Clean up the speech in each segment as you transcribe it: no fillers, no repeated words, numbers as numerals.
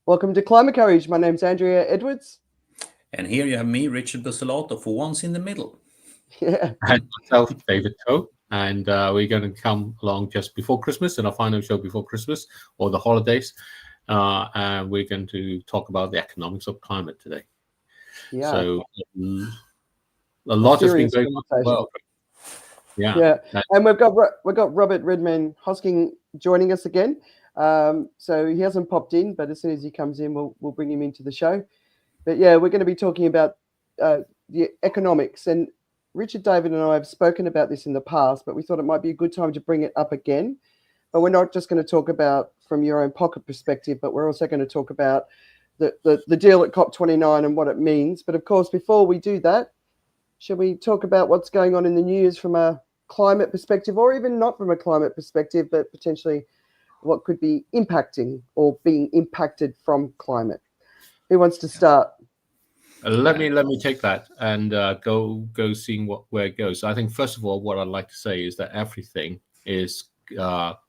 Welcome to Climate Courage. My name's Andrea Edwards. And here you have me, Richard Bussolotto, for once in the middle. Yeah. And myself, David Coe. And we're going to come along just before Christmas, in our final show before Christmas or the holidays. And we're going to talk about the economics of climate today. Yeah. So a lot has been going on as well. Yeah. And we've got Robert Redman Hosking joining us again. So he hasn't popped in, but as soon as he comes in, we'll bring him into the show. But yeah, we're going to be talking about the economics. And Richard, David, and I have spoken about this in the past, but we thought it might be a good time to bring it up again. But we're not just going to talk about from your own pocket perspective, but we're also going to talk about the deal at COP29 and what it means. But of course, before we do that, shall we talk about what's going on in the news from a climate perspective, or even not from a climate perspective, but potentially what could be impacting or being impacted from climate? Who wants to start? Let me take that and go seeing where it goes. I think first of all, what I'd like to say is that everything is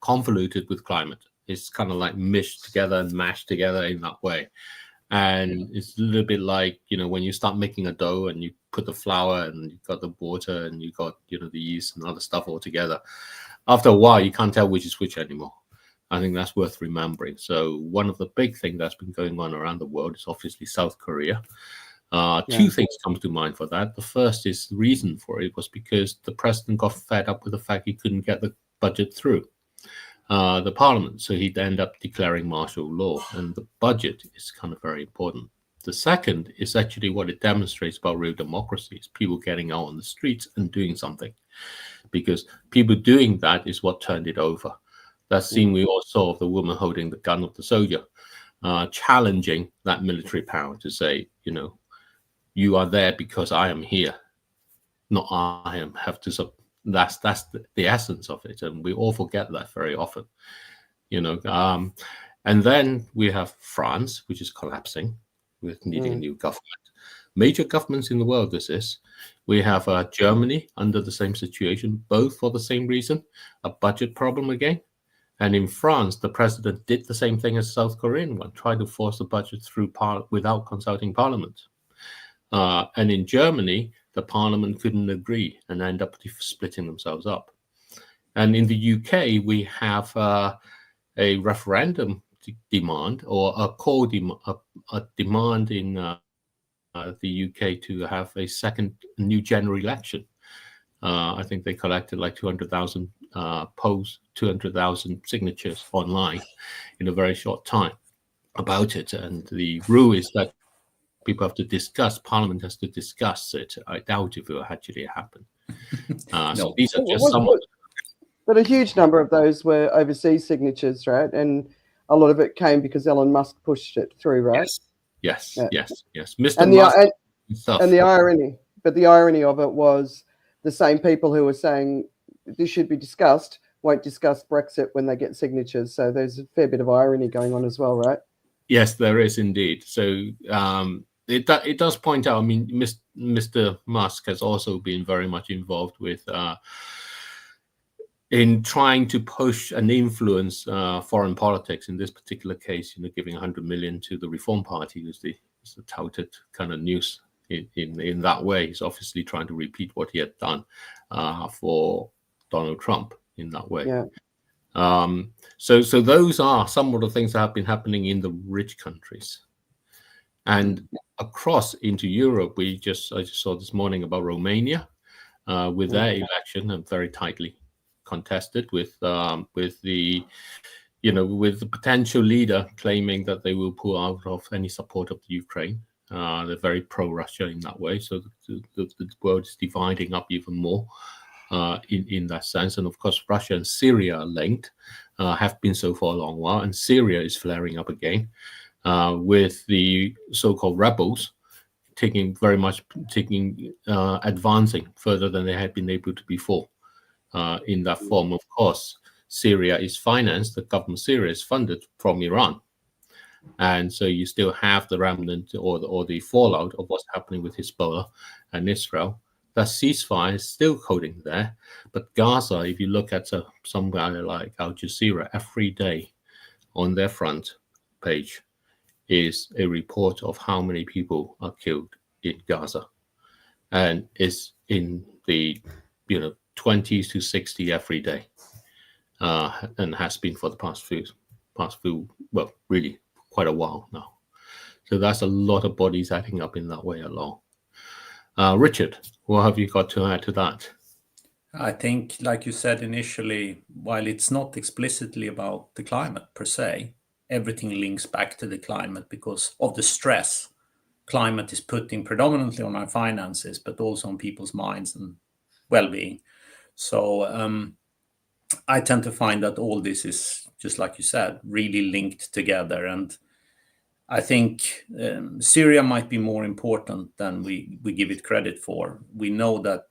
convoluted with climate. It's kind of like meshed together and mashed together in that way. And it's a little bit like, when you start making a dough and you put the flour and you've got the water and you've got, the yeast and other stuff all together. After a while, you can't tell which is which anymore. I think that's worth remembering. So one of the big things that's been going on around the world is obviously South Korea. Two things come to mind for that. The first is the reason for it was because the president got fed up with the fact he couldn't get the budget through the parliament. So he'd end up declaring martial law, and the budget is kind of very important. The second is actually what it demonstrates about real democracy, is people getting out on the streets and doing something, because people doing that is what turned it over. That scene we all saw of the woman holding the gun of the soldier, challenging that military power to say, you are there because I am here, not I have to. That's the essence of it, and we all forget that very often, And then we have France, which is collapsing, with needing a new government. Major governments in the world, this is. We have Germany under the same situation, both for the same reason, a budget problem again. And in France, the president did the same thing as South Korean one, tried to force the budget through without consulting parliament. And in Germany, the parliament couldn't agree and end up splitting themselves up. And in the UK, we have a referendum demand, or a call a demand in the UK to have a second new general election. I think they collected like 200,000 polls, 200,000 signatures online in a very short time about it. And the rule is that people have to discuss, Parliament has to discuss it. I doubt if it will actually happen. So these are just some of them. But a huge number of those were overseas signatures, right? And a lot of it came because Elon Musk pushed it through, right? Yes. Mr. And Musk and the irony of it was the same people who were saying this should be discussed won't discuss Brexit when they get signatures. So there's a fair bit of irony going on as well, right? Yes, there is indeed. So it does point out, Mr. Musk has also been very much involved with in trying to push and influence foreign politics. In this particular case, giving 100 million to the Reform Party is the touted kind of news in that way. He's obviously trying to repeat what he had done for Donald Trump in that way. Yeah. So those are some of the things that have been happening in the rich countries. And across into Europe, I just saw this morning about Romania with their election, and very tightly contested with the potential leader claiming that they will pull out of any support of the Ukraine. They're very pro-Russia in that way. So the world is dividing up even more in that sense. And of course, Russia and Syria are linked, have been so for a long while. And Syria is flaring up again with the so-called rebels advancing further than they had been able to before in that form. Of course, Syria is financed, the government of Syria is funded from Iran. And so you still have the remnant or the fallout of what's happening with Hezbollah and Israel. That ceasefire is still holding there. But Gaza, if you look at somewhere like Al Jazeera, every day on their front page is a report of how many people are killed in Gaza, and it's in the 20 to 60 every day, and has been for the past few, well, really quite a while now. So that's a lot of bodies adding up in that way alone. Richard, what have you got to add to that? I think, like you said initially, while it's not explicitly about the climate per se, everything links back to the climate because of the stress climate is putting predominantly on our finances, but also on people's minds and well-being. So I tend to find that all this is, just like you said, really linked together. And I think Syria might be more important than we give it credit for. We know that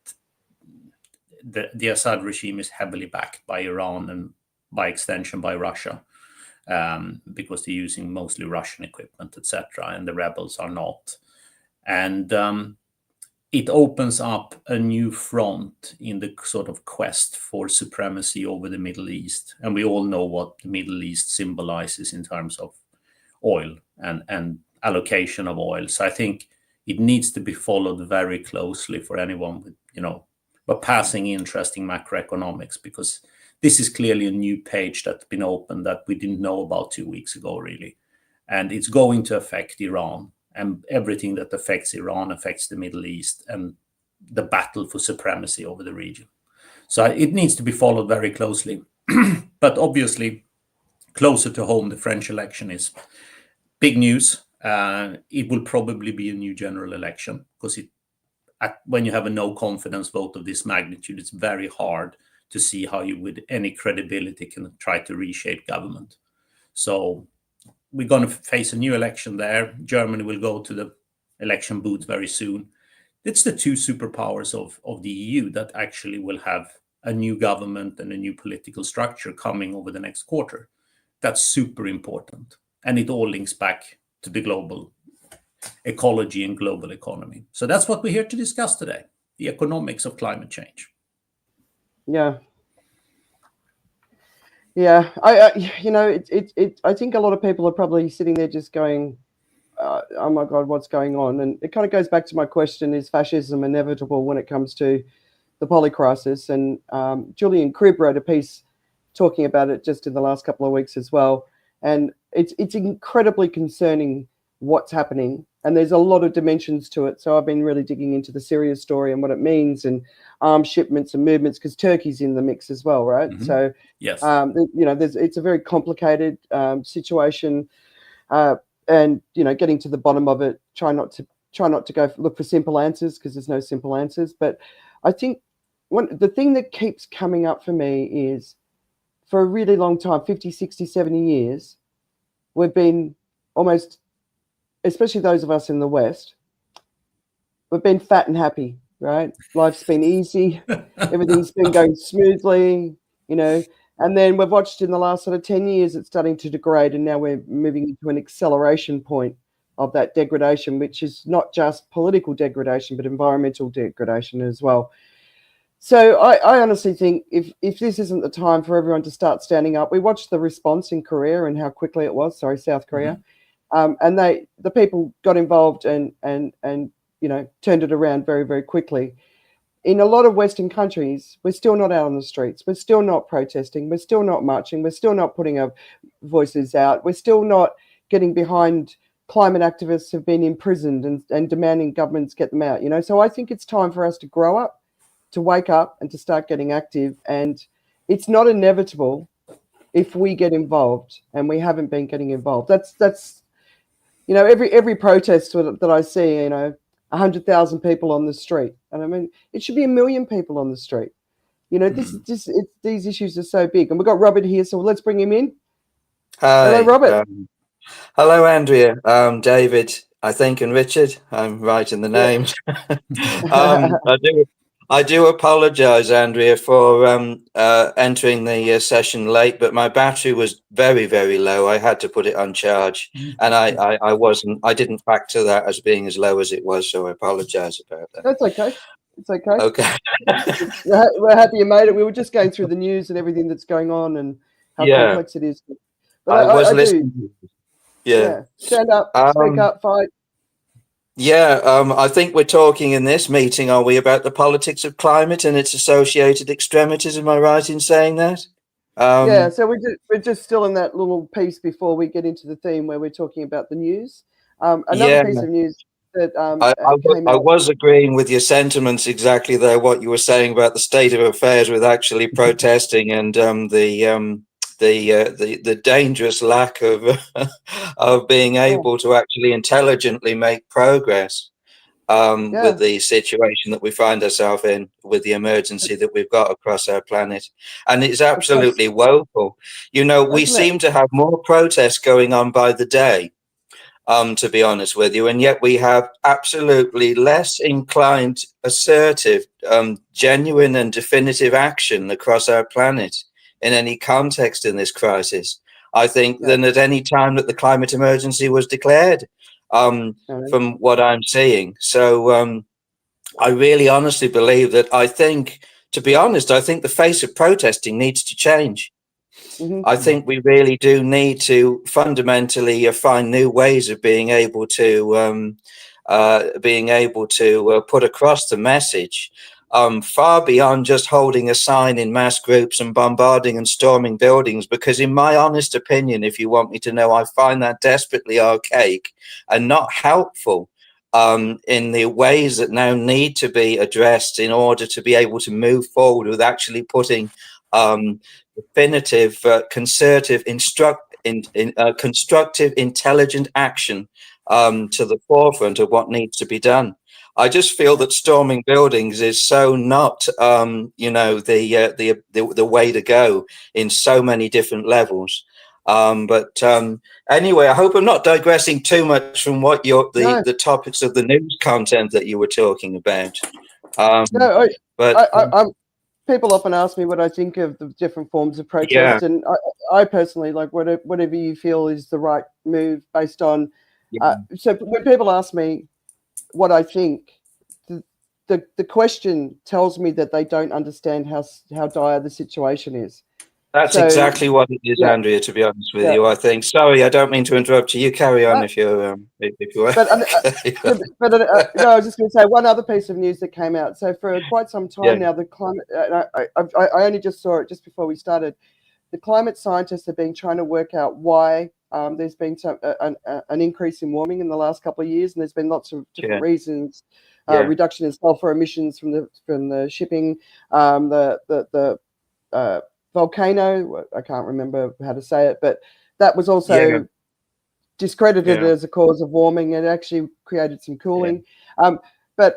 the Assad regime is heavily backed by Iran and by extension by Russia, because they're using mostly Russian equipment, etc., and the rebels are not. And it opens up a new front in the sort of quest for supremacy over the Middle East. And we all know what the Middle East symbolizes in terms of oil and allocation of oil. So I think it needs to be followed very closely for anyone with, but passing interesting macroeconomics, because this is clearly a new page that's been opened that we didn't know about 2 weeks ago, really. And it's going to affect Iran, and everything that affects Iran affects the Middle East and the battle for supremacy over the region. So it needs to be followed very closely. But obviously, closer to home, the French election is big news. It will probably be a new general election, because when you have a no confidence vote of this magnitude, it's very hard to see how you, with any credibility, can try to reshape government. So we're going to face a new election there. Germany will go to the election booth very soon. It's the two superpowers of the EU that actually will have a new government and a new political structure coming over the next quarter. That's super important. And it all links back to the global ecology and global economy. So that's what we're here to discuss today, the economics of climate change. Yeah. I think a lot of people are probably sitting there just going, oh my God, what's going on? And it kind of goes back to my question, is fascism inevitable when it comes to the polycrisis? And Julian Cribb wrote a piece talking about it just in the last couple of weeks as well. And it's incredibly concerning what's happening. And there's a lot of dimensions to it. So I've been really digging into the Syria story and what it means, and arms shipments and movements, because Turkey's in the mix as well, right? Mm-hmm. So, yes, it's a very complicated situation, and getting to the bottom of it. Try not to go look for simple answers, because there's no simple answers. But I think the thing that keeps coming up for me is, for a really long time, 50, 60, 70 years, we've been almost, especially those of us in the West, we've been fat and happy, right? Life's been easy. Everything's been going smoothly, and then we've watched in the last sort of 10 years, it's starting to degrade. And now we're moving into an acceleration point of that degradation, which is not just political degradation, but environmental degradation as well. So I honestly think if this isn't the time for everyone to start standing up, we watched the response in Korea and how quickly it was, South Korea. Mm-hmm. And the people got involved and turned it around very, very quickly. In a lot of Western countries, we're still not out on the streets. We're still not protesting. We're still not marching. We're still not putting our voices out. We're still not getting behind climate activists who've been imprisoned and demanding governments get them out. So I think it's time for us to grow up, to wake up, and to start getting active. And it's not inevitable if we get involved, and we haven't been getting involved. That's every protest that I see, 100,000 people on the street. And I mean, it should be 1 million people on the street. These issues are so big. And we've got Robert here, so let's bring him in. Hi. Hello, Robert. Hello, Andrea, David, I think, and Richard. I'm right in the names. I do apologize, Andrea, for entering the session late, but my battery was very, very low. I had to put it on charge, and I didn't factor that as being as low as it was, so I apologize about that. That's okay. It's okay. Okay. We're happy you made it. We were just going through the news and everything that's going on and how complex it is. But I was listening. Yeah. Stand up, speak up, fight. Yeah, I think we're talking in this meeting, are we, about the politics of climate and its associated extremities? Am I right in saying that? Yeah, so we're just still in that little piece before we get into the theme where we're talking about the news. Another piece of news that came I out. was agreeing with your sentiments exactly there, what you were saying about the state of affairs with actually protesting and the dangerous lack of of being able to actually intelligently make progress with the situation that we find ourselves in, with the emergency that we've got across our planet. And it's absolutely woeful. You know, we seem to have more protests going on by the day, to be honest with you, and yet we have absolutely less inclined, assertive, genuine and definitive action across our planet in any context in this crisis, I think, than at any time that the climate emergency was declared, from what I'm seeing. So I really honestly believe that to be honest, I think the face of protesting needs to change. I think we really do need to fundamentally find new ways of being able to put across the message, far beyond just holding a sign in mass groups and bombarding and storming buildings. Because in my honest opinion, if you want me to know, I find that desperately archaic and not helpful in the ways that now need to be addressed in order to be able to move forward with actually putting definitive, concerted, constructive, intelligent action to the forefront of what needs to be done. I just feel that storming buildings is so not, the way to go in so many different levels. Anyway, I hope I'm not digressing too much from what the topics of the news content that you were talking about. People often ask me what I think of the different forms of protest, and I personally like whatever you feel is the right move based on. So when people ask me what I think, the question tells me that they don't understand how dire the situation is. That's exactly what it is, Andrea, to be honest with you, I think. Sorry, I don't mean to interrupt you. You carry on if you're... no, I was just going to say one other piece of news that came out. So for quite some time now, the climate... I only just saw it just before we started. The climate scientists have been trying to work out why there's been an increase in warming in the last couple of years, and there's been lots of different reasons. Reduction in sulfur emissions from the shipping, the volcano, I can't remember how to say it, but that was also discredited as a cause of warming. It actually created some cooling. But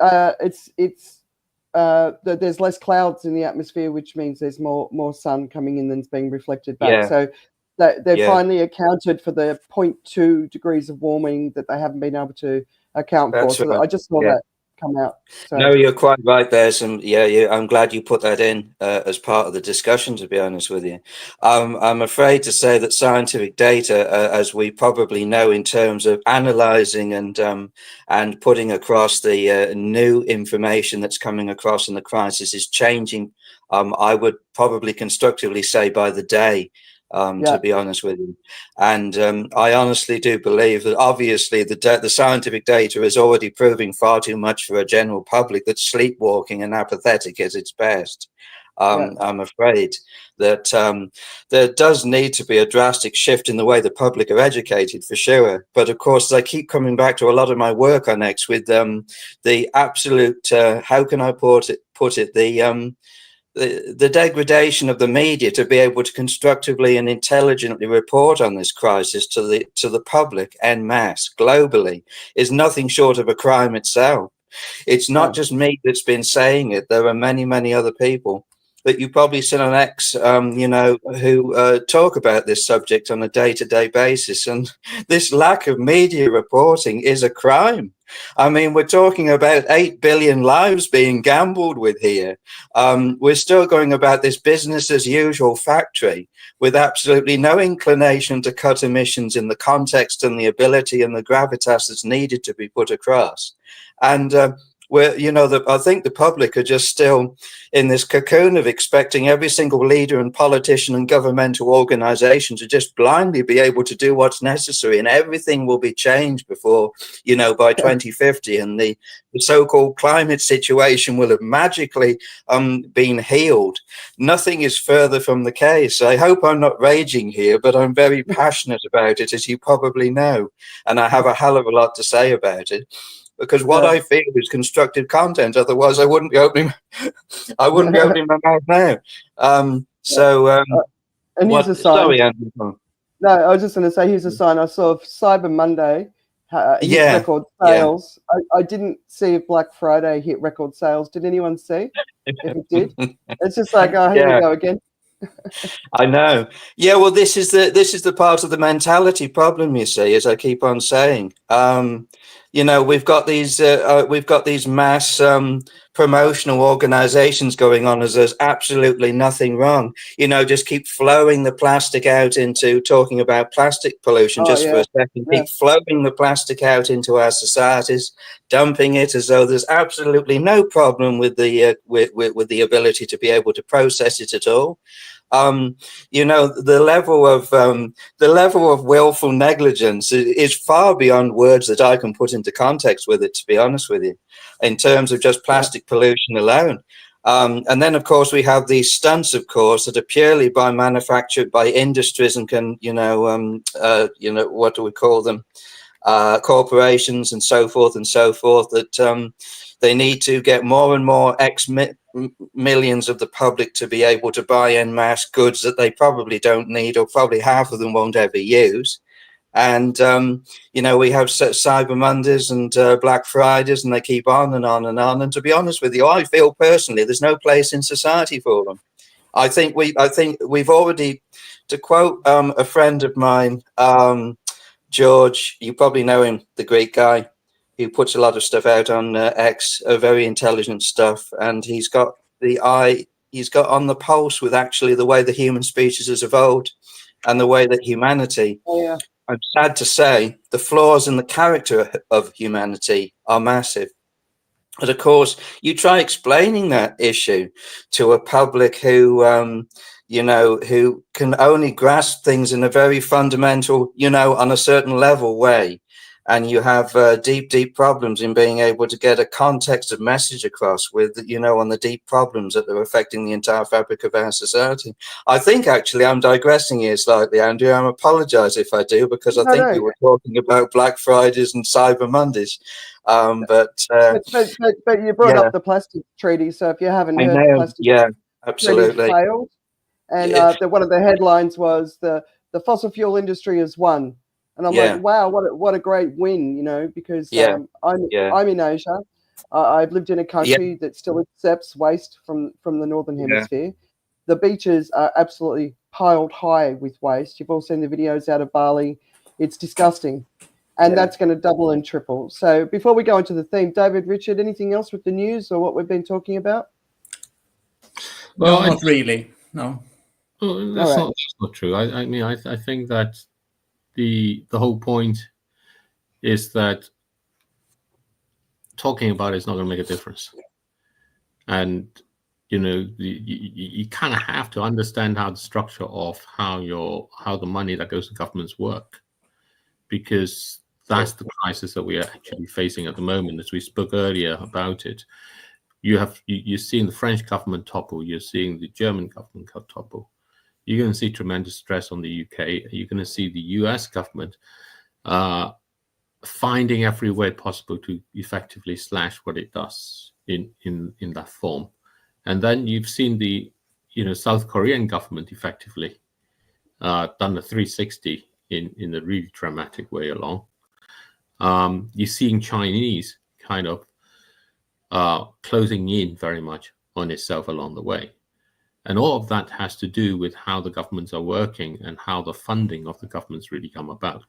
there's less clouds in the atmosphere, which means there's more sun coming in than's being reflected back. So they've finally accounted for the 0.2 degrees of warming that they haven't been able to account for. So I just saw that come out. So. No, you're quite right. There's some, I'm glad you put that in as part of the discussion, to be honest with you. I'm afraid to say that scientific data, as we probably know in terms of analyzing and putting across the new information that's coming across in the crisis, is changing, I would probably constructively say, by the day. To be honest with you. And I honestly do believe that obviously the scientific data is already proving far too much for a general public that's sleepwalking and apathetic at its best. I'm afraid that there does need to be a drastic shift in the way the public are educated, for sure. But of course, I keep coming back to a lot of my work on X with the absolute, how can I put it, the degradation of the media to be able to constructively and intelligently report on this crisis to the public en masse globally is nothing short of a crime itself. It's not just me that's been saying it. There are many, many other people that you probably see on X, who talk about this subject on a day-to-day basis. And this lack of media reporting is a crime. I mean, we're talking about 8 billion lives being gambled with here. We're still going about this business as usual factory with absolutely no inclination to cut emissions in the context and the ability and the gravitas that's needed to be put across. And where, you know, I think the public are just still in this cocoon of expecting every single leader and politician and governmental organization to just blindly be able to do what's necessary, and everything will be changed before, you know, by 2050, and the so-called climate situation will have magically been healed. Nothing is further from the case. I hope I'm not raging here, but I'm very passionate about it, as you probably know, and I have a hell of a lot to say about it. Because what I feel is constructive content. Otherwise, I wouldn't be opening. I wouldn't be opening my mouth now. And here's a sign. Sorry, Andrew. No, I was just going to say, here's a sign. I saw Cyber Monday hit record sales. I didn't see if Black Friday hit record sales. Did anyone see? If it did, it's just like, oh, here we go again. I know. Yeah, well, this is the part of the mentality problem, you see, as I keep on saying. You know, we've got these mass promotional organizations going on as there's absolutely nothing wrong. You know, just keep flowing the plastic out into talking about plastic pollution for a second. Keep flowing the plastic out into our societies, dumping it as though there's absolutely no problem with the with the ability to be able to process it at all. You know, the level of willful negligence is far beyond words that I can put into context with it, to be honest with you, in terms of just plastic pollution alone. And then, of course, we have these stunts, of course, that are purely manufactured by industries and can, you know, what do we call them? Corporations and so forth, that they need to get more and more millions of the public to be able to buy en masse goods that they probably don't need, or probably half of them won't ever use. And, you know, we have Cyber Mondays and Black Fridays, and they keep on and on and on. And to be honest with you, I feel personally there's no place in society for them. I think we've already, to quote a friend of mine, George, you probably know him, the Greek guy, who puts a lot of stuff out on X, very intelligent stuff, and he's got on the pulse with actually the way the human species has evolved and the way that humanity, I'm sad to say, the flaws in the character of humanity are massive. But of course, you try explaining that issue to a public who, you know, who can only grasp things in a very fundamental, you know, on a certain level way. And you have deep problems in being able to get a context of message across with, you know, on the deep problems that are affecting the entire fabric of our society. I think actually I'm digressing here slightly, Andrea. I apologize if I do, because I think we were talking about Black Fridays and Cyber Mondays. But you brought up the plastic treaty. So if you haven't heard, the plastic absolutely failed. And one of the headlines was the fossil fuel industry has won. And I'm like, wow, what a great win, you know, because I'm in Asia. I've lived in a country that still accepts waste from the Northern Hemisphere. The beaches are absolutely piled high with waste. You've all seen the videos out of Bali. It's disgusting. And that's going to double and triple. So before we go into the theme, David, Richard, anything else with the news or what we've been talking about? Well, not really. No. Well, that's not true. I mean, I think that the whole point is that talking about it is not going to make a difference. And, you know, you kind of have to understand how the structure of how the money that goes to governments work, because that's the crisis that we are actually facing at the moment. As we spoke earlier about it, you're seeing the French government topple, you're seeing the German government topple. You're going to see tremendous stress on the UK. You're going to see the US government finding every way possible to effectively slash what it does in that form. And then you've seen the, you know, South Korean government effectively done a 360 in a really dramatic way along. You're seeing Chinese kind of closing in very much on itself along the way. And all of that has to do with how the governments are working and how the funding of the governments really come about.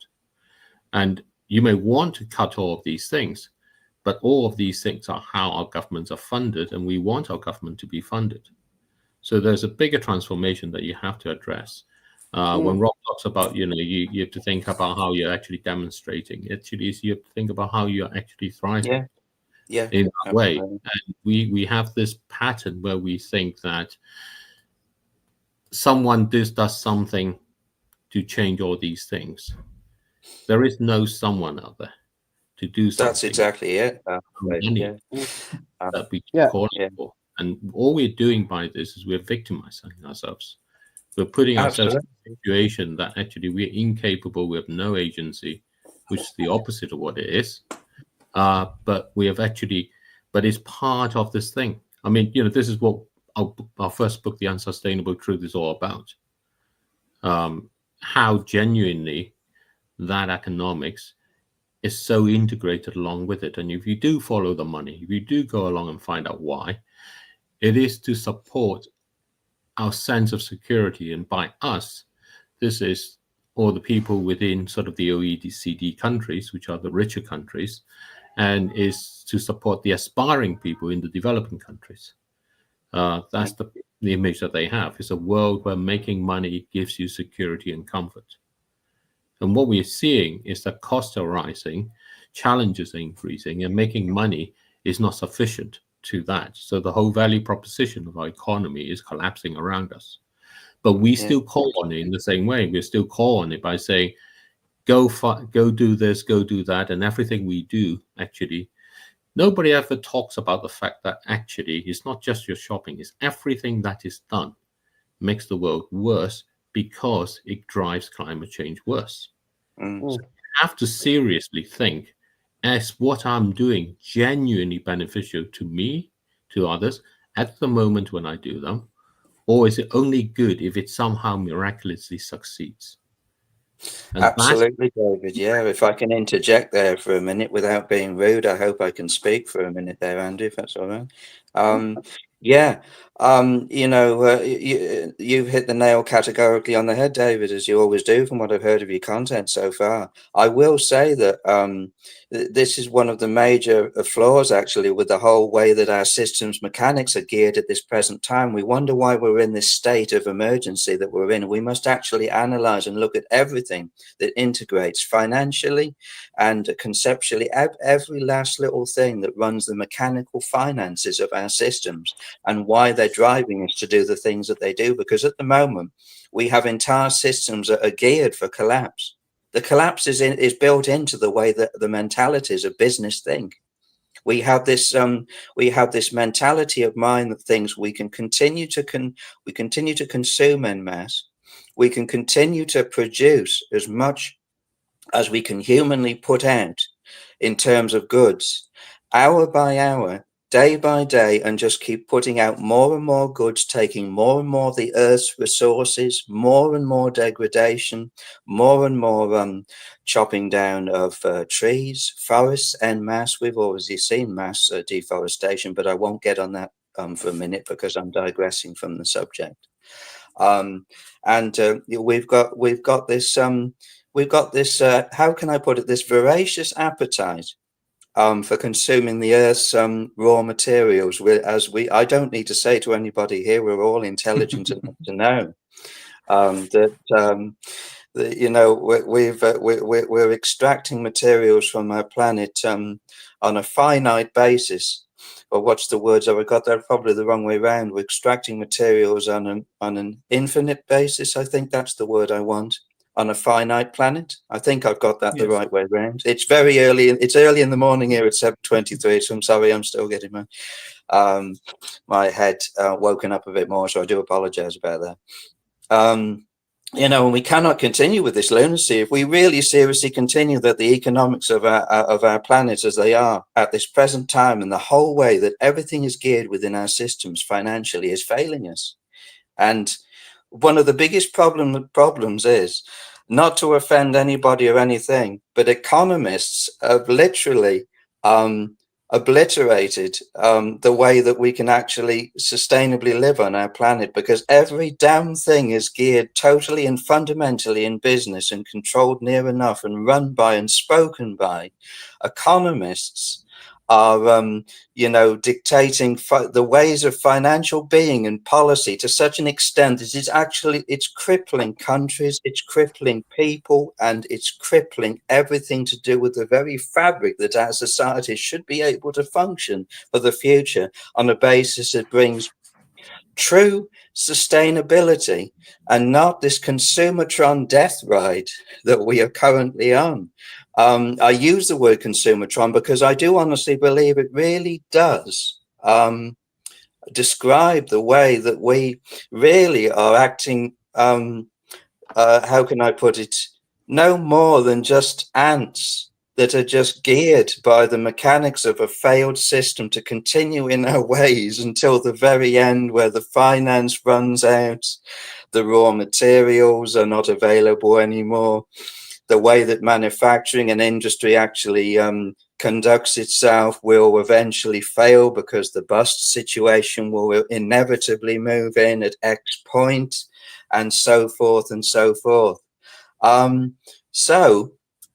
And you may want to cut all of these things, but all of these things are how our governments are funded, and we want our government to be funded. So there's a bigger transformation that you have to address. When Rob talks about, you know, you have to think about how you're actually demonstrating. Actually, you have to think about how you're actually thriving. in that way. And we have this pattern where we think that someone does something to change all these things. There is no someone out there to do something. That's exactly it. That we call for. And all we're doing by this is we're victimizing ourselves. We're putting ourselves in a situation that actually we're incapable, we have no agency, which is the opposite of what it is. But we have actually, but it's part of this thing. I mean, this is what our first book, The Unsustainable Truth, is all about. How genuinely that economics is so integrated along with it. And if you do follow the money, if you do go along and find out why, it is to support our sense of security. And by us, this is all the people within sort of the OECD countries, which are the richer countries, and is to support the aspiring people in the developing countries. That's the image that they have. It's a world where making money gives you security and comfort. And what we're seeing is that costs are rising, challenges are increasing, and making money is not sufficient to that. So the whole value proposition of our economy is collapsing around us. But we still call on it in the same way. We still call on it by saying, go do this, go do that, and everything we do, actually, nobody ever talks about the fact that actually it's not just your shopping, it's everything that is done makes the world worse because it drives climate change worse. So you have to seriously think, is what I'm doing genuinely beneficial to me, to others, at the moment when I do them? Or is it only good if it somehow miraculously succeeds? And absolutely, David. Yeah, if I can interject there for a minute without being rude, I hope I can speak for a minute there, Andy, if that's all right. You've hit the nail categorically on the head, David, as you always do from what I've heard of your content so far. I will say that this is one of the major flaws, actually, with the whole way that our systems mechanics are geared at this present time. We wonder why we're in this state of emergency that we're in. We must actually analyze and look at everything that integrates financially and conceptually, every last little thing that runs the mechanical finances of our systems, and why they're driving us to do the things that they do. Because at the moment, we have entire systems that are geared for collapse. The collapse is built into the way that the mentalities of business think. We have this mentality of mind that thinks we can continue to consume en masse. We can continue to produce as much as we can humanly put out in terms of goods, hour by hour, day by day, and just keep putting out more and more goods, taking more and more of the Earth's resources, more and more degradation, more and more chopping down of trees, forests en masse. We've already seen mass deforestation, but I won't get on that for a minute because I'm digressing from the subject. We've got this how can I put it, this voracious appetite for consuming the Earth's raw materials. I don't need to say to anybody here, we're all intelligent enough to know we're extracting materials from our planet on a finite basis. Or what's the words? I got that probably the wrong way around. We're extracting materials on an infinite basis. I think that's the word I want. On a finite planet. I think I've got that the right way around. It's very early. It's early in the morning here at 7:23. So I'm sorry, I'm still getting my head woken up a bit more. So I do apologize about that. And we cannot continue with this lunacy if we really seriously continue that the economics of our planet as they are at this present time, and the whole way that everything is geared within our systems financially is failing us. And one of the biggest problems is, not to offend anybody or anything, but economists have literally obliterated the way that we can actually sustainably live on our planet, because every damn thing is geared totally and fundamentally in business and controlled near enough and run by and spoken by economists are, dictating the ways of financial being and policy to such an extent that it's crippling countries, it's crippling people, and it's crippling everything to do with the very fabric that our society should be able to function for the future on a basis that brings true sustainability and not this consumertron death ride that we are currently on. I use the word consumertron because I do honestly believe it really does describe the way that we really are acting, how can I put it, no more than just ants that are just geared by the mechanics of a failed system to continue in our ways until the very end, where the finance runs out, the raw materials are not available anymore, the way that manufacturing and industry actually conducts itself will eventually fail because the bust situation will inevitably move in at X point, and so forth and so forth.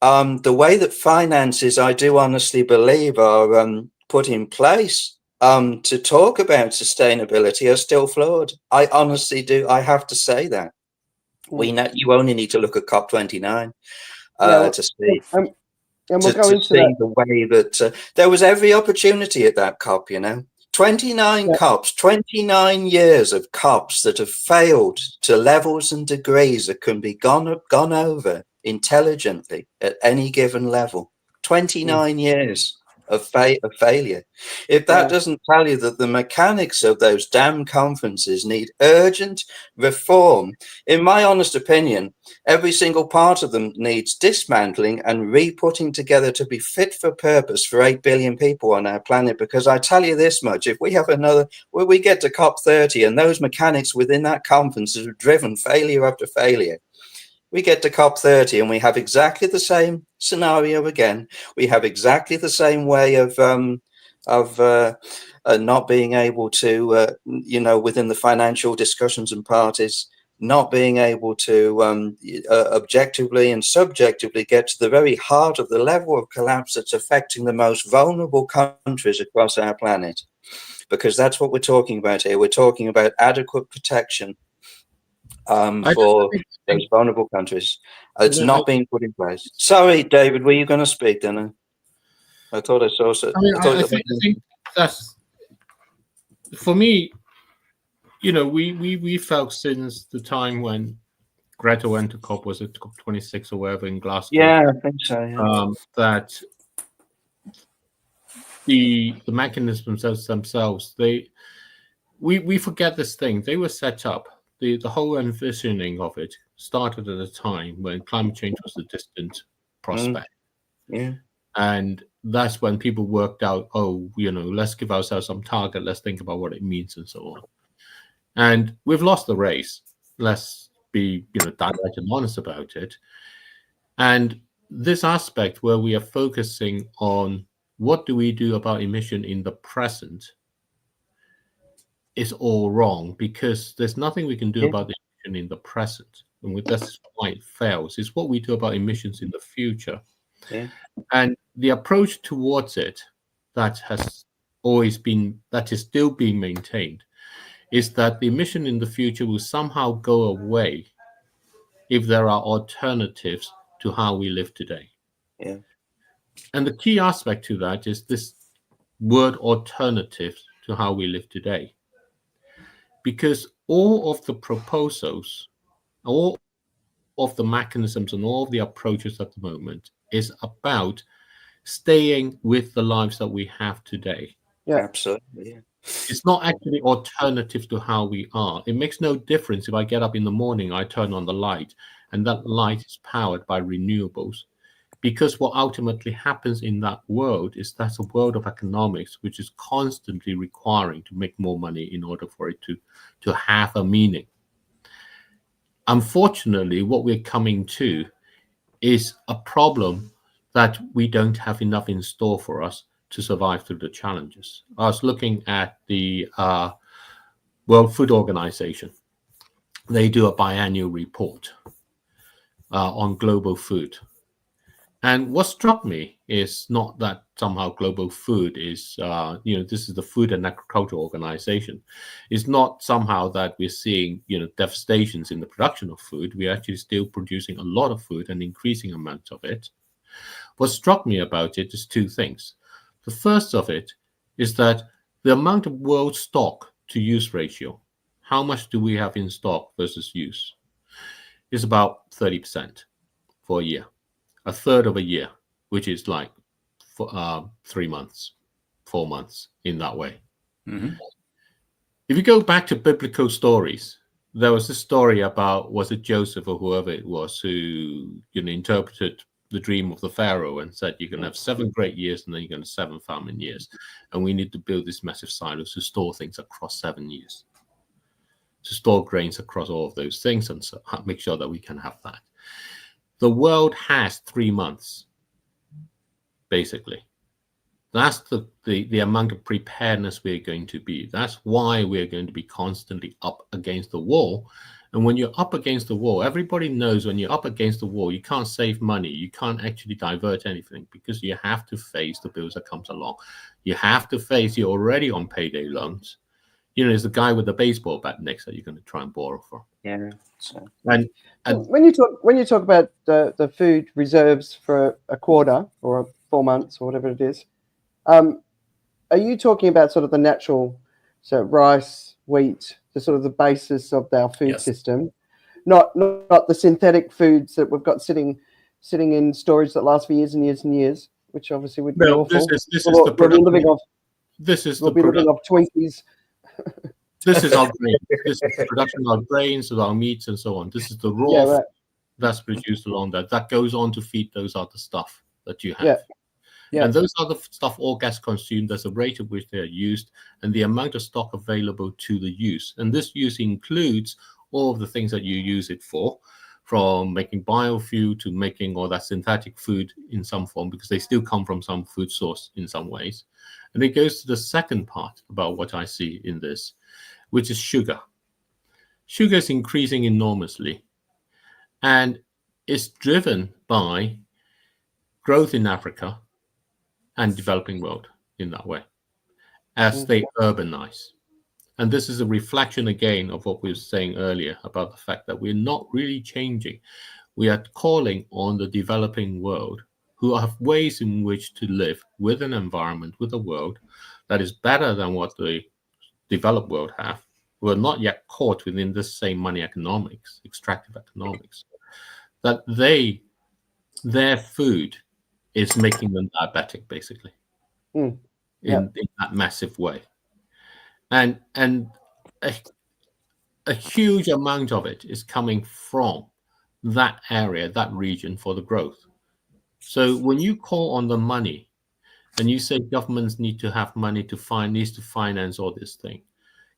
The way that finances, I do honestly believe, are put in place to talk about sustainability are still flawed. I honestly do. I have to say that. You only need to look at COP29 to see. And we'll go into see the way that there was every opportunity at that COP, 29 COPs, 29 years of COPs that have failed to levels and degrees that can be gone over intelligently at any given level. 29 years of failure. If that doesn't tell you that the mechanics of those damn conferences need urgent reform, in my honest opinion, every single part of them needs dismantling and re-putting together to be fit for purpose for 8 billion people on our planet. Because I tell you this much, if we have we get to COP30 and those mechanics within that conference have driven failure after failure, we get to COP30 and we have exactly the same scenario again. We have exactly the same way of not being able to, within the financial discussions and parties, not being able to objectively and subjectively get to the very heart of the level of collapse that's affecting the most vulnerable countries across our planet. Because that's what we're talking about here. We're talking about adequate protection for those vulnerable countries. It's not being put in place. Sorry, David, were you going to speak then? I thought I saw so. I think that's, for me, we felt since the time when Greta went to COP, was it COP26 or wherever in Glasgow? Yeah, I think so. Yeah. That the mechanisms themselves, we forget this thing. They were set up. The whole envisioning of it started at a time when climate change was a distant prospect. Yeah. And that's when people worked out, let's give ourselves some target, let's think about what it means and so on. And we've lost the race. Let's be, direct and honest about it. And this aspect where we are focusing on what do we do about emission in the present is all wrong, because there's nothing we can do about the emission in the present. And that's why it fails. It's what we do about emissions in the future. Yeah. And the approach towards it that is still being maintained is that the emission in the future will somehow go away if there are alternatives to how we live today. Yeah. And the key aspect to that is this word alternatives to how we live today. Because all of the proposals, all of the mechanisms and all of the approaches at the moment is about staying with the lives that we have today. Yeah, absolutely. Yeah. It's not actually alternative to how we are. It makes no difference if I get up in the morning, I turn on the light, and that light is powered by renewables. Because what ultimately happens in that world is that's a world of economics, which is constantly requiring to make more money in order for it to have a meaning. Unfortunately, what we're coming to is a problem that we don't have enough in store for us to survive through the challenges. I was looking at the World Food Organization. They do a biannual report on global food. And what struck me is not that somehow global food is, this is the Food and Agriculture Organization. It's not somehow that we're seeing, devastations in the production of food. We're actually still producing a lot of food and increasing amounts of it. What struck me about it is two things. The first of it is that the amount of world stock to use ratio, how much do we have in stock versus use, is about 30% for a year. A third of a year, which is like 3 months, 4 months in that way. Mm-hmm. If you go back to biblical stories, there was a story about, was it Joseph or whoever it was, who interpreted the dream of the Pharaoh and said, you're going to have 7 great years and then you're going to have 7 famine years. And we need to build these massive silos to store things across 7 years, to store grains across all of those things and so make sure that we can have that. The world has 3 months, basically. That's the amount of preparedness we're going to be. That's why we're going to be constantly up against the wall. And when you're up against the wall, everybody knows when you're up against the wall, you can't save money. You can't actually divert anything because you have to face the bills that comes along. You have to face you're already on payday loans. There's the guy with the baseball bat next that you're going to try and borrow from. Yeah. So. And when you talk about the food reserves for a quarter or 4 months or whatever it is, are you talking about sort of the natural, so rice, wheat, the sort of the basis of our food system, not the synthetic foods that we've got sitting in storage that last for years and years and years, which obviously would be awful. This is the living off Twinkies. This is our grain. This is the production of our grains, of our meats, and so on. This is the raw that's produced along that goes on to feed those other stuff that you have. Yeah. And those other stuff all gets consumed. There's a rate at which they are used and the amount of stock available to the use. And this use includes all of the things that you use it for, from making biofuel to making all that synthetic food in some form, because they still come from some food source in some ways. And it goes to the second part about what I see in this, which is sugar. Sugar is increasing enormously, and it's driven by growth in Africa and developing world in that way, as they urbanize. And this is a reflection again of what we were saying earlier about the fact that we're not really changing. We are calling on the developing world who have ways in which to live with an environment, with a world that is better than what the developed world have, who are not yet caught within this same money economics, extractive economics, that their food is making them diabetic, basically, in that massive way. And a huge amount of it is coming from that area, that region, for the growth. So when you call on the money and you say governments need to have money needs to finance all this thing,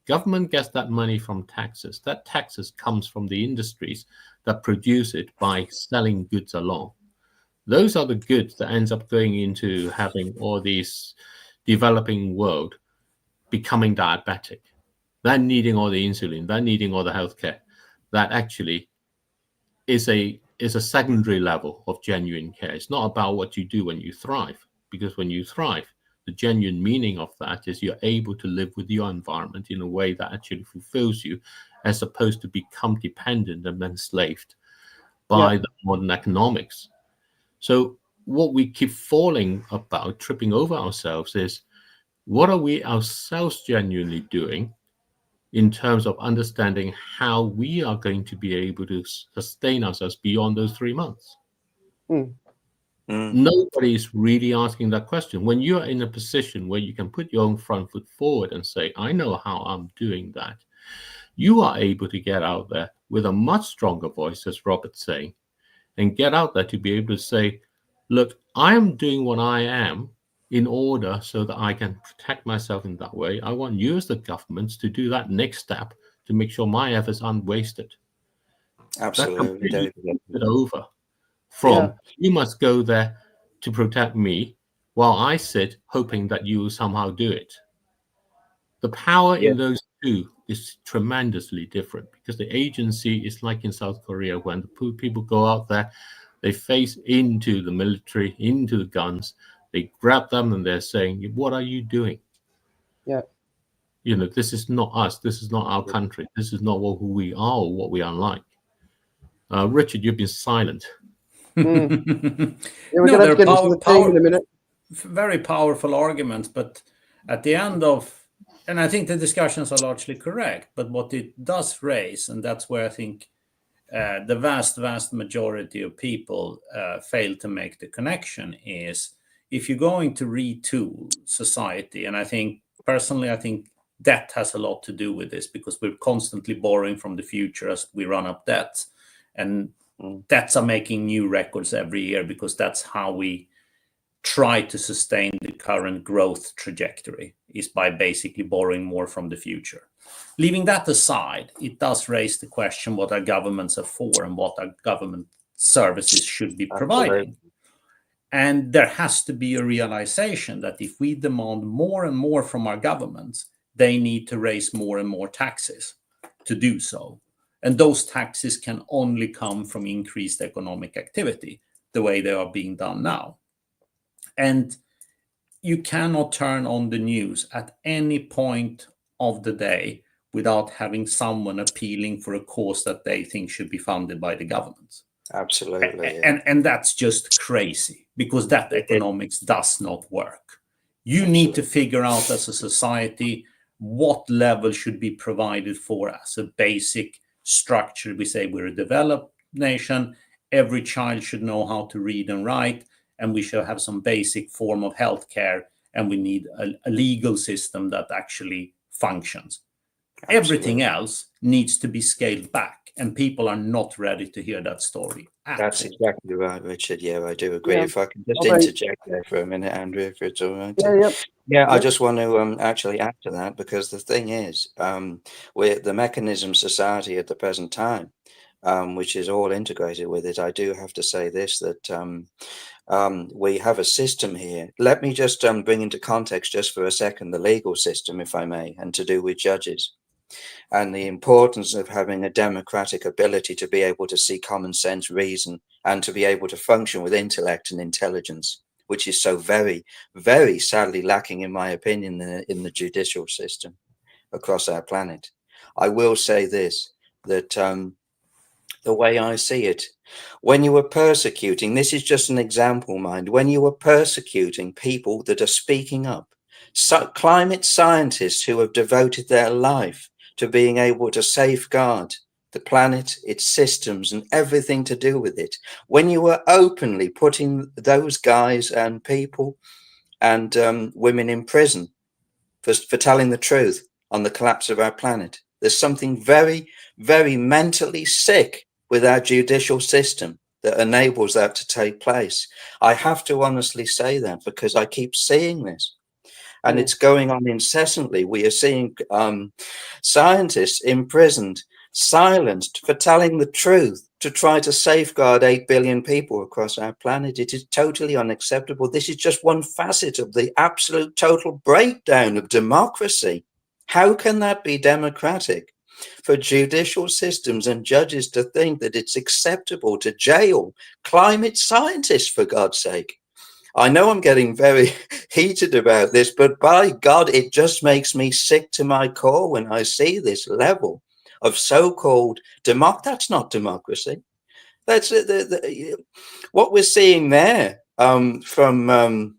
government gets that money from taxes. That taxes comes from the industries that produce it by selling goods along. Those are the goods that ends up going into having all these developing world becoming diabetic. They're needing all the insulin, they're needing all the healthcare. That actually is a secondary level of genuine care. It's not about what you do when you thrive, because when you thrive, the genuine meaning of that is you're able to live with your environment in a way that actually fulfills you, as opposed to become dependent and enslaved by the modern economics. So what we keep falling about, tripping over ourselves, is what are we ourselves genuinely doing in terms of understanding how we are going to be able to sustain ourselves beyond those 3 months? Nobody is really asking that question. When you are in a position where you can put your own front foot forward and say, I know how I'm doing that, you are able to get out there with a much stronger voice, as Robert's saying, and get out there to be able to say, look, I am doing what I am in order so that I can protect myself in that way. I want you as the governments to do that next step to make sure my efforts aren't wasted. Absolutely. That over from you must go there to protect me while I sit hoping that you will somehow do it. The power in those two is tremendously different, because the agency is like in South Korea when the people go out there, They face into the military, into the guns. They grab them and they're saying, what are you doing? Yeah. You know, this is not us. This is not our country. This is not who we are or what we are like. Richard, you've been silent. Yeah, we're going to have to get into the team in a minute. Very powerful arguments, but at the end of, and I think the discussions are largely correct, but what it does raise, and that's where I think the vast majority of people fail to make the connection, is if you're going to retool society, and I think personally, I think debt has a lot to do with this, because we're constantly borrowing from the future as we run up debts, and debts are making new records every year, because that's how we try to sustain the current growth trajectory, is by basically borrowing more from the future. Leaving that aside, it does raise the question what our governments are for and what our government services should be providing. And there has to be a realization that if we demand more and more from our governments, they need to raise more and more taxes to do so. And those taxes can only come from increased economic activity, the way they are being done now. And you cannot turn on the news at any point of the day without having someone appealing for a cause that they think should be funded by the government. Absolutely. And that's just crazy, because that economics does not work. You need to figure out as a society what level should be provided for as a basic structure. We say we're a developed nation, every child should know how to read and write, and we should have some basic form of healthcare, and we need a legal system that actually functions. Absolutely. Everything else needs to be scaled back, and people are not ready to hear that story. That's exactly right, Richard. Yeah, I do agree. Yeah. If I can just interject there for a minute, Andrea, if it's all right. Yeah, I just want to actually add to that, because the thing is, we're the mechanism society at the present time, which is all integrated with it. I do have to say this, that we have a system here. Let me just bring into context just for a second the legal system, if I may, and to do with judges, and the importance of having a democratic ability to be able to see common sense, reason, and to be able to function with intellect and intelligence, which is so very, very sadly lacking, in my opinion, in the judicial system across our planet. I will say this, that the way I see it, when you are persecuting, this is just an example, mind, when you are persecuting people that are speaking up, climate scientists who have devoted their life to being able to safeguard the planet, its systems, and everything to do with it, when you are openly putting those guys and people and women in prison for telling the truth on the collapse of our planet, there's something very, very mentally sick with our judicial system that enables that to take place. I have to honestly say that, because I keep seeing this. And it's going on incessantly. We are seeing scientists imprisoned, silenced for telling the truth to try to safeguard 8 billion people across our planet. It is totally unacceptable. This is just one facet of the absolute total breakdown of democracy. How can that be democratic? For judicial systems and judges to think that it's acceptable to jail climate scientists, for God's sake. I know I'm getting very heated about this, but by God, it just makes me sick to my core when I see this level of so-called that's not democracy. That's what we're seeing there from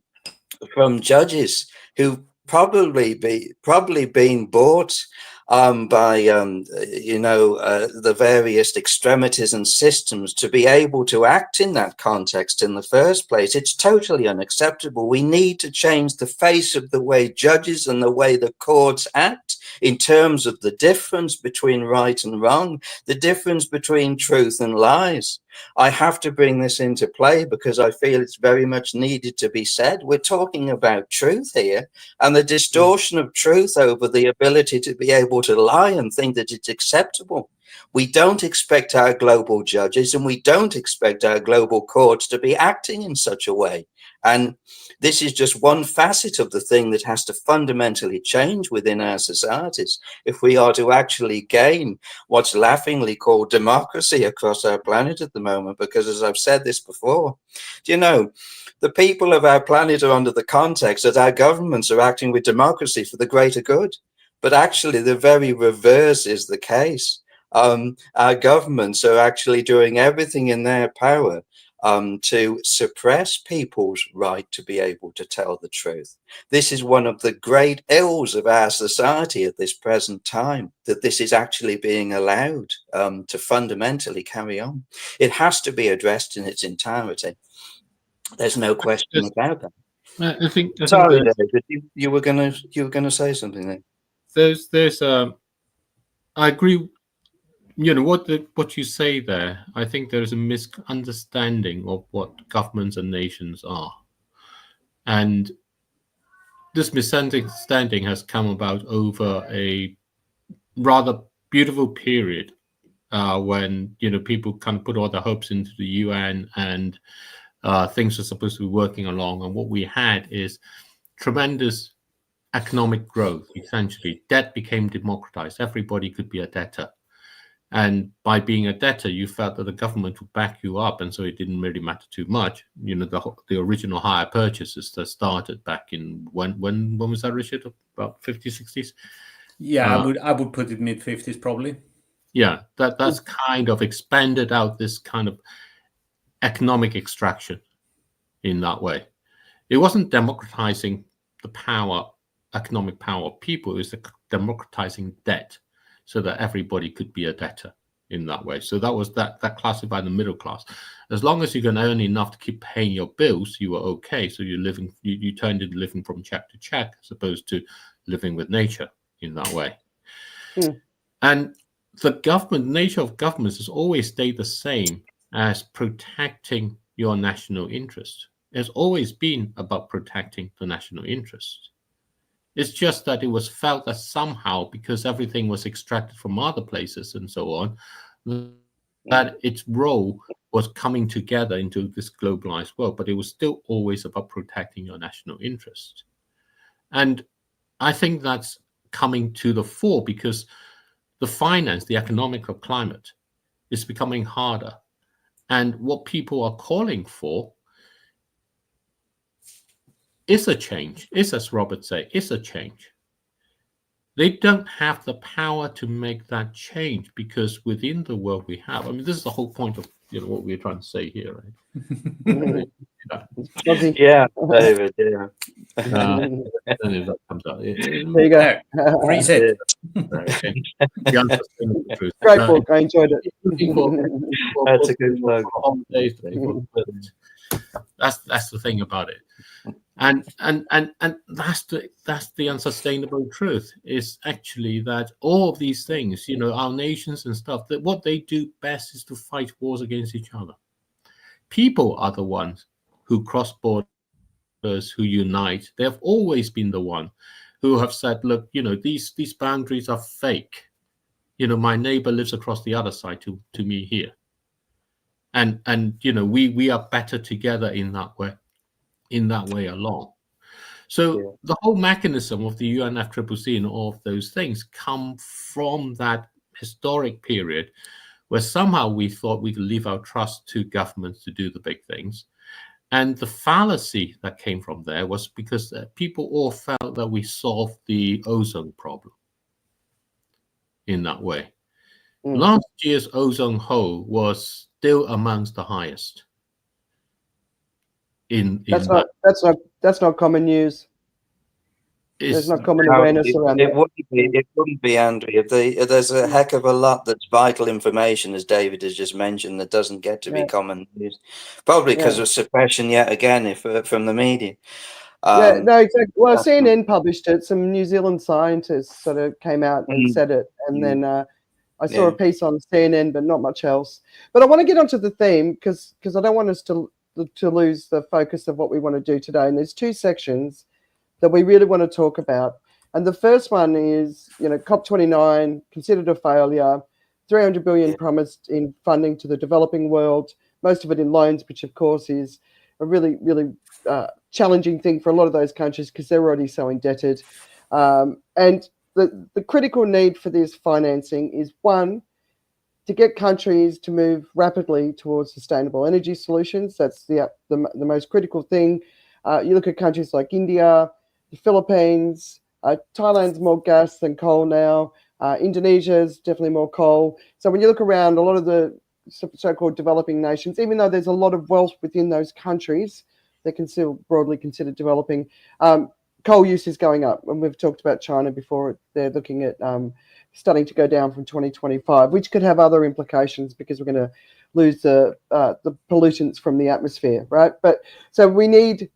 judges who probably been bought by the various extremities and systems to be able to act in that context in the first place. It's totally unacceptable. We need to change the face of the way judges and the way the courts act in terms of the difference between right and wrong, the difference between truth and lies. I have to bring this into play because I feel it's very much needed to be said. We're talking about truth here, and the distortion of truth over the ability to be able to lie and think that it's acceptable. We don't expect our global judges and we don't expect our global courts to be acting in such a way. And this is just one facet of the thing that has to fundamentally change within our societies if we are to actually gain what's laughingly called democracy across our planet at the moment. Because as I've said this before, you know, the people of our planet are under the context that our governments are acting with democracy for the greater good. But actually, the very reverse is the case. Our governments are actually doing everything in their power to suppress people's right to be able to tell the truth. This is one of the great ills of our society at this present time, that this is actually being allowed to fundamentally carry on. It has to be addressed in its entirety. There's no question about that. I think Sorry, David, you were gonna say something there. There's I agree. You know what you say there. I think there's a misunderstanding of what governments and nations are, and this misunderstanding has come about over a rather beautiful period when people kind of put all their hopes into the UN and things are supposed to be working along. And what we had is tremendous economic growth. Essentially, debt became democratized. Everybody could be a debtor. And by being a debtor, you felt that the government would back you up, and so it didn't really matter too much. The original hire purchases that started back in when was that, Richard? About 50s, 60s? Yeah, I would put it mid-50s probably. Yeah, that's kind of expanded out this kind of economic extraction in that way. It wasn't democratizing the power, economic power of people. It was democratizing debt, so that everybody could be a debtor in that way. So that was that classified the middle class. As long as you can earn enough to keep paying your bills, you were okay. So you're living, you turned into living from check to check, as opposed to living with nature in that way. And the nature of governments has always stayed the same as protecting your national interest. It's always been about protecting the national interest. It's just that it was felt that somehow, because everything was extracted from other places and so on, that its role was coming together into this globalized world, but it was still always about protecting your national interest. And I think that's coming to the fore because the finance, the economic of climate is becoming harder. And what people are calling for is a change, as Robert said, is a change. They don't have the power to make that change because within the world we have, I mean, this is the whole point of what we're trying to say here, right? Yeah, David, yeah. That comes out. There you go. Freeze it. Great book. I enjoyed it. That's a good book. That's the thing about it. And that's the unsustainable truth is actually that all of these things, our nations and stuff, that what they do best is to fight wars against each other. People are the ones who cross borders, who unite. They have always been the one who have said, look, these boundaries are fake. My neighbor lives across the other side to me here. And we are better together in that way along. So the whole mechanism of the UNFCCC and all of those things come from that historic period where somehow we thought we could leave our trust to governments to do the big things. And the fallacy that came from there was because people all felt that we solved the ozone problem in that way. Last year's ozone hole was still amongst the highest. That's not common news. There's not common awareness around it. It wouldn't be, Andrea. There's a heck of a lot that's vital information, as David has just mentioned, that doesn't get to be common news, probably because of suppression yet again from the media. No, exactly. Well, CNN published it. Some New Zealand scientists sort of came out and said it, and then I saw a piece on CNN, but not much else. But I want to get onto the theme because I don't want us to lose the focus of what we want to do today. And there's two sections that we really want to talk about. And the first one is, COP29 considered a failure. 300 billion promised in funding to the developing world, most of it in loans, which of course is a really, really challenging thing for a lot of those countries because they're already so indebted. And the critical need for this financing is, one, to get countries to move rapidly towards sustainable energy solutions. That's the most critical thing. You look at countries like India, the Philippines, Thailand's more gas than coal now. Indonesia's definitely more coal. So when you look around, a lot of the so-called developing nations, even though there's a lot of wealth within those countries, they can still broadly consider developing. Coal use is going up, and we've talked about China before. They're looking at starting to go down from 2025, which could have other implications because we're going to lose the pollutants from the atmosphere, right? But so we need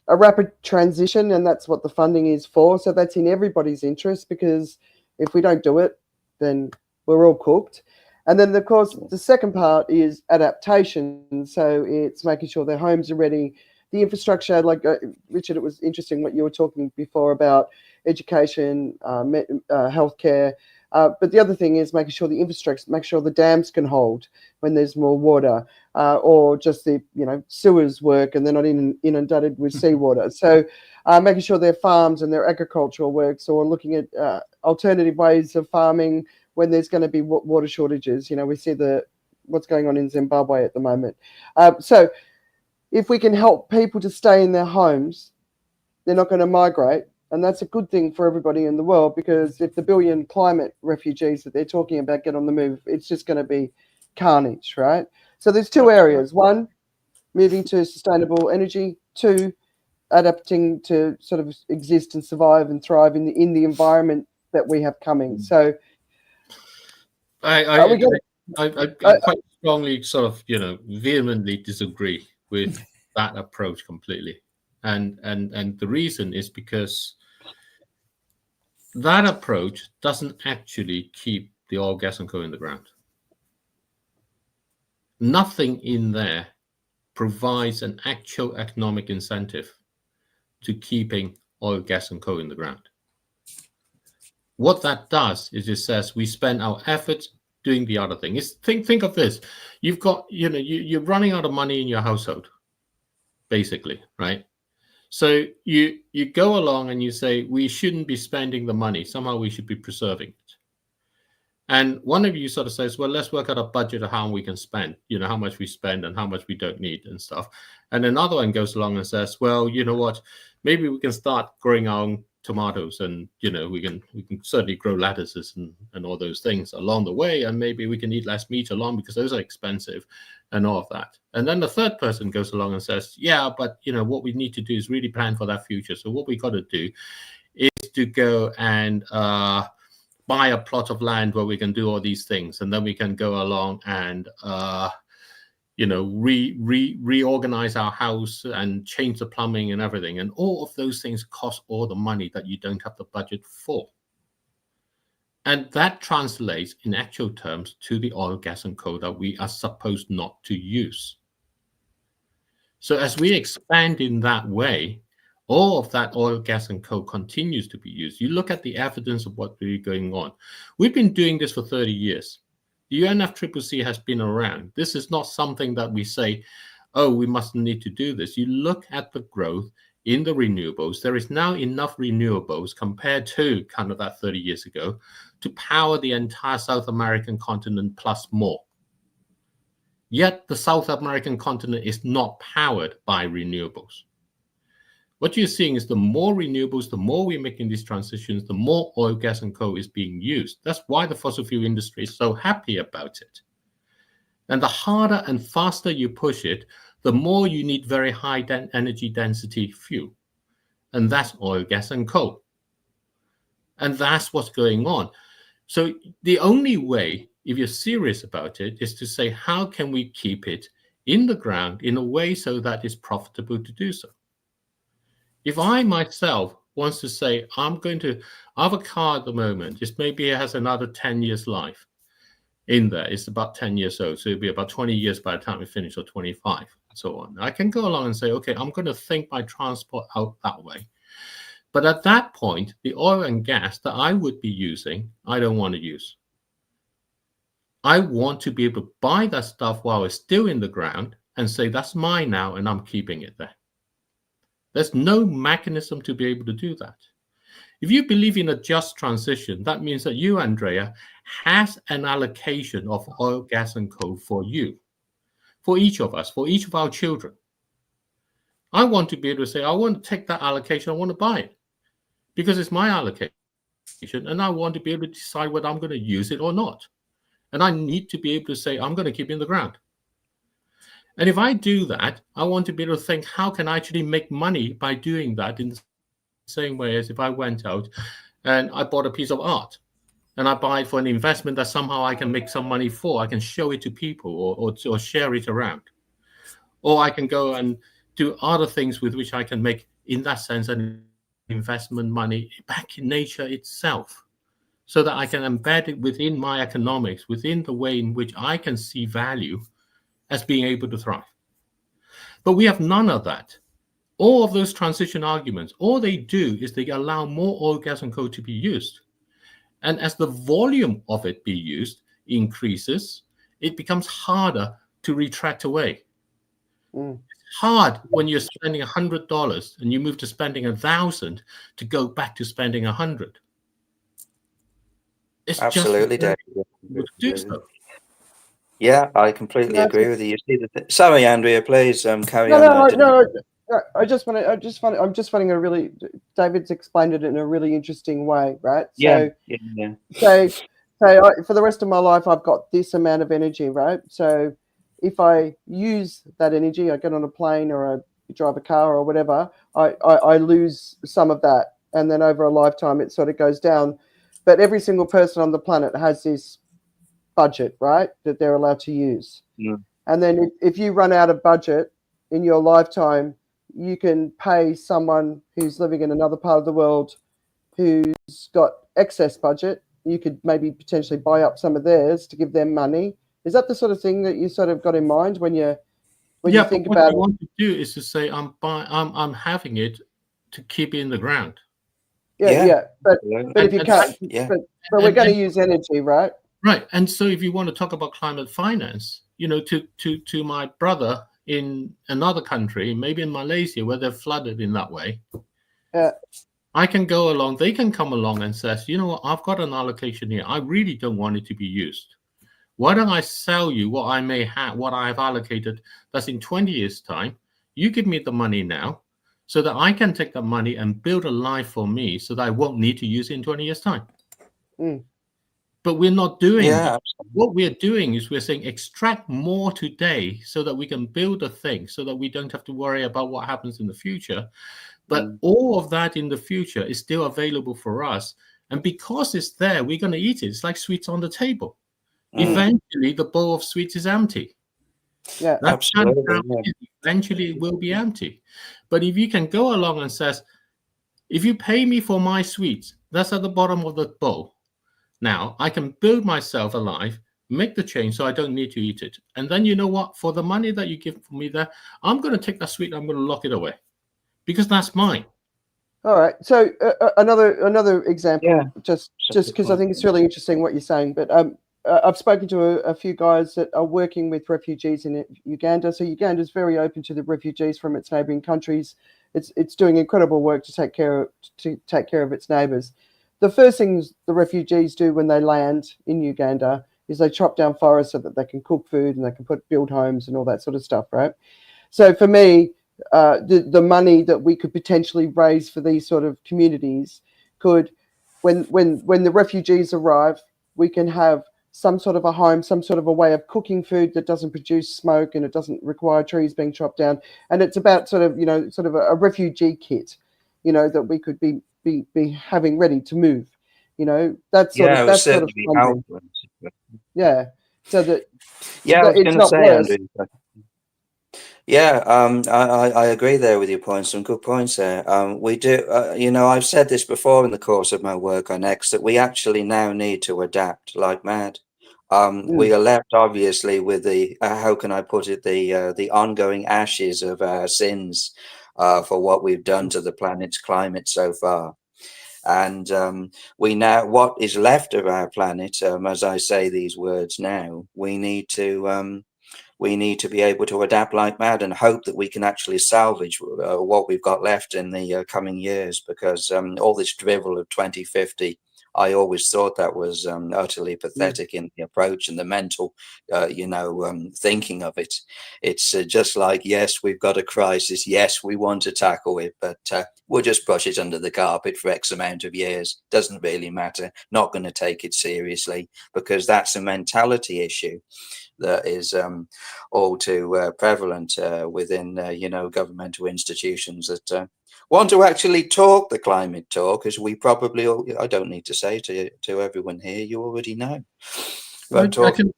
a rapid transition, and that's what the funding is for. So that's in everybody's interest, because if we don't do it, then we're all cooked. And then, of course, the second part is adaptation. So it's making sure their homes are ready. The infrastructure, like Richard, it was interesting what you were talking before about education, healthcare. But the other thing is making sure the infrastructure, make sure the dams can hold when there's more water, or just the sewers work and they're not inundated with seawater. So making sure their farms and their agricultural works, or looking at alternative ways of farming when there's going to be water shortages. We see what's going on in Zimbabwe at the moment. So if we can help people to stay in their homes, they're not going to migrate. And that's a good thing for everybody in the world, because if the billion climate refugees that they're talking about get on the move, it's just going to be carnage, right? So there's two areas. One, moving to sustainable energy. Two, adapting to sort of exist and survive and thrive in the environment that we have coming. So I quite strongly sort of, vehemently disagree with that approach completely. And the reason is because that approach doesn't actually keep the oil, gas, and coal in the ground. Nothing in there provides an actual economic incentive to keeping oil, gas, and coal in the ground. What that does is it says we spend our efforts doing the other thing. Think of this. You've got, you're running out of money in your household, basically, right? So you go along and you say, we shouldn't be spending the money. Somehow we should be preserving it. And one of you sort of says, well, let's work out a budget of how we can spend, how much we spend and how much we don't need and stuff. And another one goes along and says, well, you know what, maybe we can start growing our own tomatoes, and we can certainly grow lettuces and all those things along the way, and maybe we can eat less meat along because those are expensive and all of that. And then the third person goes along and says, yeah, but what we need to do is really plan for that future. So what we got to do is to go and buy a plot of land where we can do all these things, and then we can go along and reorganize our house and change the plumbing and everything. And all of those things cost all the money that you don't have the budget for. And that translates in actual terms to the oil, gas, and coal that we are supposed not to use. So as we expand in that way, all of that oil, gas, and coal continues to be used. You look at the evidence of what's really going on. We've been doing this for 30 years. The UNFCCC has been around. This is not something that we say, oh, we mustn't need to do this. You look at the growth in the renewables. There is now enough renewables compared to kind of that 30 years ago to power the entire South American continent plus more. Yet the South American continent is not powered by renewables. What you're seeing is the more renewables, the more we're making these transitions, the more oil, gas, and coal is being used. That's why the fossil fuel industry is so happy about it. And the harder and faster you push it, the more you need very high energy density fuel. And that's oil, gas, and coal. And that's what's going on. So the only way, if you're serious about it, is to say, how can we keep it in the ground in a way so that it's profitable to do so? If I myself wants to say, I have a car at the moment, maybe it has another 10 years life in there. It's about 10 years old. So it'll be about 20 years by the time we finish, or 25 and so on. I can go along and say, okay, I'm going to think my transport out that way. But at that point, the oil and gas that I would be using, I don't want to use. I want to be able to buy that stuff while it's still in the ground and say, that's mine now, and I'm keeping it there. There's no mechanism to be able to do that. If you believe in a just transition, that means that you, Andrea, has an allocation of oil, gas, and coal for you, for each of us, for each of our children. I want to be able to say, I want to take that allocation, I want to buy it, because it's my allocation, and I want to be able to decide whether I'm going to use it or not. And I need to be able to say, I'm going to keep it in the ground. And if I do that, I want to be able to think, how can I actually make money by doing that in the same way as if I went out and I bought a piece of art and I buy it for an investment that somehow I can make some money for. I can show it to people or share it around. Or I can go and do other things with which I can make, in that sense, an investment money back in nature itself, so that I can embed it within my economics, within the way in which I can see value as being able to thrive. But we have none of that. All of those transition arguments, all they do is they allow more oil, gas, and coal to be used. And as the volume of it be used increases, it becomes harder to retract away. It's hard when you're spending $100 and you move to spending 1,000 to go back to spending 100. It's absolutely, just David. do so. Yeah, I completely agree with you. You see sorry, Andrea, please carry on. No. I'm just finding a really, David's explained it in a really interesting way, right? Yeah. So for the rest of my life, I've got this amount of energy, right? So if I use that energy, I get on a plane or I drive a car or whatever, I lose some of that. And then over a lifetime, it sort of goes down. But every single person on the planet has this budget, right, that they're allowed to use. Yeah. And then if you run out of budget in your lifetime, you can pay someone who's living in another part of the world who's got excess budget. You could maybe potentially buy up some of theirs to give them money. Is that the sort of thing that you sort of got in mind when you think about it? What you want to do is to say, I'm having it to keep it in the ground. Yeah. But if you can't, but we're going to use energy, right? Right. And so if you want to talk about climate finance, to my brother in another country, maybe in Malaysia, where they're flooded in that way, I can go along, they can come along and say, you know what, I've got an allocation here. I really don't want it to be used. Why don't I sell you what I may have, what I've allocated that's in 20 years' time? You give me the money now so that I can take that money and build a life for me so that I won't need to use it in 20 years' time. But we're not doing that. What we're doing is we're saying extract more today so that we can build a thing, so that we don't have to worry about what happens in the future. But all of that in the future is still available for us. And because it's there, we're going to eat it. It's like sweets on the table. Eventually, the bowl of sweets is empty. Yeah, absolutely. Eventually, it will be empty. But if you can go along and says, if you pay me for my sweets, that's at the bottom of the bowl. Now, I can build myself a life, make the change so I don't need to eat it. And then you know what? For the money that you give for me there, I'm going to take that sweet, I'm going to lock it away because that's mine. All right. So another example, just because I think it's really interesting what you're saying. But I've spoken to a few guys that are working with refugees in Uganda. So Uganda is very open to the refugees from its neighbouring countries. It's doing incredible work to take care of its neighbours. The first things the refugees do when they land in Uganda is they chop down forests so that they can cook food and they can build homes and all that sort of stuff, right? So for me, the money that we could potentially raise for these sort of communities could, when the refugees arrive, we can have some sort of a home, some sort of a way of cooking food that doesn't produce smoke and it doesn't require trees being chopped down. And it's about sort of a refugee kit, that we could be having ready to move, that's sort of funding. Yeah, so that I was it's not say, worse. Andrew, I agree there with your points. Some good points there. We do, I've said this before in the course of my work on X that we actually now need to adapt like mad. We are left obviously with the how can I put it, the ongoing ashes of our sins for what we've done to the planet's climate so far. And we now, what is left of our planet, as I say these words now, we need to be able to adapt like mad and hope that we can actually salvage what we've got left in the coming years, because all this drivel of 2050, I always thought that was utterly pathetic in the approach and the mental, thinking of it. It's just like, yes, we've got a crisis. Yes, we want to tackle it, but we'll just brush it under the carpet for X amount of years. Doesn't really matter. Not going to take it seriously, because that's a mentality issue that is all too prevalent within, governmental institutions that want to actually talk the climate talk, as we probably all, I don't need to say to everyone here, you already know. But I can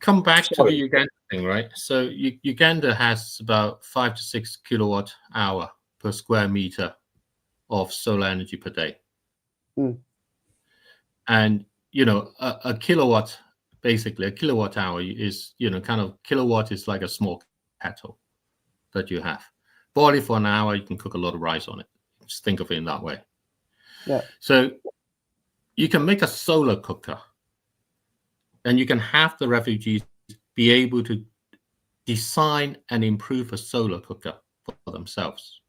come back to the Uganda thing, right? So Uganda has about 5 to 6 kilowatt hour per square meter of solar energy per day. And, a kilowatt, basically a kilowatt hour is, kilowatt is like a small kettle that you have. Boil it for an hour, you can cook a lot of rice on it. Just think of it in that way. Yeah. So you can make a solar cooker, and you can have the refugees be able to design and improve a solar cooker for themselves,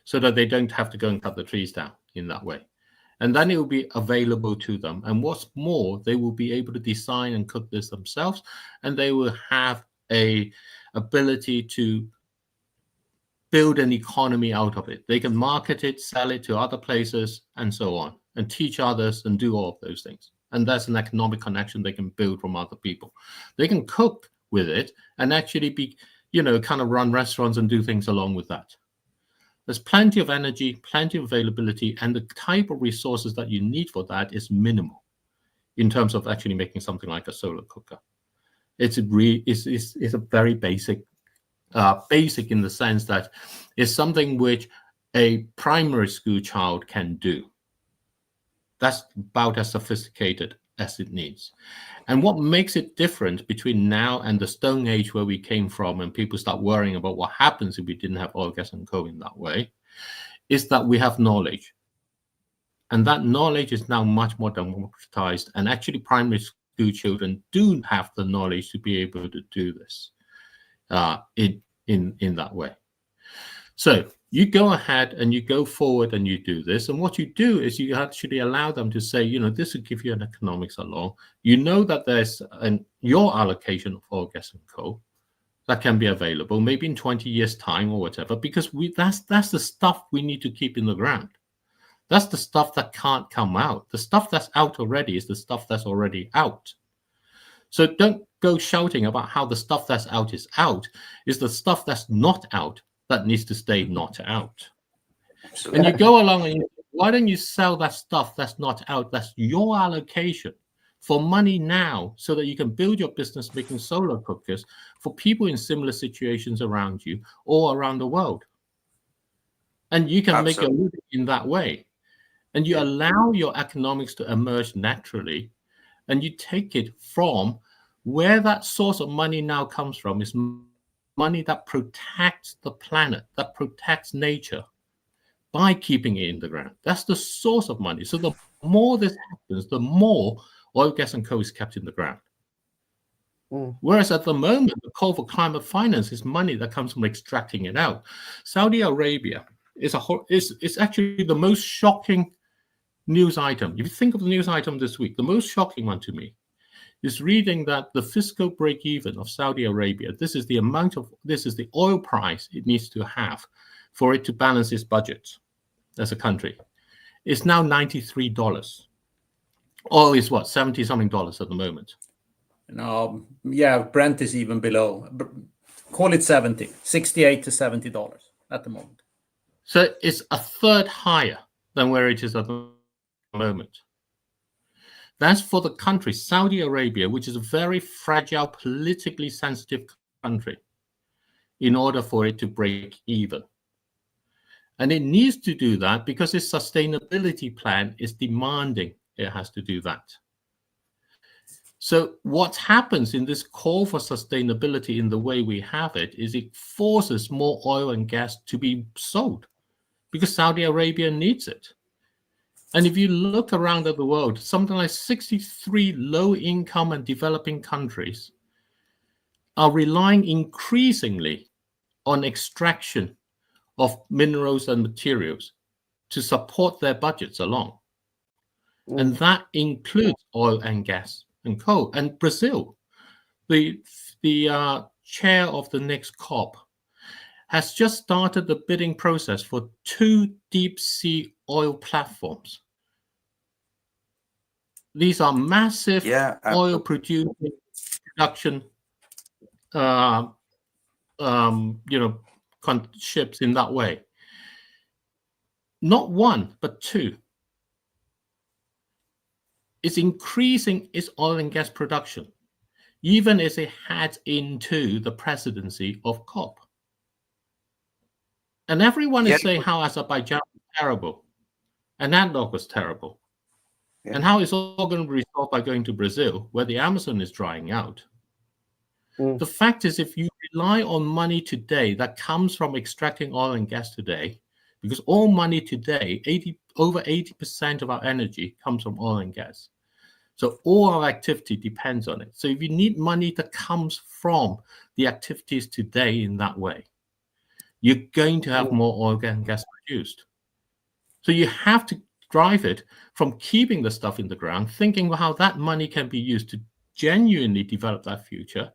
so that they don't have to go and cut the trees down in that way. And then it will be available to them. And what's more, they will be able to design and cook this themselves, and they will have a ability to build an economy out of it. They can market it, sell it to other places, and so on, and teach others and do all of those things. And that's an economic connection they can build from other people. They can cook with it and actually be, kind of run restaurants and do things along with that. There's plenty of energy, plenty of availability, and the type of resources that you need for that is minimal in terms of actually making something like a solar cooker. It's a very basic in the sense that it's something which a primary school child can do. That's about as sophisticated as it needs. And what makes it different between now and the Stone Age, where we came from, and people start worrying about what happens if we didn't have oil, gas, and coal in that way, is that we have knowledge. And that knowledge is now much more democratized. And actually, primary school children do have the knowledge to be able to do this in that way. So you go ahead and you go forward and you do this. And what you do is you actually allow them to say, this will give you an economics along. That there's your allocation of oil, gas, and coal that can be available, maybe in 20 years' time or whatever, because that's the stuff we need to keep in the ground. That's the stuff that can't come out. The stuff that's out already is the stuff that's already out. So don't go shouting about how the stuff that's out is out. Is the stuff that's not out that needs to stay not out. Absolutely. And you go along and why don't you sell that stuff that's not out, that's your allocation, for money now, so that you can build your business making solar cookers for people in similar situations around you or around the world. And you can make a living in that way. And you allow your economics to emerge naturally, and you take it from where that source of money now comes from is money that protects the planet, that protects nature by keeping it in the ground. That's the source of money. So the more this happens, the more oil, gas, and coal is kept in the ground. Whereas at the moment, the call for climate finance is money that comes from extracting it out. Saudi Arabia is actually the most shocking news item. If you think of the news item this week, the most shocking one to me is reading that the fiscal break-even of Saudi Arabia, this is the oil price it needs to have for it to balance its budget as a country, is now $93. Oil is what, $70-something at the moment? No, Brent is even below. Call it 70, $68 to $70 at the moment. So it's a third higher than where it is at the moment. That's for the country, Saudi Arabia, which is a very fragile, politically sensitive country, in order for it to break even. And it needs to do that because its sustainability plan is demanding it has to do that. So what happens in this call for sustainability in the way we have it is it forces more oil and gas to be sold because Saudi Arabia needs it. And if you look around at the world, something like 63 low-income and developing countries are relying increasingly on extraction of minerals and materials to support their budgets along. And that includes oil and gas and coal. And Brazil, the chair of the next COP, has just started the bidding process for 2 deep sea oil platforms. These are massive oil production ships in that way. Not 1, but 2. It's increasing its oil and gas production, even as it heads into the presidency of COP. And everyone is saying how Azerbaijan was terrible, and ADNOC was terrible, and how it's all going to be resolved by going to Brazil, where the Amazon is drying out. The fact is, if you rely on money today that comes from extracting oil and gas today, because all money today, over 80% of our energy comes from oil and gas. So all our activity depends on it. So if you need money that comes from the activities today in that way, you're going to have more oil and gas produced. So you have to drive it from keeping the stuff in the ground, thinking about how that money can be used to genuinely develop that future.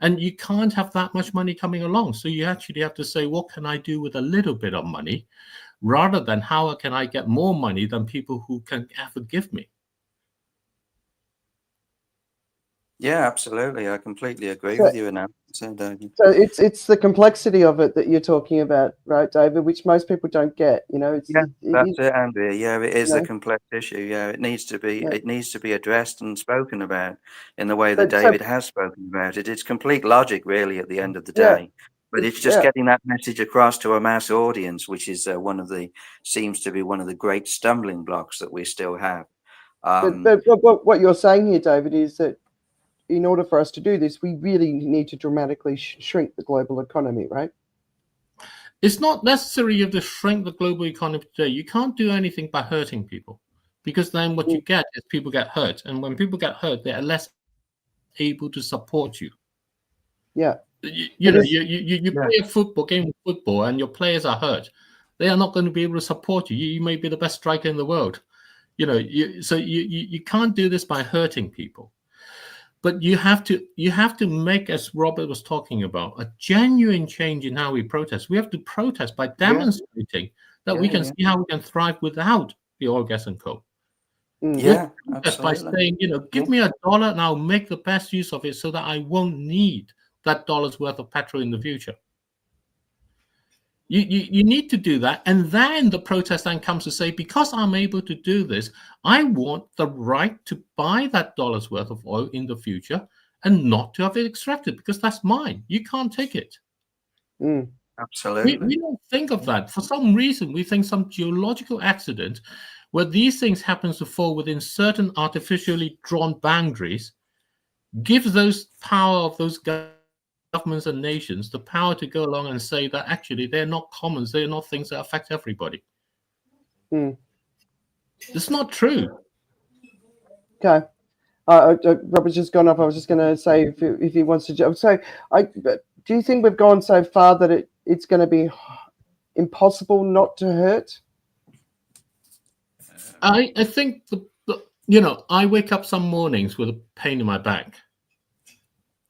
And you can't have that much money coming along. So you actually have to say, what can I do with a little bit of money, rather than how can I get more money than people who can ever give me? Yeah, absolutely. I completely agree with you in that. So it's the complexity of it that you're talking about, right, David, which most people don't get. That's it, Andrea. Yeah, it is a complex issue. Yeah, it needs to be addressed and spoken about in the way that David has spoken about it. It's complete logic, really, at the end of the day. But it's just getting that message across to a mass audience, which is seems to be one of the great stumbling blocks that we still have. But what you're saying here, David, is that in order for us to do this, we really need to dramatically shrink the global economy, right? It's not necessary you have to shrink the global economy today. You can't do anything by hurting people, because then what you get is people get hurt. And when people get hurt, they are less able to support you. Yeah. You play a football game of football and your players are hurt. They are not going to be able to support you. You may be the best striker in the world. So you can't do this by hurting people. But you have to make, as Robert was talking about, a genuine change in how we protest. We have to protest by demonstrating that we can see how we can thrive without the oil, gas, and coal. Just by saying, give me $1 and I'll make the best use of it so that I won't need that $1's worth of petrol in the future. You need to do that. And then the protest then comes to say, because I'm able to do this, I want the right to buy that $1's worth of oil in the future and not to have it extracted, because that's mine. You can't take it. Absolutely. We don't think of that. For some reason, we think some geological accident where these things happen to fall within certain artificially drawn boundaries gives those power of those governments and nations the power to go along and say that actually they're not commons, they're not things that affect everybody. It's not true. Okay. Robert's just gone off. I was just going to say if he wants to jump. So do you think we've gone so far that it's going to be impossible not to hurt? I think I wake up some mornings with a pain in my back,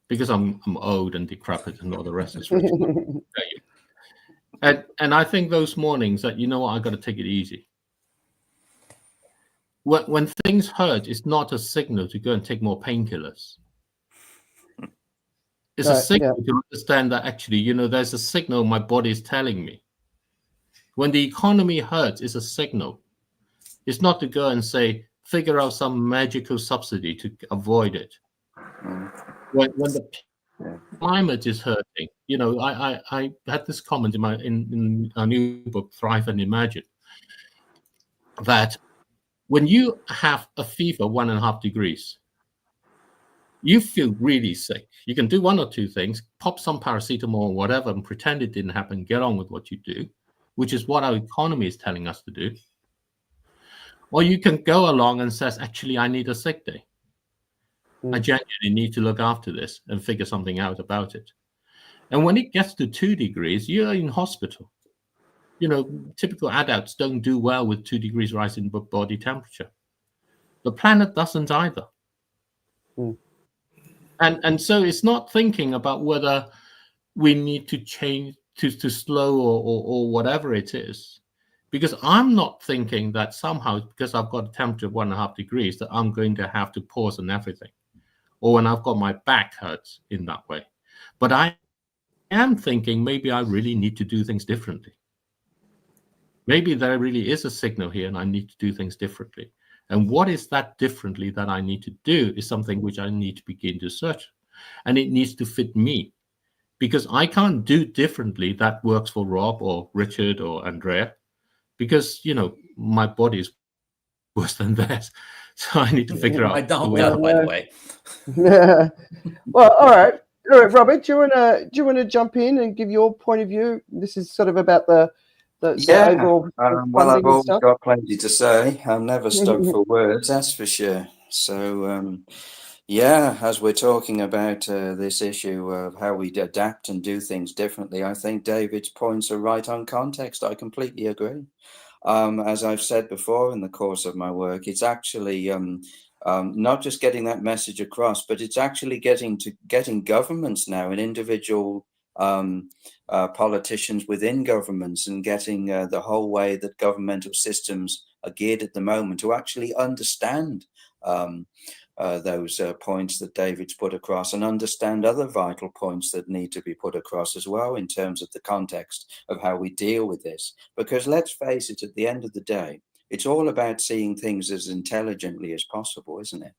because I'm old and decrepit and all the rest is and I think those mornings that, I got to take it easy. When things hurt, it's not a signal to go and take more painkillers. It's a signal to understand that actually, there's a signal my body is telling me. When the economy hurts, it's a signal. It's not to go and say, figure out some magical subsidy to avoid it. When the climate is hurting, I had this comment in our new book, Thrive and Imagine, that when you have a fever 1.5 degrees, you feel really sick. You can do one or two things: pop some paracetamol or whatever and pretend it didn't happen, get on with what you do. which is what our economy is telling us to do. Or you can go along and says, actually, I need a sick day. I genuinely need to look after this and figure something out about it. And when it gets to 2 degrees, you're in hospital. You know, typical adults don't do well with 2 degrees rise in body temperature. The planet doesn't either. And so it's not thinking about whether we need to change to slow or whatever it is. Because I'm not thinking that somehow, because I've got a temperature of 1.5 degrees, that I'm going to have to pause on everything. Or when I've got my back hurts in that way. But I am thinking maybe I really need to do things differently. Maybe there really is a signal here and I need to do things differently. And what is that differently that I need to do is something which I need to begin to search. And it needs to fit me. Because I can't do differently that works for Rob or Richard or Andrea. Because, you know, my body is worse than theirs. So I need to figure out. I doubt that, by the way. Yeah. Well, all right. All right, Robert, do you wanna jump in and give your point of view? This is sort of about the overall well, I've always got plenty to say. I'm never stuck for words, that's for sure. So yeah, as we're talking about this issue of how we adapt and do things differently, I think David's points are right on context. I completely agree. As I've said before in the course of my work, it's actually not just getting that message across, but it's actually getting governments now and individual politicians within governments and getting the whole way that governmental systems are geared at the moment to actually understand those points that David's put across and understand other vital points that need to be put across as well in terms of the context of how we deal with this. Because let's face it, at the end of the day, it's all about seeing things as intelligently as possible, isn't it?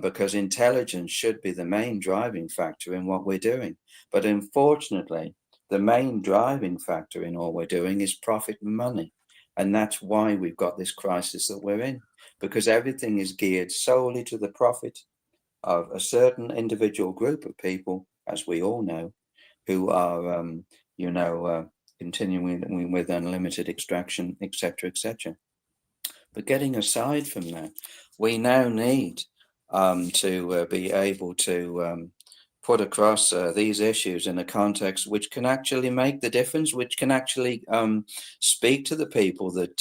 Because intelligence should be the main driving factor in what we're doing. But unfortunately, the main driving factor in all we're doing is profit and money. And that's why we've got this crisis that we're in, because everything is geared solely to the profit of a certain individual group of people, as we all know, who are, continuing with unlimited extraction, etc., etc. But getting aside from that, we now need to be able to put across these issues in a context which can actually make the difference, which can actually speak to the people that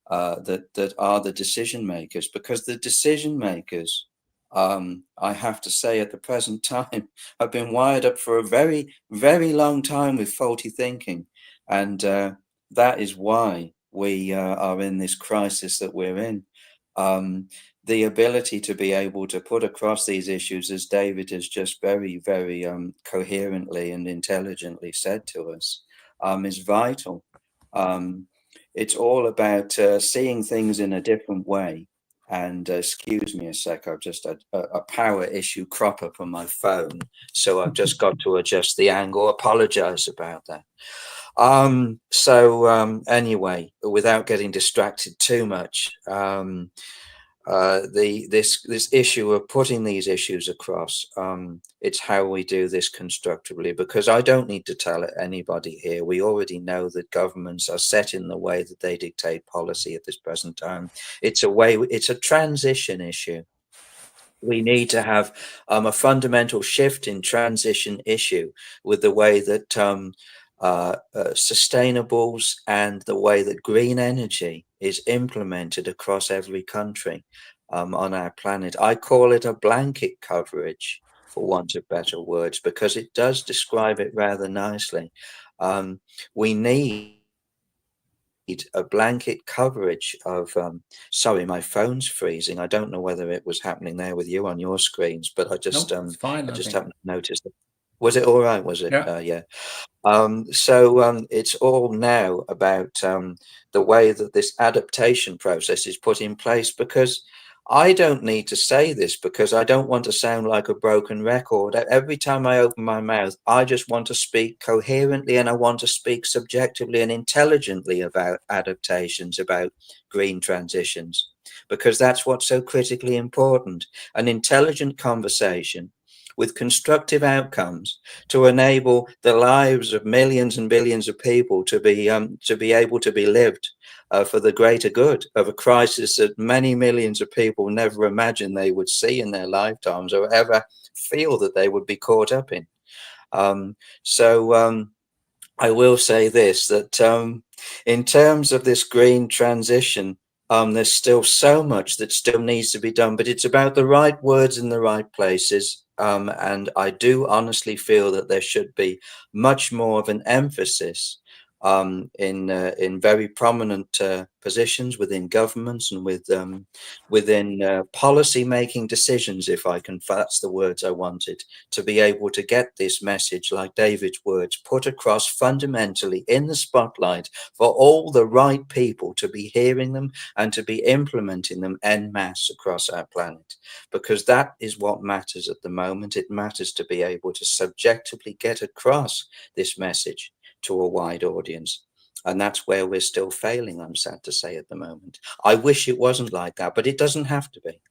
that are the decision makers, because the decision makers, I have to say, at the present time, have been wired up for a very, very long time with faulty thinking, and that is why we are in this crisis that we're in. The ability to be able to put across these issues, as David has just very, very coherently and intelligently said to us, is vital. It's all about seeing things in a different way. And excuse me a sec, I've just had a power issue crop up on my phone, so I've just got to adjust the angle. Apologize about that. Anyway, without getting distracted too much, this issue of putting these issues across, it's how we do this constructively, because I don't need to tell anybody here. We already know that governments are set in the way that they dictate policy at this present time. It's a transition issue. We need to have a fundamental shift in transition issue with the way that sustainables and the way that green energy is implemented across every country on our planet. I call it a blanket coverage, for want of better words, because it does describe it rather nicely. We need a blanket coverage of sorry, my phone's freezing. I don't know whether it was happening there with you on your screens, but I just it's fine, I just happened to notice that. Was it all right? Was it? Yeah. Yeah. It's all now about the way that this adaptation process is put in place, because I don't need to say this, because I don't want to sound like a broken record. Every time I open my mouth, I just want to speak coherently, and I want to speak subjectively and intelligently about adaptations, about green transitions, because that's what's so critically important. An intelligent conversation with constructive outcomes to enable the lives of millions and billions of people to be able to be lived for the greater good of a crisis that many millions of people never imagined they would see in their lifetimes or ever feel that they would be caught up in. I will say this, that in terms of this green transition, there's still so much that still needs to be done, but it's about the right words in the right places. And I do honestly feel that there should be much more of an emphasis in very prominent positions within governments and within policy making decisions, if I can, that's the words I wanted, to be able to get this message, like David's words, put across fundamentally in the spotlight for all the right people to be hearing them and to be implementing them en masse across our planet, because that is what matters at the moment. It matters to be able to subjectively get across this message to a wide audience. And that's where we're still failing, I'm sad to say, at the moment. I wish it wasn't like that, but it doesn't have to be.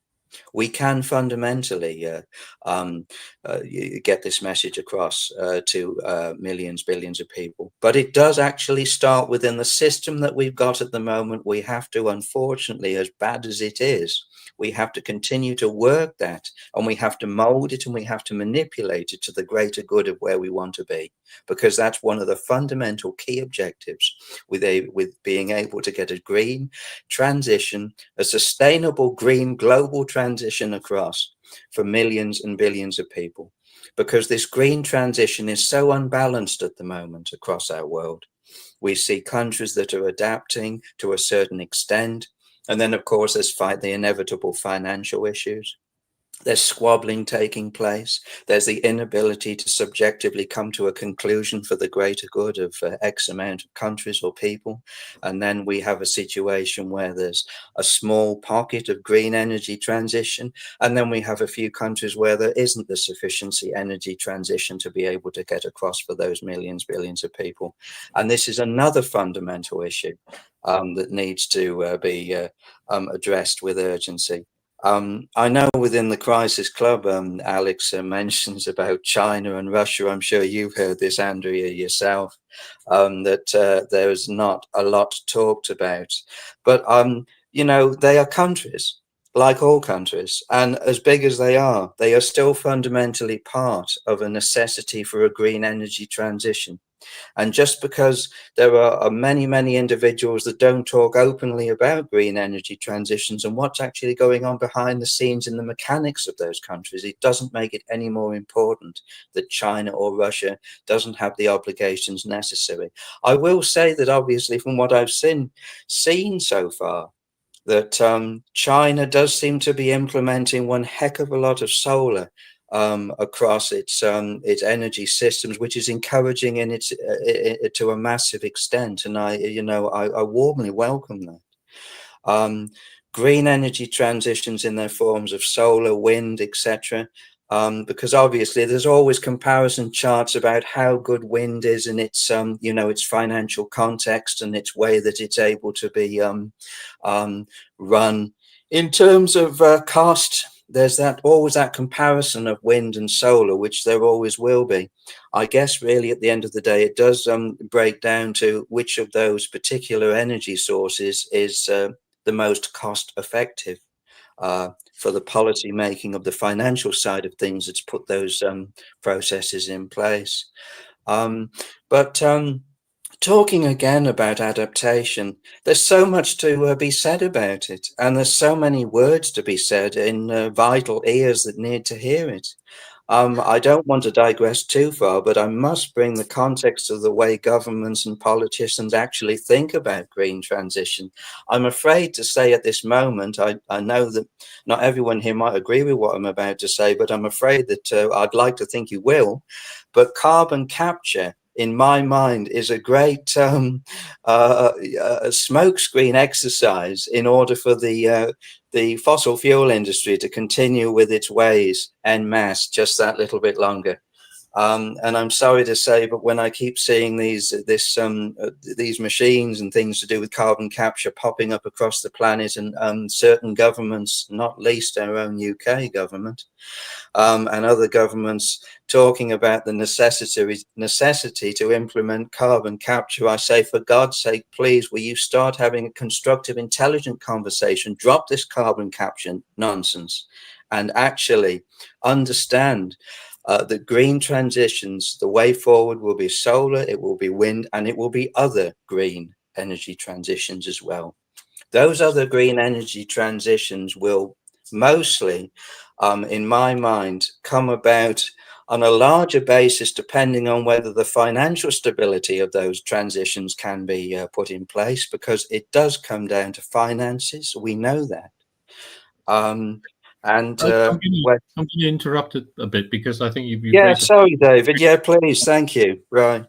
We can fundamentally get this message across to millions, billions of people. But it does actually start within the system that we've got at the moment. We have to, unfortunately, as bad as it is, we have to continue to work that, and we have to mold it, and we have to manipulate it to the greater good of where we want to be, because that's one of the fundamental key objectives with being able to get a green transition, a sustainable green global transition across for millions and billions of people, because this green transition is so unbalanced at the moment across our world. We see countries that are adapting to a certain extent, and then of course there's the inevitable financial issues. There's squabbling taking place. There's the inability to subjectively come to a conclusion for the greater good of X amount of countries or people. And then we have a situation where there's a small pocket of green energy transition. And then we have a few countries where there isn't the sufficiency energy transition to be able to get across for those millions, billions of people. And this is another fundamental issue that needs to be addressed with urgency. I know within the Crisis Club, Alex mentions about China and Russia. I'm sure you've heard this, Andrea, yourself, that there's not a lot talked about. But, you know, they are countries, like all countries. And as big as they are still fundamentally part of a necessity for a green energy transition. And just because there are many, many individuals that don't talk openly about green energy transitions and what's actually going on behind the scenes in the mechanics of those countries, it doesn't make it any more important that China or Russia doesn't have the obligations necessary. I will say that obviously from what I've seen so far, that China does seem to be implementing one heck of a lot of solar across its energy systems, which is encouraging in its to a massive extent, and I warmly welcome that. Green energy transitions in their forms of solar, wind, etc. Because obviously there's always comparison charts about how good wind is in its its financial context and its way that it's able to be run. In terms of cost, there's always that comparison of wind and solar, which there always will be. I guess really at the end of the day, it does break down to which of those particular energy sources is the most cost effective for the policy making of the financial side of things that's put those processes in place. Talking again about adaptation, there's so much to be said about it, and there's so many words to be said in vital ears that need to hear it. I don't want to digress too far, but I must bring the context of the way governments and politicians actually think about green transition. I'm afraid to say at this moment, I know that not everyone here might agree with what I'm about to say, but I'm afraid that I'd like to think you will. But carbon capture, in my mind, is a great smokescreen exercise in order for the fossil fuel industry to continue with its ways en masse just that little bit longer. And I'm sorry to say, but when I keep seeing these machines and things to do with carbon capture popping up across the planet, and certain governments, not least our own UK government, and other governments talking about the necessity to implement carbon capture, I say, for God's sake, please, will you start having a constructive, intelligent conversation, drop this carbon capture nonsense, and actually understand that green transitions, the way forward will be solar, it will be wind, and it will be other green energy transitions as well. Those other green energy transitions will mostly, in my mind, come about on a larger basis, depending on whether the financial stability of those transitions can be put in place, because it does come down to finances. We know that. I'm going to interrupt it a bit, because I think you've yeah, sorry, David. Yeah, please. Thank you. Right.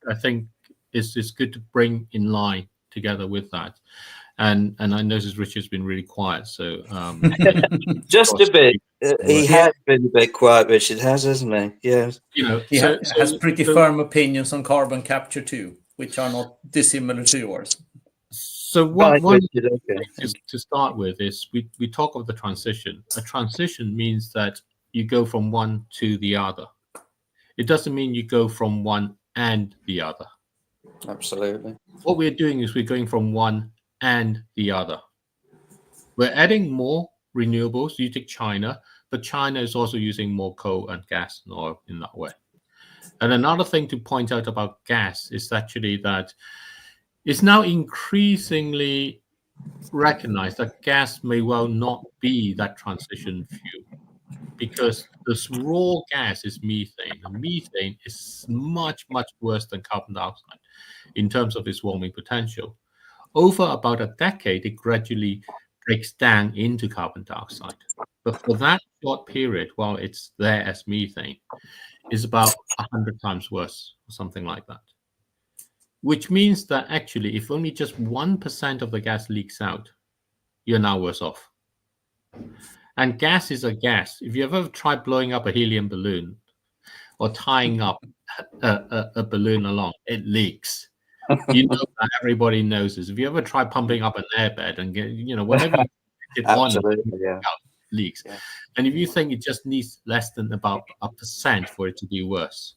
I think it's good to bring in line together with that. And I noticed Richard's been really quiet, so just a bit. He has been a bit quiet, Richard has, hasn't he? Yeah. He has pretty firm opinions on carbon capture too, which are not dissimilar to yours. So one to start with is we talk of the transition. A transition means that you go from one to the other. It doesn't mean you go from one and the other. Absolutely. What we're doing is we're going from one and the other. We're adding more renewables. You take China, but China is also using more coal and gas and oil in that way. And another thing to point out about gas is actually that it's now increasingly recognized that gas may well not be that transition fuel, because this raw gas is methane, and methane is much, much worse than carbon dioxide in terms of its warming potential. Over about a decade, it gradually breaks down into carbon dioxide. But for that short period, while it's there as methane, is about 100 times worse, or something like that. Which means that actually, if only just 1% of the gas leaks out, you're now worse off. And gas is a gas. If you ever tried blowing up a helium balloon or tying up a balloon along, it leaks. You know that, everybody knows this. If you ever try pumping up an airbed and get, whenever you get on, it leaks. Yeah. And if you think it just needs less than about 1% for it to be worse.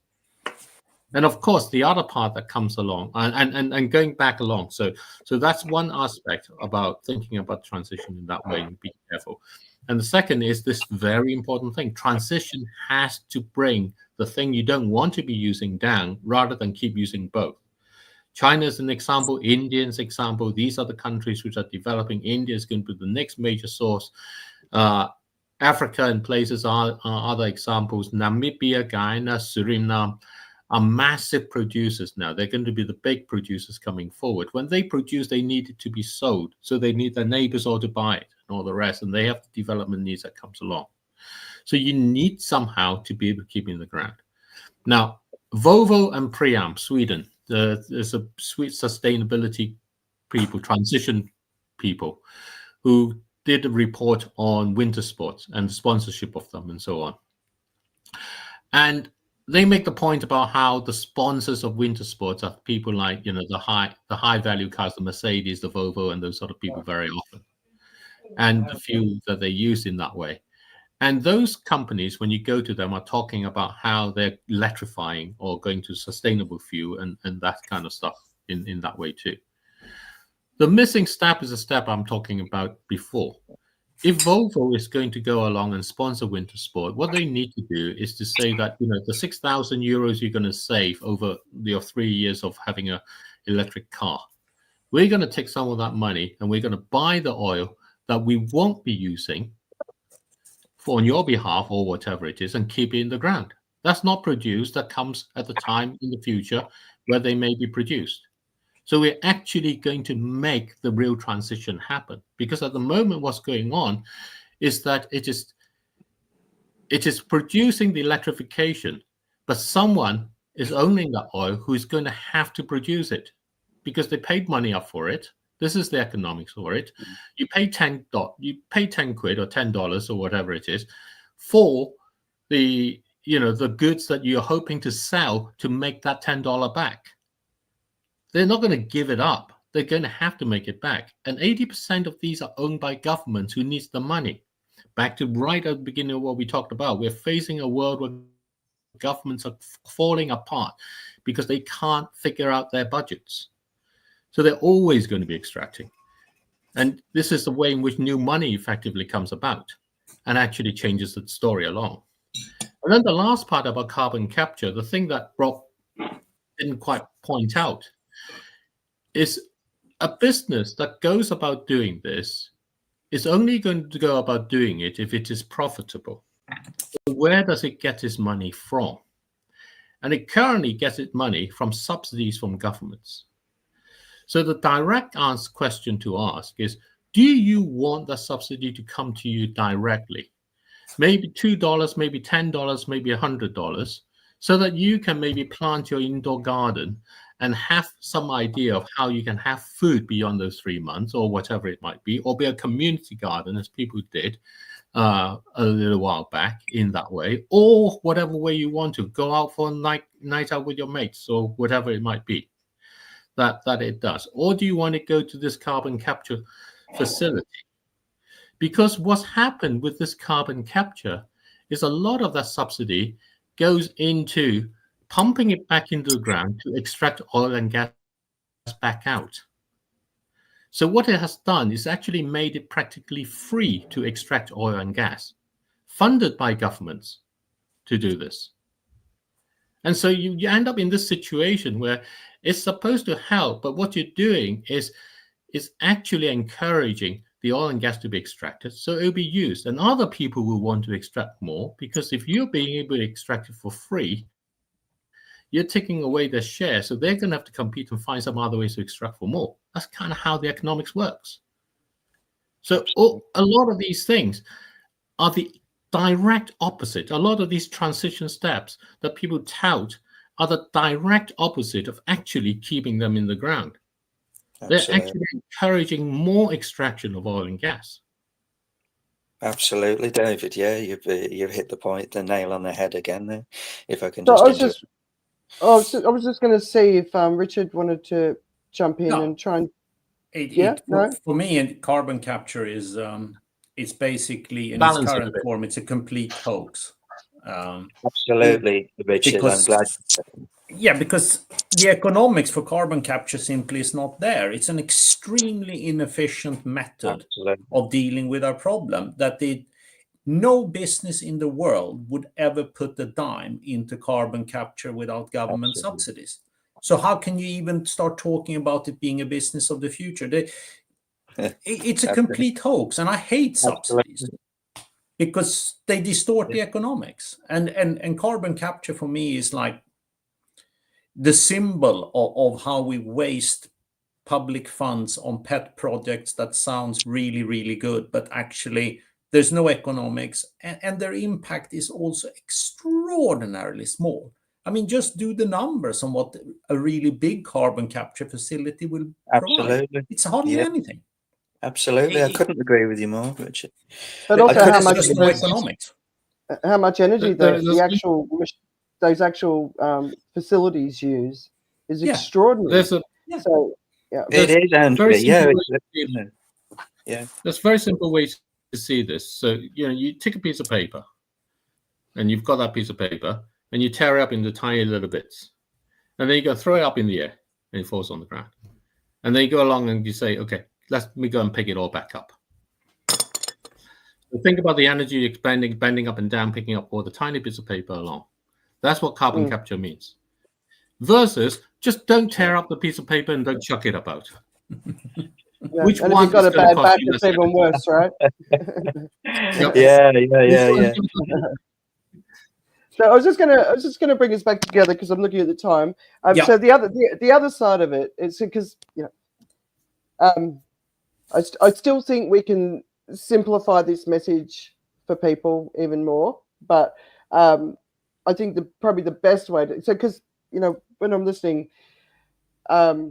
And of course, the other part that comes along and going back along. So that's one aspect about thinking about transition in that way, and be careful. And the second is this very important thing. Transition has to bring the thing you don't want to be using down, rather than keep using both. China is an example, India is an example. These are the countries which are developing. India is going to be the next major source. Africa and places are other examples. Namibia, Guyana, Suriname are massive producers now. They're going to be the big producers coming forward. When they produce, they need it to be sold. So they need their neighbors all to buy it and all the rest. And they have the development needs that comes along. So you need somehow to be able to keep in the ground. Now, Volvo and Pream, Sweden, there's a sweet sustainability people, transition people, who did a report on winter sports and the sponsorship of them and so on. And they make the point about how the sponsors of winter sports are people like, the high value cars, the Mercedes, the Volvo, and those sort of people very often, and the fuel that they use in that way. And those companies, when you go to them, are talking about how they're electrifying or going to sustainable fuel and that kind of stuff in that way too. The missing step is a step I'm talking about before. If Volvo is going to go along and sponsor winter sport, what they need to do is to say that, the 6,000 euros you're going to save over your 3 years of having an electric car, we're going to take some of that money and we're going to buy the oil that we won't be using on your behalf or whatever it is, and keep it in the ground. That's not produced. That comes at the time in the future where they may be produced. So we're actually going to make the real transition happen, because at the moment what's going on is that it is producing the electrification, but someone is owning that oil who is going to have to produce it because they paid money up for it. This is the economics for it. You pay 10 quid or $10 or whatever it is for the the goods that you're hoping to sell to make that $10 back. They're not going to give it up. They're going to have to make it back. And 80% of these are owned by governments who needs the money. Back to right at the beginning of what we talked about, we're facing a world where governments are falling apart because they can't figure out their budgets. So they're always going to be extracting. And this is the way in which new money effectively comes about and actually changes the story along. And then the last part about carbon capture, the thing that Rob didn't quite point out, is a business that goes about doing this is only going to go about doing it if it is profitable. Where does it get its money from? And it currently gets its money from subsidies from governments. So the direct question to ask is, do you want the subsidy to come to you directly? Maybe $2, maybe $10, maybe $100, so that you can maybe plant your indoor garden and have some idea of how you can have food beyond those 3 months or whatever it might be, or be a community garden as people did a little while back in that way, or whatever way you want to go out for a night out with your mates or whatever it might be that it does. Or do you want to go to this carbon capture facility? Because what's happened with this carbon capture is a lot of that subsidy goes into pumping it back into the ground to extract oil and gas back out. So what it has done is actually made it practically free to extract oil and gas, funded by governments to do this. And so you end up in this situation where it's supposed to help, but what you're doing is actually encouraging the oil and gas to be extracted, so it'll be used. And other people will want to extract more, because if you're being able to extract it for free, you're taking away their share, so they're going to have to compete and find some other ways to extract for more. That's kind of how the economics works. So a lot of these things are the direct opposite. A lot of these transition steps that people tout are the direct opposite of actually keeping them in the ground. Absolutely. They're actually encouraging more extraction of oil and gas. Absolutely, David. Yeah, you've hit the nail on the head again there. If I can just, I was just going to see if Richard wanted to jump in and try and. For me, carbon capture is it's basically in its current form, it's a complete hoax. Absolutely, Richard. I'm glad. Yeah, because the economics for carbon capture simply is not there. It's an extremely inefficient method of dealing with our problem that no business in the world would ever put a dime into carbon capture without government subsidies. So how can you even start talking about it being a business of the future? It's a complete hoax, and I hate subsidies because they distort the economics. And carbon capture for me is like the symbol of how we waste public funds on pet projects that sounds really, really good, but actually there's no economics, and their impact is also extraordinarily small. I mean, just do the numbers on what a really big carbon capture facility will provide. It's hardly anything. Absolutely. I couldn't agree with you more, Richard. But also how much energy those actual facilities use is extraordinary. It is, Andrea. There's very simple ways to see this. So, you take a piece of paper, and you've got that piece of paper, and you tear it up into tiny little bits. And then you go throw it up in the air, and it falls on the ground. And then you go along and you say, okay, let me go and pick it all back up. So think about the energy expanding, bending up and down, picking up all the tiny bits of paper along. That's what carbon capture means. Versus, just don't tear up the piece of paper and don't chuck it about. Which one? If you've got a bad back, it's even worse, right? Yeah. So I was just gonna bring us back together because I'm looking at the time. So the other side of it is because I still think we can simplify this message for people even more, but I think probably the best way to because when I'm listening, there's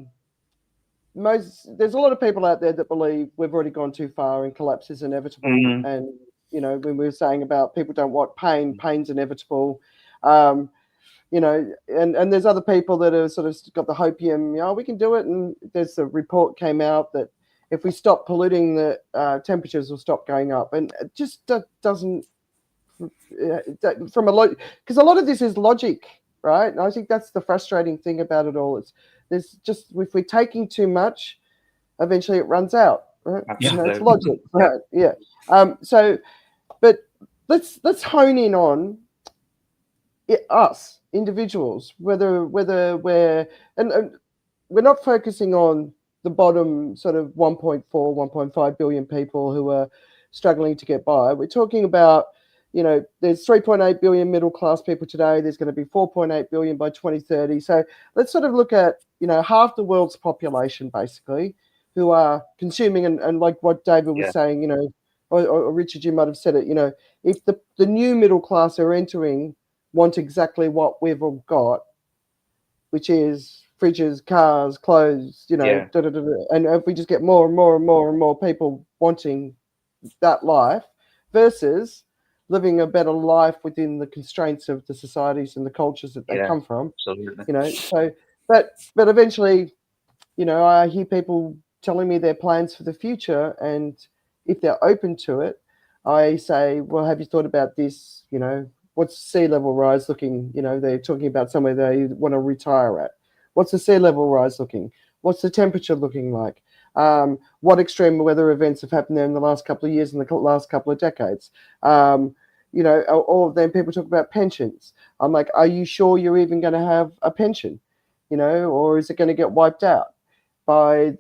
a lot of people out there that believe we've already gone too far and collapse is inevitable. And when we were saying about people don't want pain's inevitable. You know, and there's other people that have sort of got the hopium, you know, we can do it. And there's a report came out that if we stop polluting, the temperatures will stop going up. And it just doesn't, from a lot, because a lot of this is logic, right? And I think that's the frustrating thing about it all. It's there's just, if we're taking too much, eventually it runs out, right? You know, it's logic, right? Yeah. So, but let's hone in on us individuals, whether we're and we're not focusing on the bottom sort of 1.5 billion people who are struggling to get by. We're talking about, you know, there's 3.8 billion middle class people today. There's going to be 4.8 billion by 2030. So let's sort of look at, you know, half the world's population basically who are consuming, and like what David was saying, you know, or Richard, you might have said it, you know, if the new middle class are entering want exactly what we've all got, which is fridges, cars, clothes, you know, and if we just get more and more and more and more people wanting that life versus living a better life within the constraints of the societies and the cultures that they come from, you know, so, but eventually, you know, I hear people telling me their plans for the future, and if they're open to it, I say, well, have you thought about this, you know, what's sea level rise looking? You know, they're talking about somewhere they want to retire at. What's the sea level rise looking? What's the temperature looking like? What extreme weather events have happened there in the last couple of years and the last couple of decades? You know, all of them people talk about pensions. I'm like, are you sure you're even going to have a pension? You know, or is it going to get wiped out by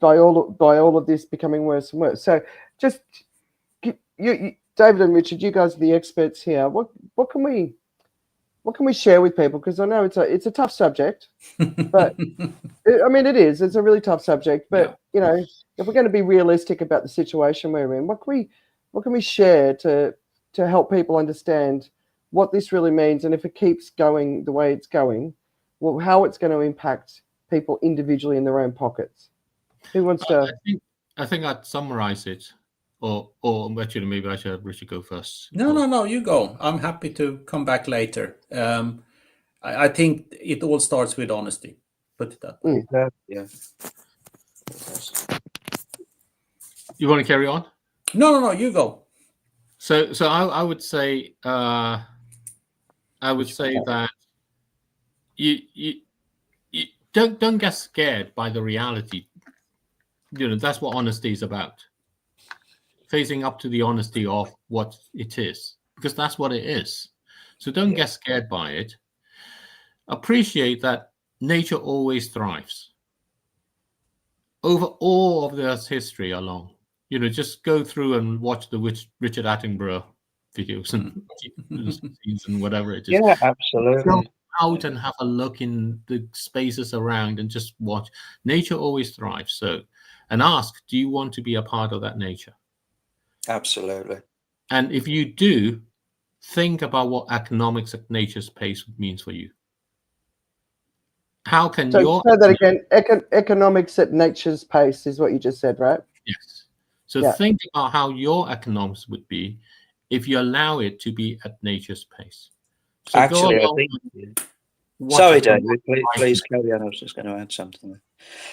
all of this becoming worse and worse? So just you David and Richard, you guys are the experts here. What can we share with people? Because I know it's a tough subject, but I mean it is. It's a really tough subject. But you know, if we're going to be realistic about the situation we're in, what can we share to help people understand what this really means, and if it keeps going the way it's going, well, how it's going to impact people individually in their own pockets? Who wants to? I think I'd summarize it. Or actually, maybe I should have Richard go first. No, you go. I'm happy to come back later. I think it all starts with honesty. Put it that way. Yeah. You want to carry on? No, you go. So I would say that you don't get scared by the reality. You know, that's what honesty is about. Facing up to the honesty of what it is, because that's what it is. So don't get scared by it. Appreciate that nature always thrives. Over all of Earth's history along, you know, just go through and watch the Richard Attenborough videos and scenes and whatever it is. Yeah, absolutely. Go out and have a look in the spaces around and just watch. Nature always thrives. So, and ask, do you want to be a part of that nature? Absolutely. And if you do, think about what economics at nature's pace means for you. How can say that again? Economics at nature's pace is what you just said, right? Yes. So think about how your economics would be if you allow it to be at nature's pace. So actually, I think. Sorry, David. Please carry on. I was just going to add something there.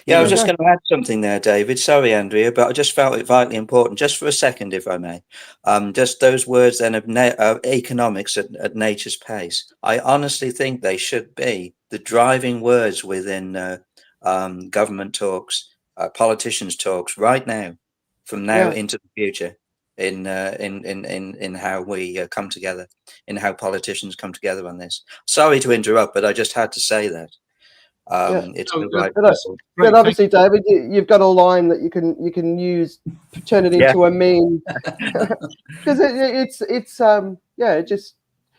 Yeah, I was just going to add something there, David. Sorry, Andrea, but I just felt it vitally important, just for a second, if I may. Just those words then of economics at nature's pace. I honestly think they should be the driving words within government talks, politicians' talks right now, from now into the future, in how we come together, in how politicians come together on this. Sorry to interrupt, but I just had to say that. It's but obviously, David, you've got a line that you can use, turn it into a meme, because it just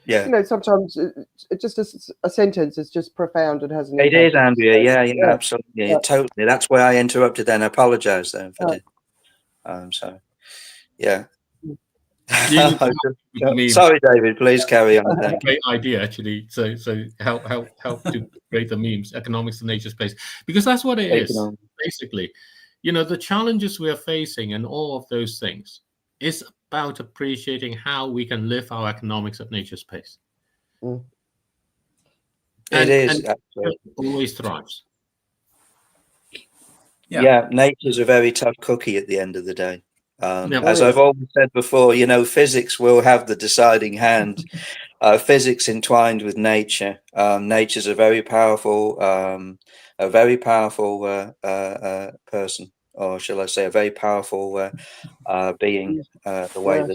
you know, sometimes it just is a sentence is just profound. It has an impact. It is, Andrea. Yeah, absolutely, totally. That's why I interrupted. Then I apologise then for that. So yeah. Sorry, David. Please carry on. Great idea, actually. So help to create the memes, economics of nature's pace, because that's what it is. Basically, you know, the challenges we are facing and all of those things is about appreciating how we can live our economics at nature's pace. It is. And always thrives. Yeah, nature's a very tough cookie at the end of the day. As yeah. I've always said before, physics will have the deciding hand. Physics entwined with nature. Nature's a very powerful person, or shall I say, a very powerful being. The way that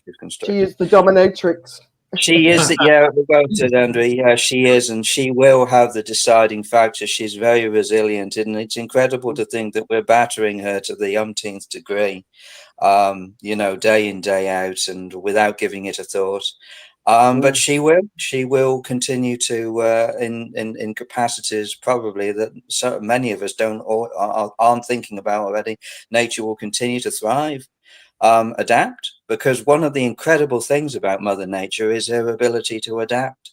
is constructed. She is the dominatrix. She is, well said, Andrea. Yeah, she is, and she will have the deciding factor. She's very resilient, and it's incredible to think that we're battering her to the umpteenth degree, day in, day out, and without giving it a thought. But she will continue to in capacities probably that so many of us aren't thinking about already. Nature will continue to thrive. Adapt, because one of the incredible things about Mother Nature is her ability to adapt.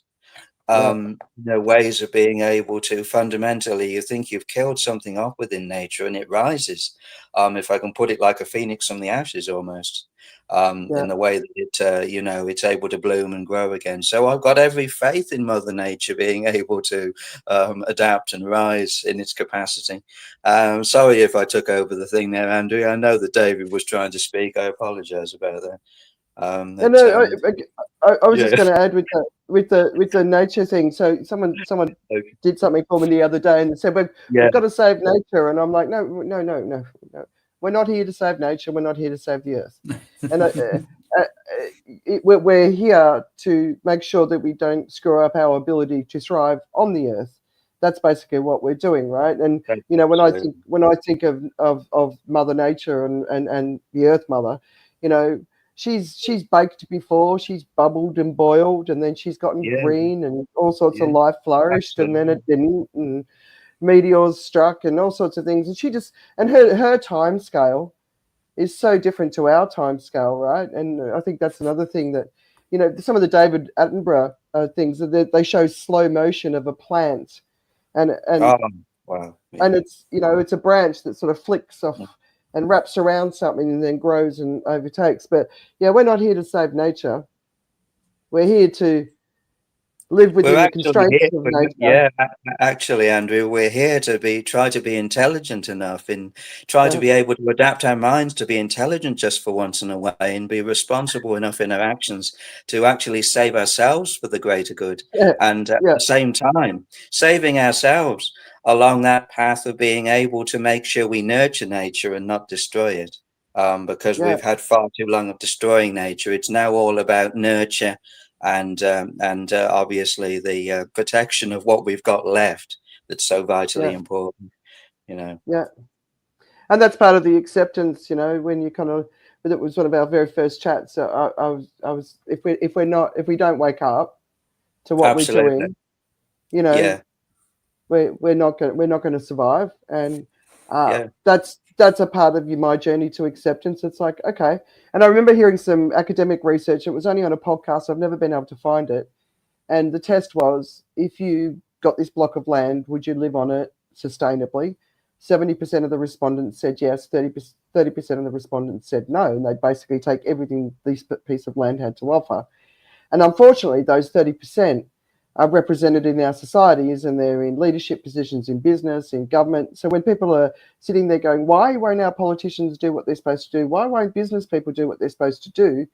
Ways of being able to fundamentally, you think you've killed something off within nature and it rises. If I can put it like a phoenix from the ashes almost. In the way that it's able to bloom and grow again. So I've got every faith in Mother Nature being able to adapt and rise in its capacity. Sorry if I took over the thing there, Andrea. I know that David was trying to speak. I apologize about that. I was just going to add with the nature thing. So someone did something for me the other day and said, we've got to save nature, and I'm like, no. We're not here to save nature. We're not here to save the earth. And we're here to make sure that we don't screw up our ability to thrive on the earth. That's basically what we're doing, right? And when I think of Mother Nature and the Earth Mother, she's baked before, she's bubbled and boiled, and then she's gotten green, and all sorts of life flourished, and then it didn't. And meteors struck and all sorts of things, and her time scale is so different to our time scale, right? And I think that's another thing that some of the David Attenborough things that they show slow motion of a plant, and wow, and it's a branch that sort of flicks off and wraps around something and then grows and overtakes. But we're not here to save nature. We're here to live within the constraints of nature. Yeah, actually, Andrew, we're here to try to be intelligent enough and try to be able to adapt our minds to be intelligent just for once in a way, and be responsible enough in our actions to actually save ourselves for the greater good. And at the same time, saving ourselves along that path of being able to make sure we nurture nature and not destroy it. Because we've had far too long of destroying nature. It's now all about nurture and obviously the protection of what we've got left, that's so vitally important. And that's part of the acceptance. When you it was one of our very first chats. So I was if we don't wake up to what we're doing, we're not going to survive. And that's a part of my journey to acceptance. It's like, okay. And I remember hearing some academic research. It was only on a podcast. I've never been able to find it. And the test was, if you got this block of land, would you live on it sustainably? 70% of the respondents said yes. 30% of the respondents said no. And they'd basically take everything this piece of land had to offer. And unfortunately, those 30% are represented in our societies, and they're in leadership positions in business, in government. So when people are sitting there going, why won't our politicians do what they're supposed to do? Why won't business people do what they're supposed to do?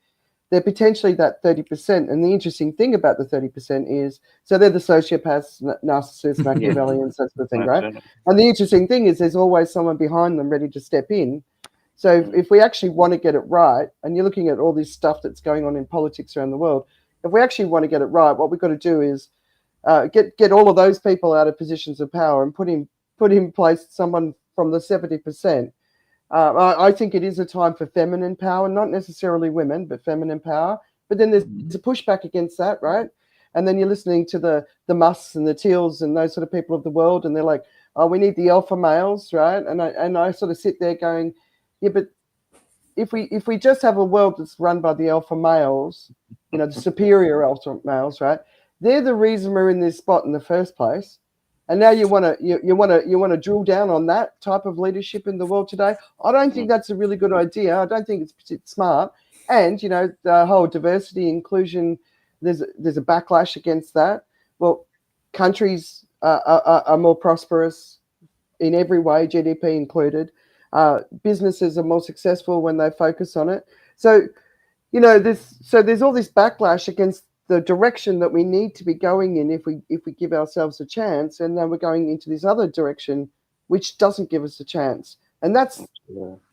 They're potentially that 30%. And the interesting thing about the 30% is, so they're the sociopaths, narcissists, Machiavellians, that sort of thing, right? And the interesting thing is there's always someone behind them ready to step in. So if we actually want to get it right, and you're looking at all this stuff that's going on in politics around the world, if we actually want to get it right, what we've got to do is get all of those people out of positions of power and put in place someone from the 70%. I think it is a time for feminine power, not necessarily women, but feminine power. But then there's a pushback against that, right? And then you're listening to the Musks and the Teals and those sort of people of the world, and they're like, oh, we need the alpha males, right? And I sort of sit there going, yeah, but if we just have a world that's run by the alpha males, the superior alpha males, right? They're the reason we're in this spot in the first place. And now you want to drill down on that type of leadership in the world today. I don't think that's a really good idea. I don't think it's smart. And the whole diversity, inclusion, there's a backlash against that. Well, countries are more prosperous in every way, GDP included. Businesses are more successful when they focus on it. So, you know, there's all this backlash against the direction that we need to be going in if we give ourselves a chance, and then we're going into this other direction which doesn't give us a chance. And that's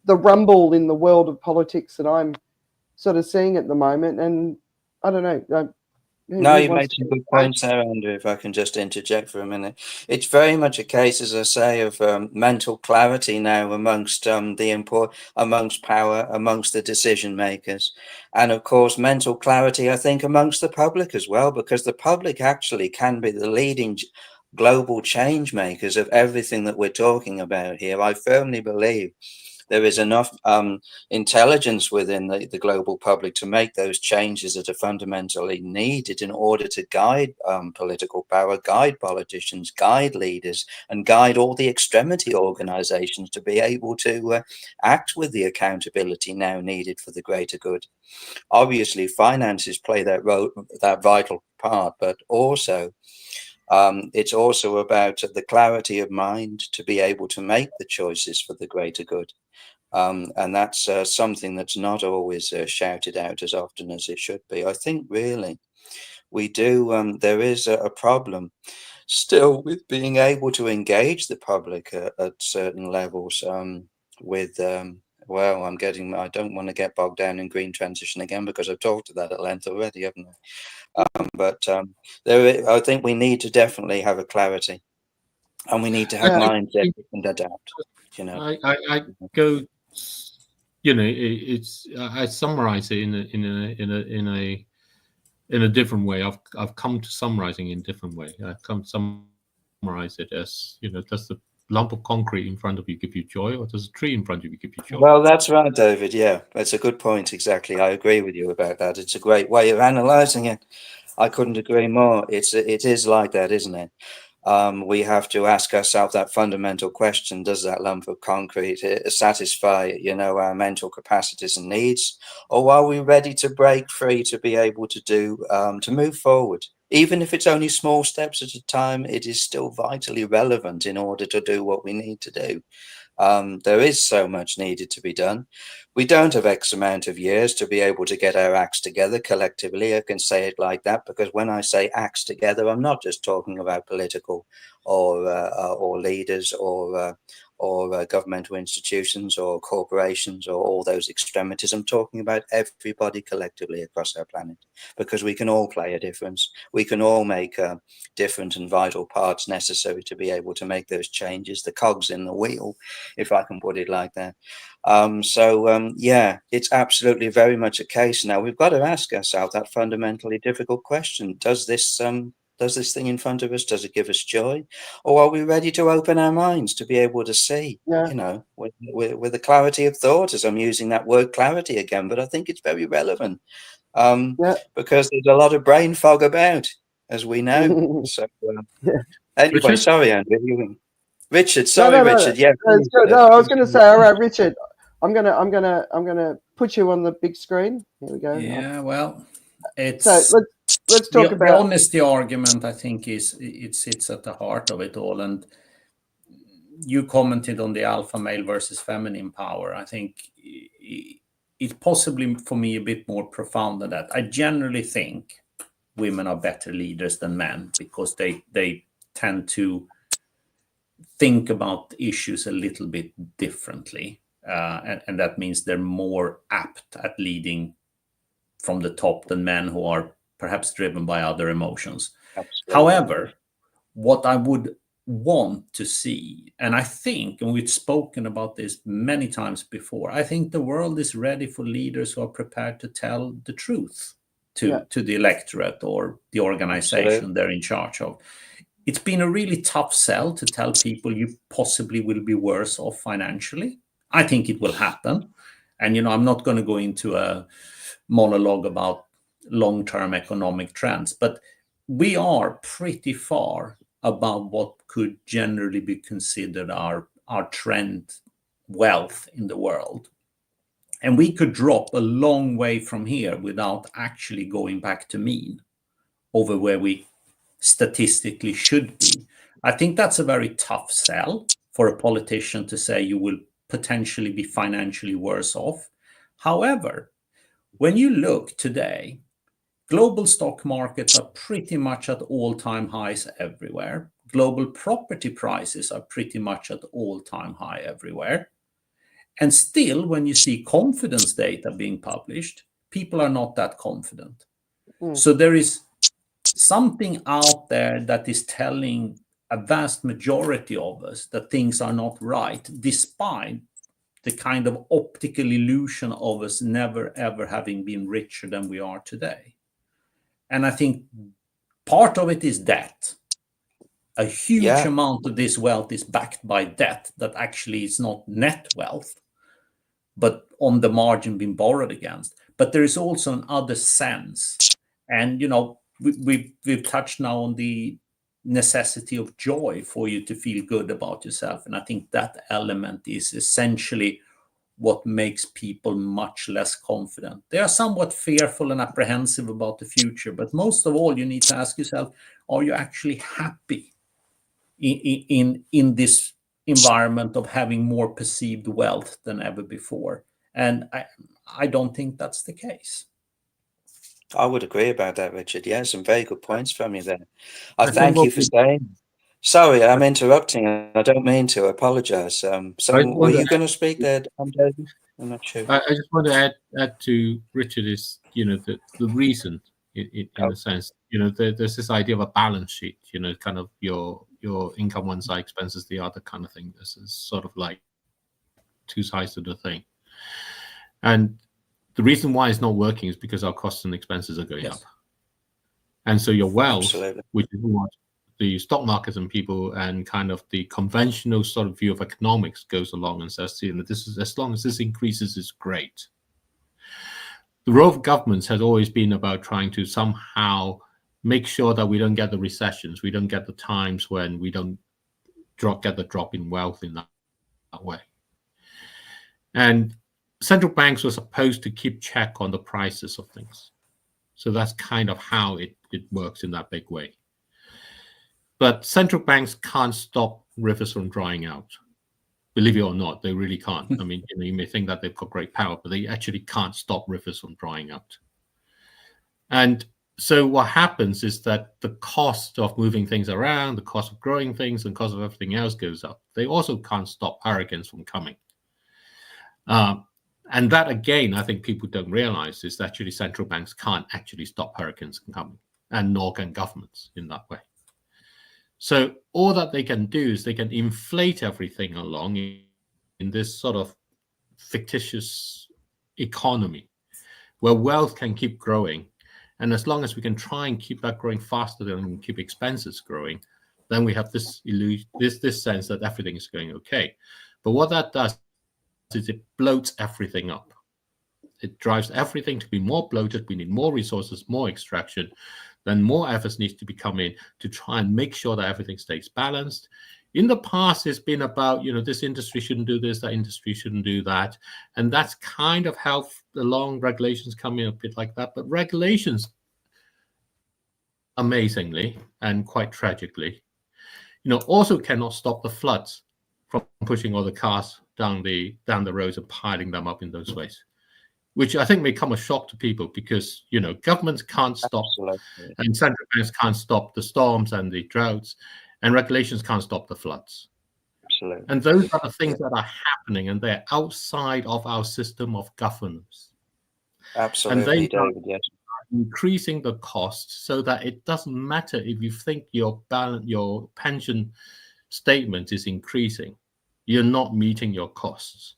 the rumble in the world of politics that I'm sort of seeing at the moment. And I don't know. No, you made some good points there, Andrew, if I can just interject for a minute. It's very much a case, as I say, of mental clarity now amongst amongst power, amongst the decision makers. And of course, mental clarity, I think, amongst the public as well, because the public actually can be the leading global change makers of everything that we're talking about here. I firmly believe there is enough intelligence within the global public to make those changes that are fundamentally needed in order to guide political power, guide politicians, guide leaders, and guide all the extremity organizations to be able to act with the accountability now needed for the greater good. Obviously, finances play that vital part, but also it's also about the clarity of mind to be able to make the choices for the greater good. And that's something that's not always shouted out as often as it should be. I think really we do, there is a problem still with being able to engage the public at certain levels with, well, I don't want to get bogged down in green transition again because I've talked to that at length already, haven't I? I think we need to definitely have a clarity, and we need to have mindset and adapt. You know, I go. You know, it's I summarize it in a different way. I've come to summarizing in a different way. I've come to summarize it as, you know, does the lump of concrete in front of you give you joy, or does a tree in front of you give you joy? Well, that's right, David. Yeah, that's a good point. Exactly. I agree with you about that. It's a great way of analyzing it. I couldn't agree more. It is like that, isn't it? We have to ask ourselves that fundamental question: does that lump of concrete satisfy, you know, our mental capacities and needs, or are we ready to break free to be able to do to move forward? Even if it's only small steps at a time, it is still vitally relevant in order to do what we need to do. There is so much needed to be done. We don't have X amount of years to be able to get our acts together collectively. I can say it like that because when I say acts together, I'm not just talking about political or leaders or governmental institutions or corporations or all those extremities. I'm talking about everybody collectively across our planet, because we can all play a difference. We can all make different and vital parts necessary to be able to make those changes, the cogs in the wheel, if I can put it like that. Yeah, it's absolutely very much a case now. We've got to ask ourselves that fundamentally difficult question: does this thing in front of us, does it give us joy, or are we ready to open our minds to be able to see, you know, with the clarity of thought, as I'm using that word clarity again, but I think it's very relevant because there's a lot of brain fog about, as we know. So anyway, Richard? Sorry, Andrew. Richard, sorry, Richard. Yeah, no, I was going to say, all right, Richard, I'm gonna put you on the big screen. Here we go. Yeah, well, it's so let's talk about the honesty argument. I think it sits at the heart of it all, and you commented on the alpha male versus feminine power. I think it's possibly for me a bit more profound than that. I generally think women are better leaders than men because they tend to think about issues a little bit differently. And that means they're more apt at leading from the top than men who are perhaps driven by other emotions. Absolutely. However, what I would want to see, and I think, and we've spoken about this many times before, I think the world is ready for leaders who are prepared to tell the truth to the electorate or the organization they're in charge of. It's been a really tough sell to tell people you possibly will be worse off financially. I think it will happen. And, you know, I'm not going to go into a monologue about long-term economic trends, but we are pretty far above what could generally be considered our trend wealth in the world. And we could drop a long way from here without actually going back to mean. over where we statistically should be. I think that's a very tough sell for a politician to say you will potentially be financially worse off. However, when you look today, global stock markets are pretty much at all-time highs everywhere. Global property prices are pretty much at all-time high everywhere. And still, when you see confidence data being published, people are not that confident. So there is something out there that is telling a vast majority of us that things are not right, despite the kind of optical illusion of us never ever having been richer than we are today. And I think part of it is debt. A huge amount of this wealth is backed by debt that actually is not net wealth, but on the margin being borrowed against. But there is also another sense. And, you know, we've touched now on the necessity of joy for you to feel good about yourself. And I think that element is essentially what makes people much less confident. They are somewhat fearful and apprehensive about the future, but most of all, you need to ask yourself, are you actually happy in this environment of having more perceived wealth than ever before? And I don't think that's the case. I would agree about that, Richard. Yeah, some very good points from you there. I thank you for saying. Sorry, I'm interrupting. I don't mean to. I apologize. So were you going to speak there, Andrea? I'm not sure. I just want to add to Richard is, you know, the reason in a sense, you know, there's this idea of a balance sheet, you know, kind of your income one side, expenses the other kind of thing. This is sort of like two sides to the thing. And the reason why it's not working is because our costs and expenses are going up. And so your wealth, which is what the stock markets and people and kind of the conventional sort of view of economics goes along and says, you know, this is, as long as this increases, it's great. The role of governments has always been about trying to somehow make sure that we don't get the recessions, we don't get the times when we don't get the drop in wealth in that way. And central banks were supposed to keep check on the prices of things. So that's kind of how it works in that big way. But central banks can't stop rivers from drying out. Believe it or not, they really can't. I mean, you know, you may think that they've got great power, but they actually can't stop rivers from drying out. And so what happens is that the cost of moving things around, the cost of growing things, and the cost of everything else goes up. They also can't stop hurricanes from coming. And that, again, I think people don't realize is that actually central banks can't actually stop hurricanes from coming, and nor can governments in that way. So all that they can do is they can inflate everything along in this sort of fictitious economy where wealth can keep growing. And as long as we can try and keep that growing faster than keep expenses growing, then we have this illusion, this sense that everything is going okay. But what that does is it bloats everything up. It drives everything to be more bloated. We need more resources, more extraction. Then more efforts needs to be come in to try and make sure that everything stays balanced. In the past, it's been about, you know, this industry shouldn't do this, that industry shouldn't do that. And that's kind of how the long regulations come in, a bit like that. But regulations, amazingly and quite tragically, you know, also cannot stop the floods from pushing all the cars down the roads and piling them up in those ways, which I think may come as a shock to people because, you know, governments can't stop and central banks can't stop the storms and the droughts, and regulations can't stop the floods. Absolutely. And those are the things that are happening, and they're outside of our system of governance. Absolutely, and they David, yes. Increasing the cost so that it doesn't matter if you think your pension statement is increasing, you're not meeting your costs.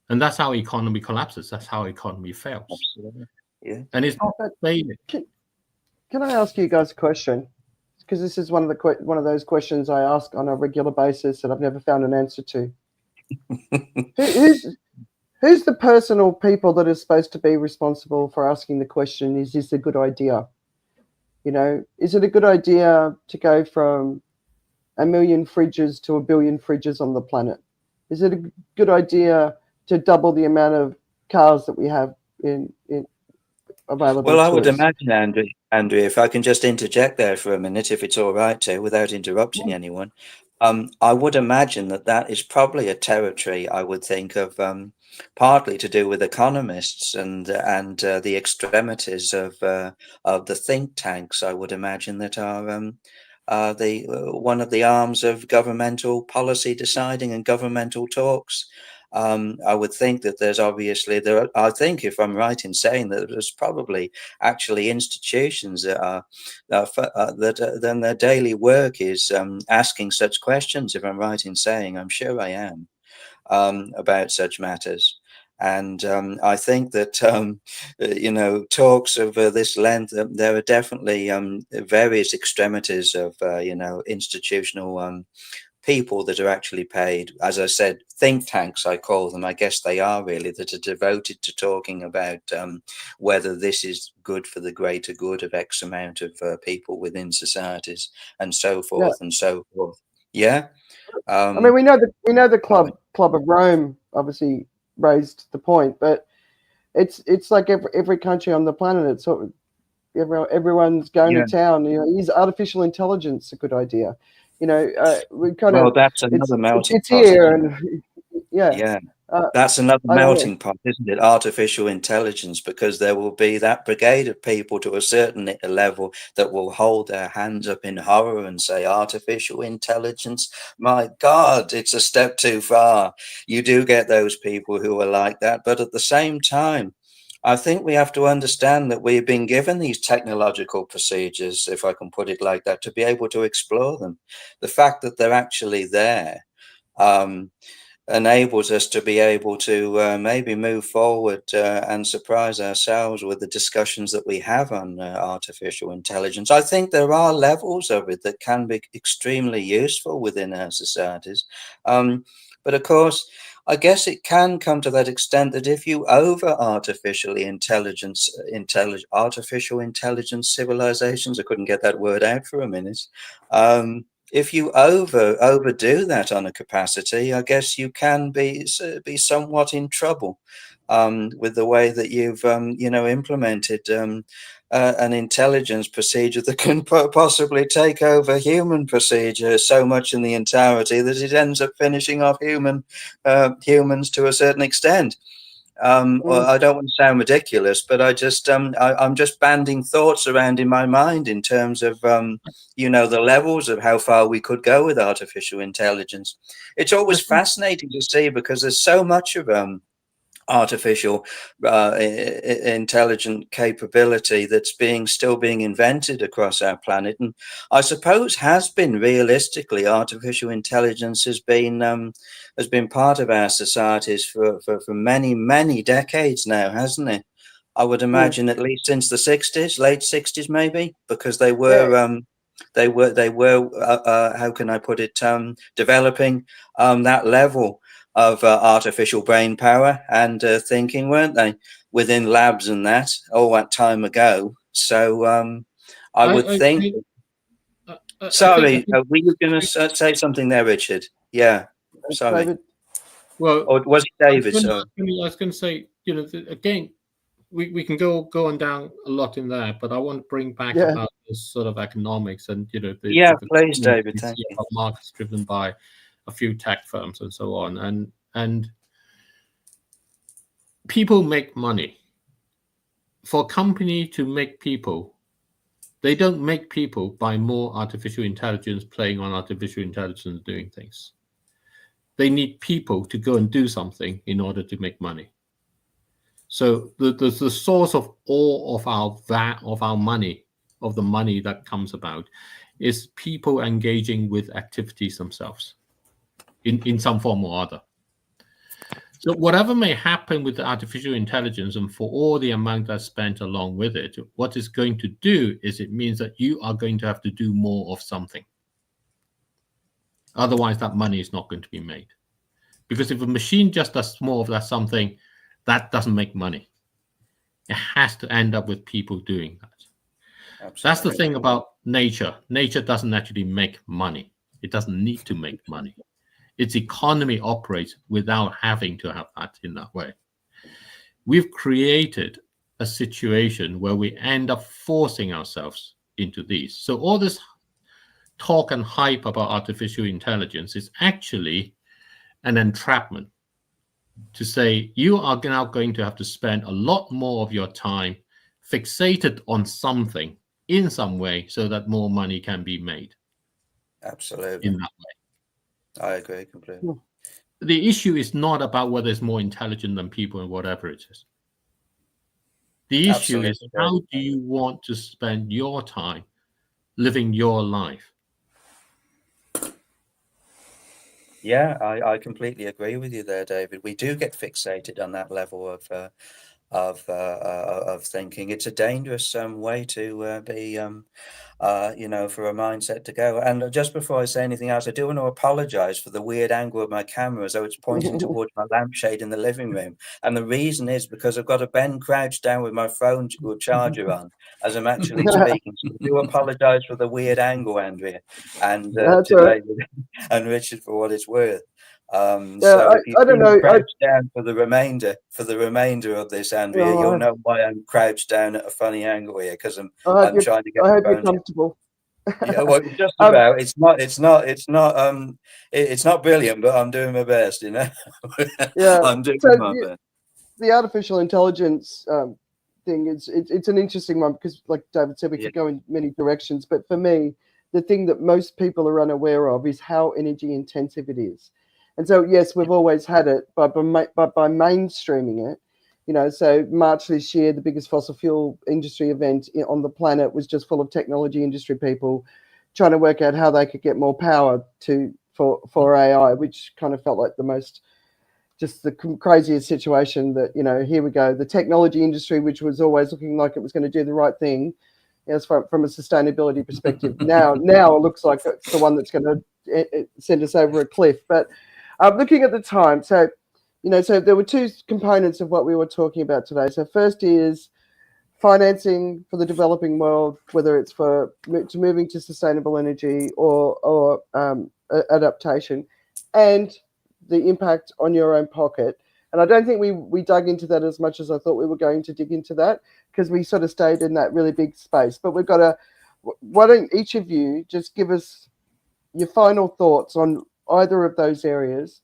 And that's how economy collapses. That's how economy fails. Absolutely. Yeah. And it's not that failing. Can I ask you guys a question? Because this is one of those questions I ask on a regular basis that I've never found an answer to. Who's the person or people that is supposed to be responsible for asking the question, is this a good idea? You know, is it a good idea to go from 1 million fridges to 1 billion fridges on the planet? Is it a good idea to double the amount of cars that we have in available? Well, I would imagine, Andrea, Andrea, if I can just interject there for a minute, if it's all right to, without interrupting anyone. I would imagine that is probably a territory, I would think, of partly to do with economists and the extremities of the think tanks. I would imagine that are the one of the arms of governmental policy deciding and governmental talks. I would think that there's obviously I think, if I'm right in saying that, there's probably actually institutions that are then their daily work is asking such questions. If I'm right in saying, I'm sure I am, about such matters. And I think that talks of this length, there are definitely various extremities of institutional people that are actually paid, as I said, think tanks, I call them. I guess they are really, that are devoted to talking about whether this is good for the greater good of X amount of people within societies, and so forth and so forth. Yeah. I mean, we know the club of Rome obviously raised the point, but it's like every country on the planet. It's sort of everyone's going to town. Is artificial intelligence a good idea? We kind of. Well, that's another melting it's pot. here, and that's another melting pot, isn't it? Artificial intelligence, because there will be that brigade of people to a certain level that will hold their hands up in horror and say, artificial intelligence, my God, it's a step too far. You do get those people who are like that. But at the same time, I think we have to understand that we've been given these technological procedures, if I can put it like that, to be able to explore them. The fact that they're actually there enables us to be able to maybe move forward and surprise ourselves with the discussions that we have on artificial intelligence. I think there are levels of it that can be extremely useful within our societies. But of course, I guess it can come to that extent that if you over artificial intelligence civilizations, I couldn't get that word out for a minute. If you overdo that on a capacity, I guess you can be somewhat in trouble with the way that you've implemented an intelligence procedure that can possibly take over human procedure so much in the entirety that it ends up finishing off humans to a certain extent. I don't want to sound ridiculous, but I'm just banding thoughts around in my mind in terms of the levels of how far we could go with artificial intelligence. It's always fascinating to see, because there's so much of artificial intelligent capability that's still being invented across our planet, and I suppose has been realistically, artificial intelligence has been part of our societies for many decades now, hasn't it? I would imagine at least since the 60s, late 60s maybe, because they were how can I put it, developing that level of artificial brain power and thinking, weren't they, within labs and that all that time ago? So I would think. Sorry, were you going to say something there, Richard? Yeah, sorry. David. Well, or was it David? I was going to say, again, we can go on down a lot in there, but I want to bring back about this sort of economics and please, David. Thank you. Markets driven by a few tech firms and so on, and people make money. For a company to make people, they don't make people by more artificial intelligence playing on artificial intelligence doing things. They need people to go and do something in order to make money. So the source of all of our money, of the money that comes about, is people engaging with activities themselves in some form or other. So whatever may happen with the artificial intelligence, and for all the amount that's spent along with it, what it's going to do is it means that you are going to have to do more of something. Otherwise, that money is not going to be made. Because if a machine just does more of that something, that doesn't make money. It has to end up with people doing that. Absolutely. That's the thing about nature. Nature doesn't actually make money. It doesn't need to make money. Its economy operates without having to have that in that way. We've created a situation where we end up forcing ourselves into these. So all this talk and hype about artificial intelligence is actually an entrapment to say you are now going to have to spend a lot more of your time fixated on something in some way so that more money can be made. Absolutely. In that way. I agree completely. The issue is not about whether it's more intelligent than people and whatever it is. The issue is how do you want to spend your time living your life? Yeah, I completely agree with you there, David. We do get fixated on that level of thinking. It's a dangerous way to be, for a mindset to go. And just before I say anything else, I do want to apologize for the weird angle of my camera as though it's pointing towards my lampshade in the living room. And the reason is because I've got to bend crouched down with my phone charger on as I'm actually speaking. So I do apologize for the weird angle, Andrea, and today and Richard, for what it's worth. So if you crouch down for the remainder of this, Andrea, you'll know why I'm crouched down at a funny angle here, because I'm trying to get. I hope you're comfortable. Yeah, well, just about. It's not brilliant, but I'm doing my best. Yeah, I'm doing my best. The artificial intelligence thing it's an interesting one because, like David said, we could go in many directions. But for me, the thing that most people are unaware of is how energy intensive it is. And so, yes, we've always had it, but by mainstreaming it, so March this year, the biggest fossil fuel industry event on the planet was just full of technology industry people trying to work out how they could get more power for AI, which kind of felt like the craziest situation that, here we go. The technology industry, which was always looking like it was going to do the right thing, as from a sustainability perspective, now it looks like it's the one that's going to send us over a cliff. But looking at the time, so there were two components of what we were talking about today. So first is financing for the developing world, whether it's for moving to sustainable energy or adaptation, and the impact on your own pocket. And I don't think we dug into that as much as I thought we were going to dig into that, because we sort of stayed in that really big space. But why don't each of you just give us your final thoughts on either of those areas,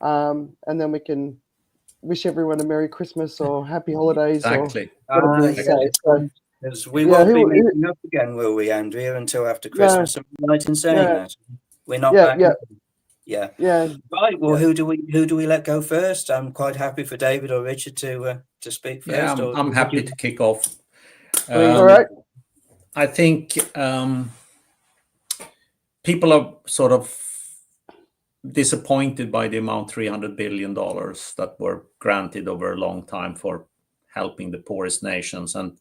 and then we can wish everyone a Merry Christmas or Happy Holidays. Exactly. Because we won't be meeting up again, will we, Andrea, until after Christmas? Am I right in saying that? We're not back. Yeah. Right. Well, who do we let go first? I'm quite happy for David or Richard to speak first. Yeah, I'm happy to kick off. All right. I think people are sort of disappointed by the amount $300 billion that were granted over a long time for helping the poorest nations, and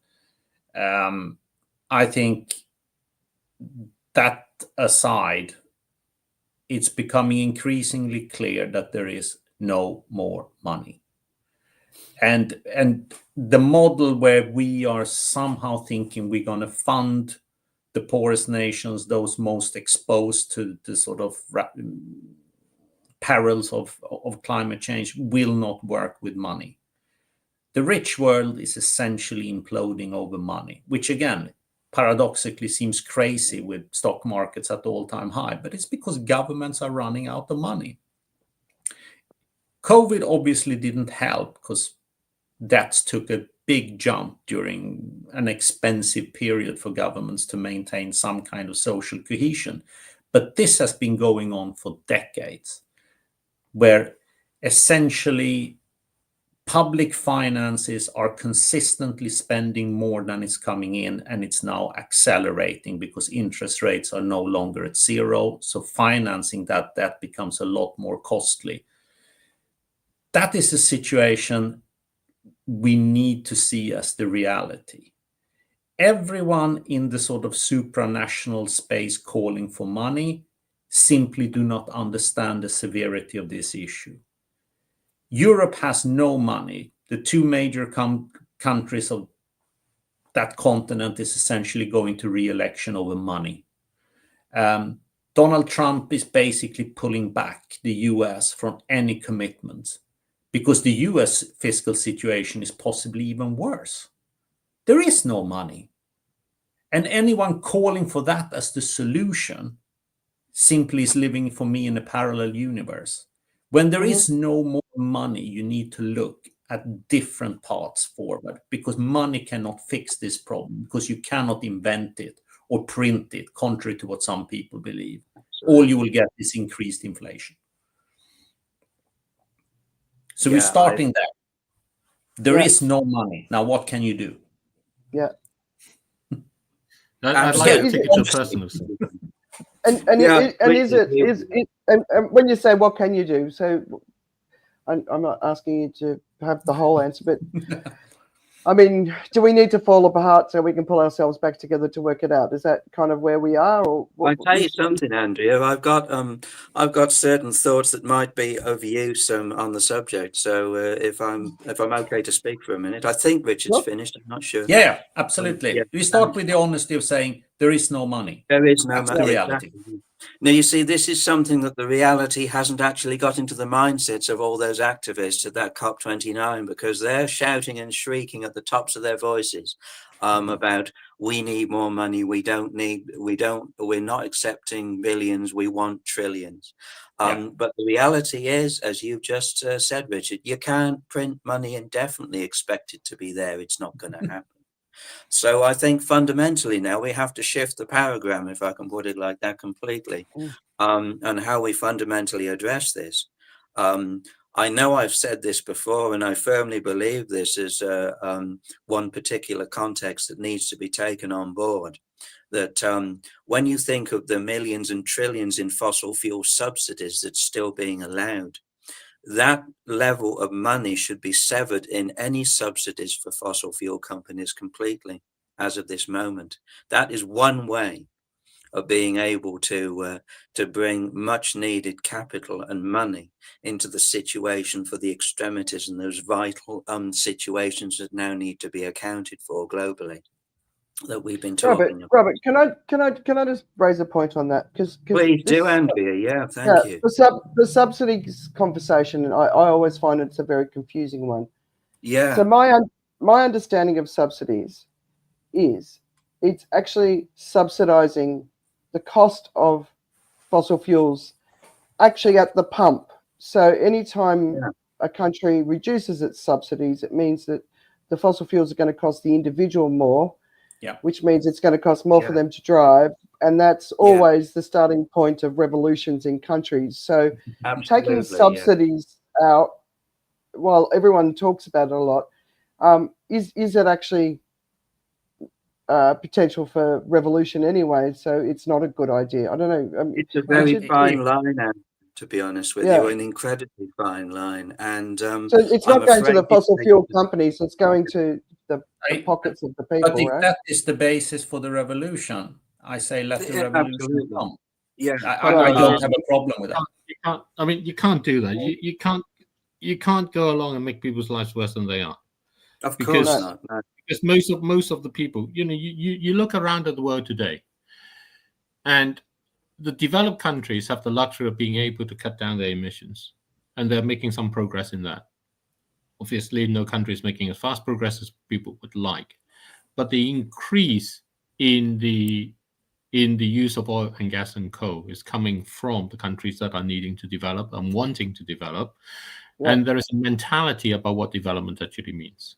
I think that aside, it's becoming increasingly clear that there is no more money. And the model where we are somehow thinking we're going to fund the poorest nations, those most exposed to the sort of perils of climate change, will not work with money. The rich world is essentially imploding over money, which again, paradoxically seems crazy with stock markets at all-time high, but it's because governments are running out of money. COVID obviously didn't help because debts took a big jump during an expensive period for governments to maintain some kind of social cohesion. But this has been going on for decades, where essentially public finances are consistently spending more than is coming in, and it's now accelerating because interest rates are no longer at zero. So financing that becomes a lot more costly. That is a situation we need to see as the reality. Everyone in the sort of supranational space calling for money simply do not understand the severity of this issue. Europe has no money. The two major countries of that continent is essentially going to re-election over money. Donald Trump is basically pulling back the US from any commitments because the US fiscal situation is possibly even worse. There is no money. And anyone calling for that as the solution simply is living for me in a parallel universe. When there is no more money, you need to look at different paths forward, because money cannot fix this problem, because you cannot invent it or print it, contrary to what some people believe. All you will get is increased inflation. So we're starting there. There is no money. Now, what can you do? Yeah. I'd like to take it to a personal thing. And when you say what can you do, so I'm not asking you to have the whole answer, but I mean, do we need to fall apart so we can pull ourselves back together to work it out? Is that kind of where we are? Or I'll tell you something, Andrea. I've got certain thoughts that might be of use on the subject. So if I'm okay to speak for a minute, I think Richard's finished. I'm not sure. Yeah, absolutely. We start with the honesty of saying there is no money. There is no money. That's the reality. Exactly. Now, you see, this is something that the reality hasn't actually got into the mindsets of all those activists at that COP29, because they're shouting and shrieking at the tops of their voices about we need more money. We're not accepting billions. We want trillions. But the reality is, as you've just said, Richard, you can't print money indefinitely, expect it to be there. It's not going to happen. So I think fundamentally now we have to shift the paradigm, if I can put it like that, completely, on how we fundamentally address this. I know I've said this before, and I firmly believe this is one particular context that needs to be taken on board, that when you think of the millions and trillions in fossil fuel subsidies that's still being allowed, that level of money should be severed in any subsidies for fossil fuel companies completely as of this moment. That is one way of being able to bring much needed capital and money into the situation for the extremities and those vital situations that now need to be accounted for globally that we've been talking about. Robert, can I just raise a point on that? Please do, Andrea. Yeah, thank you. The subsidies conversation, I always find it's a very confusing one. Yeah. So my understanding of subsidies is it's actually subsidizing the cost of fossil fuels actually at the pump. So anytime a country reduces its subsidies, it means that the fossil fuels are going to cost the individual more, which means it's going to cost more for them to drive. And that's always the starting point of revolutions in countries. So taking subsidies out, while everyone talks about it a lot, is it actually potential for revolution anyway? So it's not a good idea. I don't know. It's a very fine line, to be honest with you, an incredibly fine line. And so it's not going to the fossil fuel companies, it's going to the pockets of the people. I think that is the basis for the revolution. I say let the revolution come. Yeah, I don't have a problem with that. You can't do that. You can't go along and make people's lives worse than they are. Of course not. No. Because most of the people, you look around at the world today, and the developed countries have the luxury of being able to cut down their emissions, and they're making some progress in that. Obviously, no country is making as fast progress as people would like, but the increase in the use of oil and gas and coal is coming from the countries that are needing to develop and wanting to develop, and there is a mentality about what development actually means.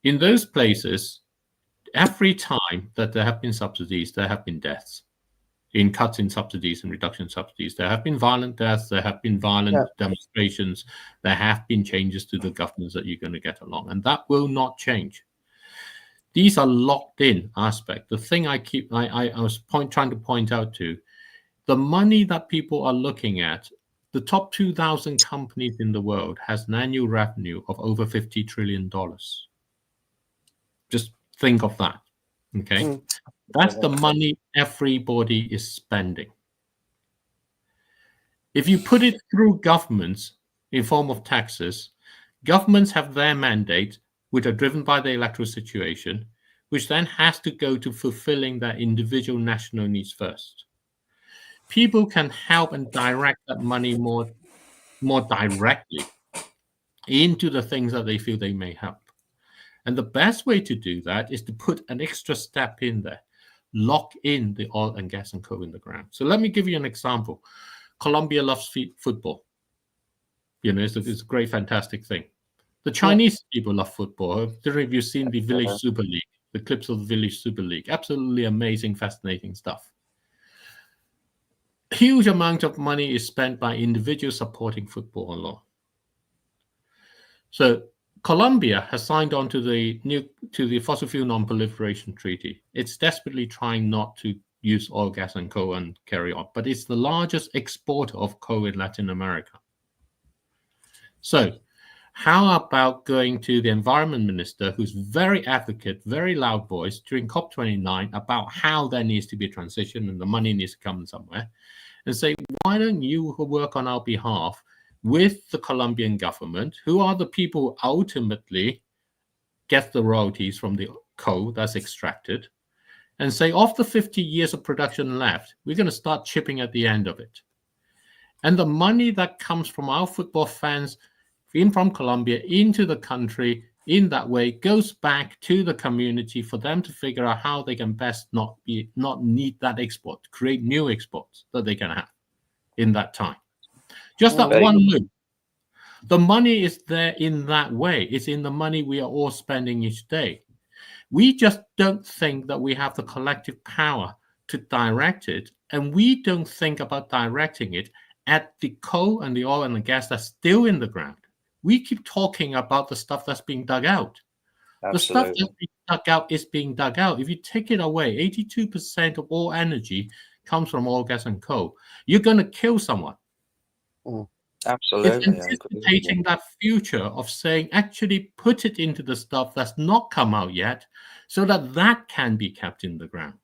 In those places, every time that there have been subsidies, there have been deaths. In cuts in subsidies and reduction in subsidies, there have been violent deaths, there have been violent demonstrations, there have been changes to the governments that you're going to get along, and that will not change. These are locked in aspects. The thing I was trying to point out to, the money that people are looking at, the top 2,000 companies in the world has an annual revenue of over $50 trillion. Just think of that, okay? That's the money everybody is spending. If you put it through governments in form of taxes, governments have their mandate, which are driven by the electoral situation, which then has to go to fulfilling their individual national needs first. People can help and direct that money more directly into the things that they feel they may help. And the best way to do that is to put an extra step in there, lock in the oil and gas and coal in the ground. So let me give you an example. Colombia loves football. It's a great, fantastic thing. The Chinese people love football. I don't know if you've seen the Village Super League, the clips of the Village Super League. Absolutely amazing, fascinating stuff. Huge amount of money is spent by individuals supporting football alone. So Colombia has signed on to the Fossil Fuel Non-Proliferation Treaty. It's desperately trying not to use oil, gas, and coal and carry on, but it's the largest exporter of coal in Latin America. So how about going to the environment minister, who's very advocate, very loud voice during COP29 about how there needs to be a transition and the money needs to come somewhere, and say, why don't you work on our behalf with the Colombian government, who are the people who ultimately get the royalties from the coal that's extracted, and say, of the 50 years of production left, we're going to start chipping at the end of it. And the money that comes from our football fans in from Colombia into the country in that way goes back to the community for them to figure out how they can best not need that export, create new exports that they can have in that time. Just that one loop. The money is there in that way. It's in the money we are all spending each day. We just don't think that we have the collective power to direct it, and we don't think about directing it at the coal and the oil and the gas that's still in the ground. We keep talking about the stuff that's being dug out. Absolutely. The stuff that's being dug out is being dug out. If you take it away, 82% of all energy comes from oil, gas, and coal. You're going to kill someone. Absolutely. It's anticipating that future of saying, actually put it into the stuff that's not come out yet, so that can be kept in the ground.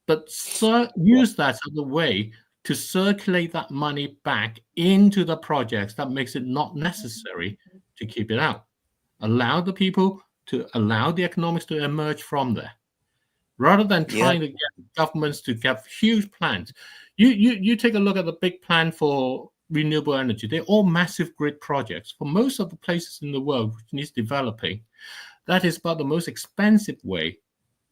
But use that as a way to circulate that money back into the projects that makes it not necessary to keep it out. Allow the people to allow the economics to emerge from there, rather than trying to get governments to get huge plans. You take a look at the big plan for renewable energy. They're all massive grid projects. For most of the places in the world which needs developing, that is about the most expensive way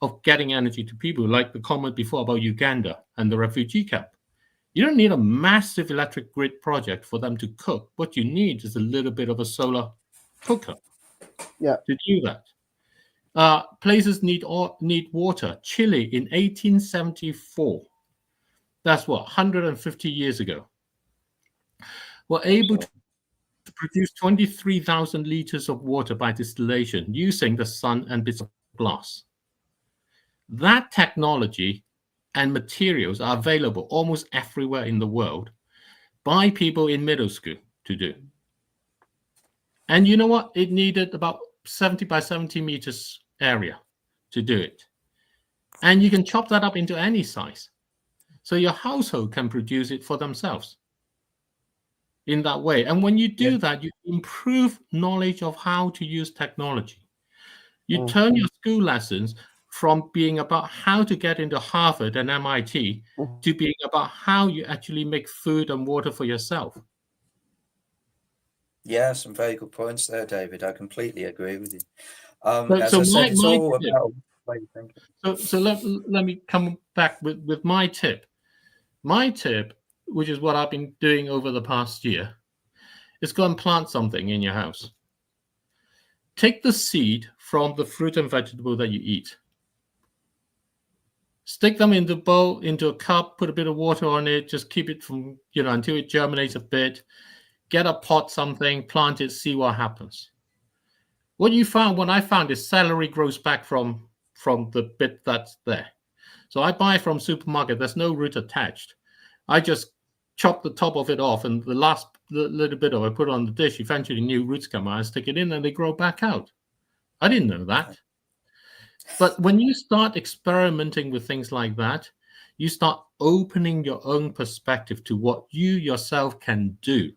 of getting energy to people, like the comment before about Uganda and the refugee camp. You don't need a massive electric grid project for them to cook. What you need is a little bit of a solar cooker to do that. Places need water. Chile in 1874, that's what, 150 years ago, were able to produce 23,000 liters of water by distillation using the sun and bits of glass. That technology and materials are available almost everywhere in the world by people in middle school to do. And you know what? It needed about 70 by 70 meters area to do it. And you can chop that up into any size. So your household can produce it for themselves in that way. And when you do that, you improve knowledge of how to use technology. You turn your school lessons from being about how to get into Harvard and MIT to being about how you actually make food and water for yourself. Yeah, some very good points there, David. I completely agree with you. So let me come back with my tip. My tip, which is what I've been doing over the past year, is go and plant something in your house. Take the seed from the fruit and vegetable that you eat. Stick them in the bowl, into a cup, put a bit of water on it, just keep it from, until it germinates a bit. Get a pot, something, plant it, see what happens. What I found is celery grows back from the bit that's there. So I buy from supermarket, there's no root attached. I just chop the top of it off, and the last little bit of it, put it on the dish. Eventually new roots come out, I stick it in, and they grow back out. I didn't know that. But when you start experimenting with things like that, you start opening your own perspective to what you yourself can do.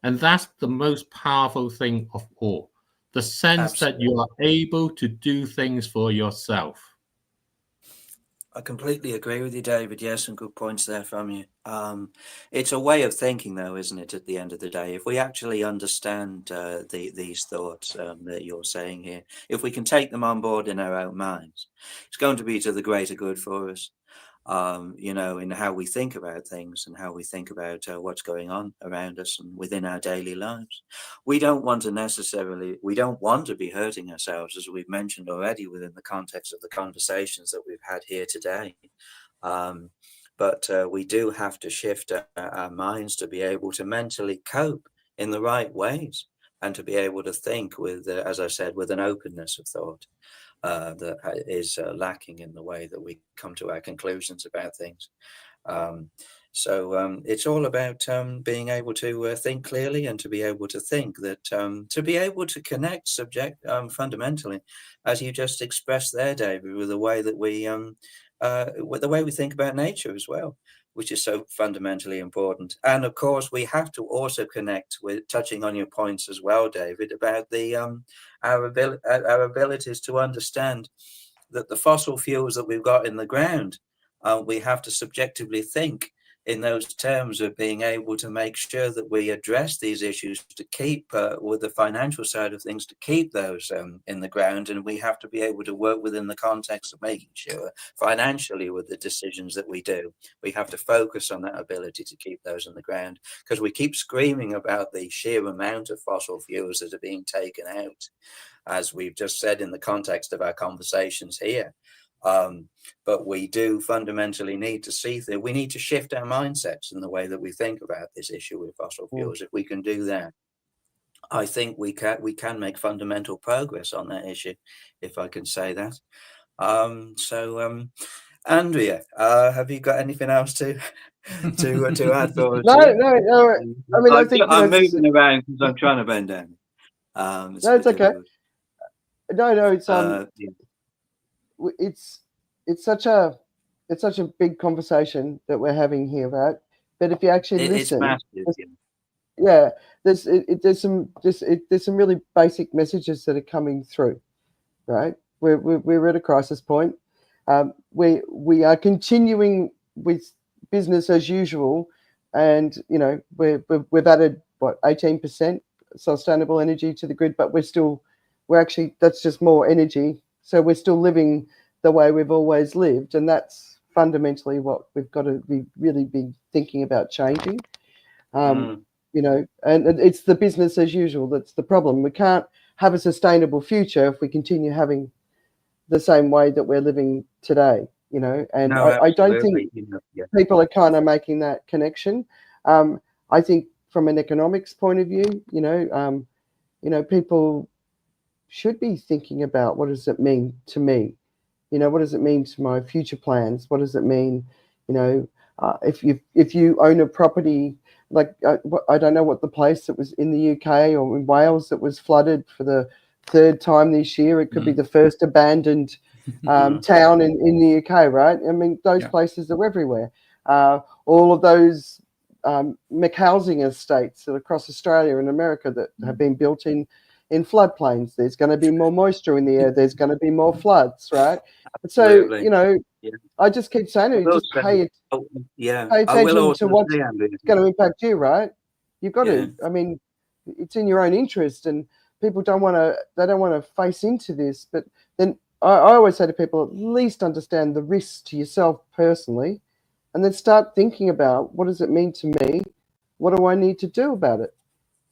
And that's the most powerful thing of all. The sense that you are able to do things for yourself. I completely agree with you, David. Yes, some good points there from you. It's a way of thinking, though, isn't it? At the end of the day, if we actually understand these thoughts that you're saying here, if we can take them on board in our own minds, it's going to be to the greater good for us. In how we think about things and how we think about what's going on around us and within our daily lives. We don't want to be hurting ourselves, as we've mentioned already within the context of the conversations that we've had here today. But we do have to shift our minds to be able to mentally cope in the right ways and to be able to think with, as I said, with an openness of thought. That is lacking in the way that we come to our conclusions about things. So it's all about being able to think clearly and to be able to think that, to be able to connect fundamentally, as you just expressed there, David, with the way that we think about nature as well, which is so fundamentally important. And of course, we have to also connect with, touching on your points as well, David, about our abilities to understand that the fossil fuels that we've got in the ground, we have to subjectively think in those terms of being able to make sure that we address these issues to keep, with the financial side of things, to keep those in the ground. And we have to be able to work within the context of making sure financially with the decisions that we do, we have to focus on that ability to keep those in the ground, because we keep screaming about the sheer amount of fossil fuels that are being taken out, as we've just said in the context of our conversations here. But we do fundamentally need to see that we need to shift our mindsets in the way that we think about this issue with fossil fuels. If we can do that, I think we can make fundamental progress on that issue, if I can say that. Andrea, have you got anything else to add? No. I mean, I think I'm moving around because I'm trying to bend down. No, it's okay. No, it's such a big conversation that we're having here, right? But if you actually listen, it's massive, there's some really basic messages that are coming through, right? We're at a crisis point. We are continuing with business as usual, and we've added 18% sustainable energy to the grid, but we're actually, that's just more energy. So we're still living the way we've always lived, and that's fundamentally what we've got to really be thinking about changing. And it's the business as usual that's the problem. We can't have a sustainable future if we continue having the same way that we're living today. And I don't think people are kind of making that connection. I think from an economics point of view, people should be thinking about, what does it mean to me? What does it mean to my future plans? What does it mean, if you own a property, like I don't know what the place that was in the UK or in Wales that was flooded for the third time this year. It could be the first abandoned town in the UK, right? I mean, those places are everywhere. All of those McHousing estates across Australia and America that have been built in floodplains. There's going to be more moisture in the air. There's going to be more floods, right? So, I just keep saying it. Just pay attention to what's going to impact you, right? You've got to. I mean, it's in your own interest, and people don't want to face into this. But then I always say to people, at least understand the risks to yourself personally, and then start thinking about, what does it mean to me? What do I need to do about it?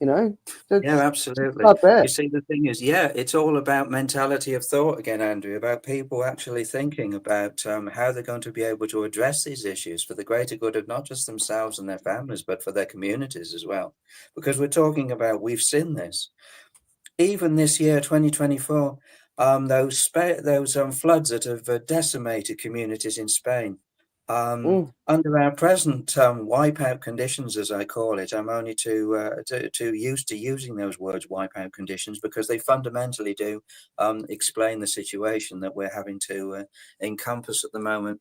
Absolutely. You see, the thing is, it's all about mentality of thought again, Andrew, about people actually thinking about how they're going to be able to address these issues for the greater good of not just themselves and their families, but for their communities as well. Because we're talking about, we've seen this. Even this year, 2024, those floods that have decimated communities in Spain. Under our present wipeout conditions, as I call it, I'm only too used to using those words, wipeout conditions, because they fundamentally do explain the situation that we're having to encompass at the moment.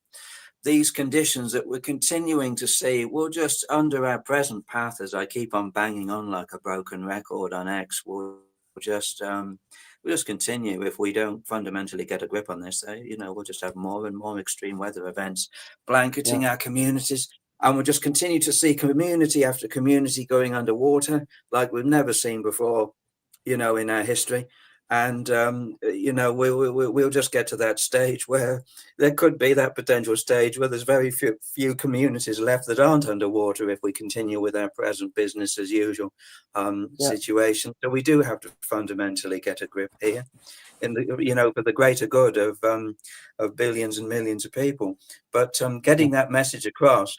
These conditions that we're continuing to see will just, under our present path, as I keep on banging on like a broken record on X, will just we'll just continue. If we don't fundamentally get a grip on this, we'll just have more and more extreme weather events blanketing our communities, and we'll just continue to see community after community going underwater like we've never seen before, in our history. And we'll just get to that stage where there could be that potential stage where there's very few communities left that aren't underwater if we continue with our present business as usual situation. So we do have to fundamentally get a grip here, for the greater good of billions and millions of people. But getting that message across.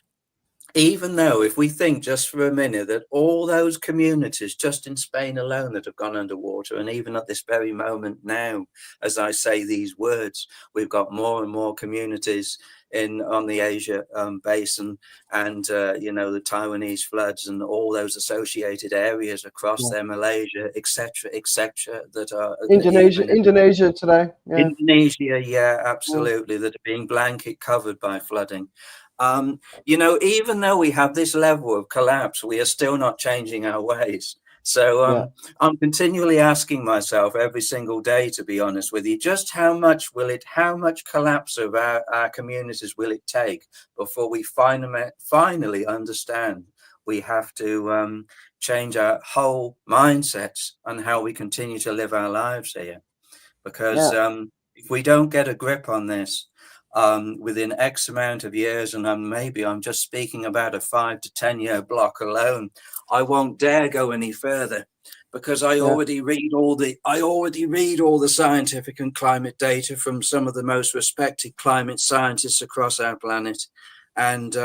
Even though, if we think just for a minute that all those communities just in Spain alone that have gone underwater, and even at this very moment now, as I say these words, we've got more and more communities on the Asia basin, and the Taiwanese floods and all those associated areas across there, Malaysia, etc., that are Indonesia today. Indonesia, absolutely, that are being blanket covered by flooding. Even though we have this level of collapse, we are still not changing our ways. So I'm continually asking myself every single day, to be honest with you, just how much collapse of our communities will it take before we finally understand we have to change our whole mindsets on how we continue to live our lives here? Because if we don't get a grip on this, within X amount of years, and maybe I'm just speaking about a 5 to 10 year block alone, I won't dare go any further, because I already read all the scientific and climate data from some of the most respected climate scientists across our planet, and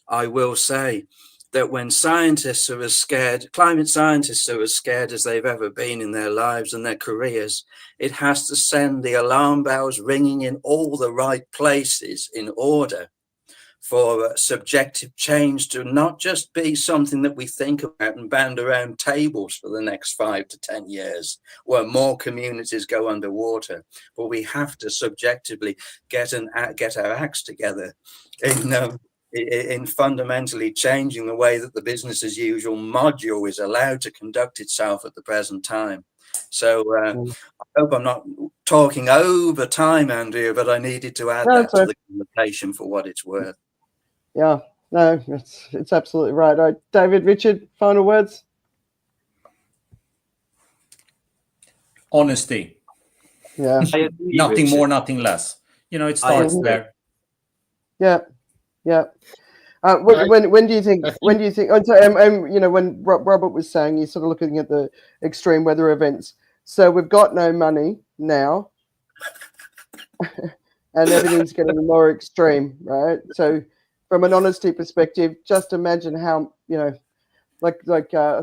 I will say that when scientists are as scared, climate scientists are as scared as they've ever been in their lives and their careers, it has to send the alarm bells ringing in all the right places in order for subjective change to not just be something that we think about and band around tables for the next 5 to 10 years, where more communities go underwater, but we have to subjectively get our acts together in fundamentally changing the way that the business as usual module is allowed to conduct itself at the present time. So I hope I'm not talking over time, Andrea, but I needed to add that to the conversation for what it's worth. Yeah, no, it's absolutely right. All right, David, Richard, final words? Honesty. Yeah. Nothing more, nothing less. It starts there. Yeah. When do you think? When Robert was saying, you're sort of looking at the extreme weather events. So we've got no money now, and everything's getting more extreme, right? So, from an honesty perspective, just imagine how I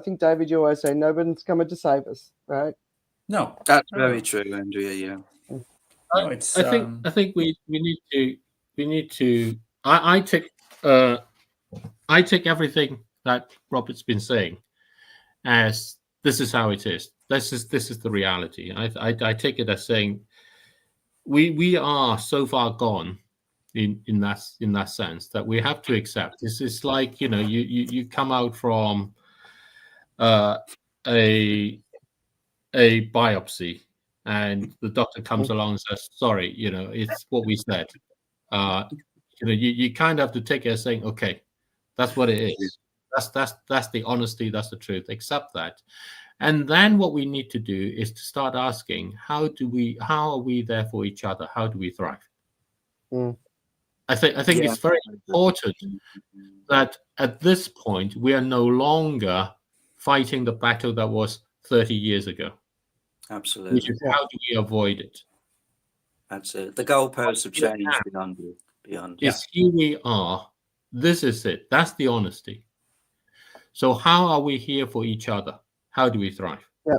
think David, you always say, nobody's coming to save us, right? No, that's very true, Andrea. Yeah. No, I think we need to. I take everything that Robert's been saying as this is how it is. This is the reality. I take it as saying we are so far gone in that sense that we have to accept. This is like you come out from a biopsy, and the doctor comes along and says, sorry, it's what we said. You kind of have to take it as saying, okay, that's what it is. That's the honesty, that's the truth. Accept that. And then what we need to do is to start asking, how are we there for each other? How do we thrive? I think it's very important that at this point we are no longer fighting the battle that was 30 years ago. Absolutely. Which is, how do we avoid it? That's it. The goalposts have changed beyond. Yes, here we are. This is it. That's the honesty. So how are we here for each other? How do we thrive? Yeah.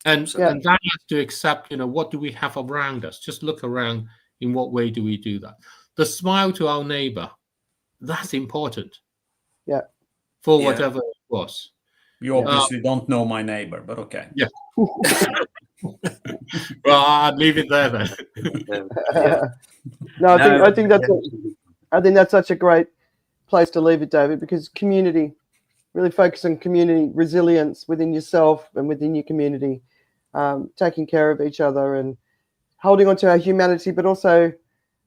And that has to accept, what do we have around us? Just look around. In what way do we do that? The smile to our neighbor, that's important. Yeah. For whatever it was. You obviously don't know my neighbor, but okay. Yeah. Well, I'd leave it there then. I think that's such a great place to leave it, David, because community really focus on community resilience within yourself and within your community, taking care of each other and holding on to our humanity, but also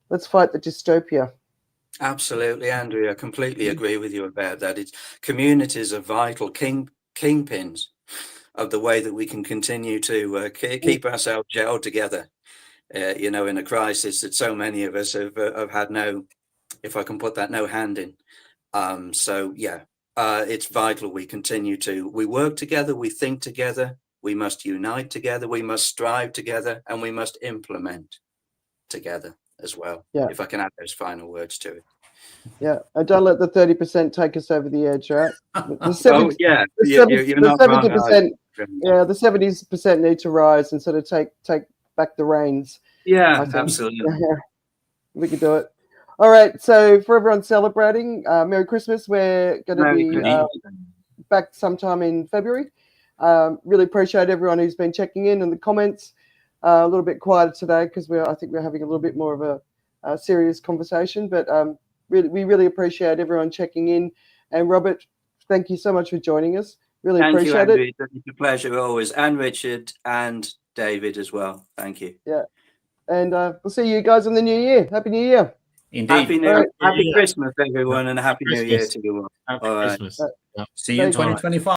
let's fight the dystopia. Absolutely, Andrea. I completely agree with you about that. Communities are vital kingpins of the way that we can continue to keep ourselves gelled together, in a crisis that so many of us have had no, if I can put that, no hand in. So yeah, it's vital we work together, we think together, we must unite together, we must strive together, and we must implement together as well. Yeah. If I can add those final words to it. Yeah, and don't let the 30% take us over the edge, right? The 70, yeah, you're not 70%. Yeah, the 70% need to rise and sort of take back the reins. Yeah, absolutely. We can do it. All right, so for everyone celebrating, Merry Christmas. We're going to be back sometime in February. Really appreciate everyone who's been checking in the comments. A little bit quieter today because I think we're having a little bit more of a serious conversation, but we really appreciate everyone checking in. And Robert, thank you so much for joining us. Really appreciate it. It's a pleasure always. And Richard and David as well. Thank you. Yeah. And we'll see you guys in the new year. Happy New Year. Indeed. Happy Christmas, everyone, and a happy New Year to you all. Happy Christmas. See you in 2025.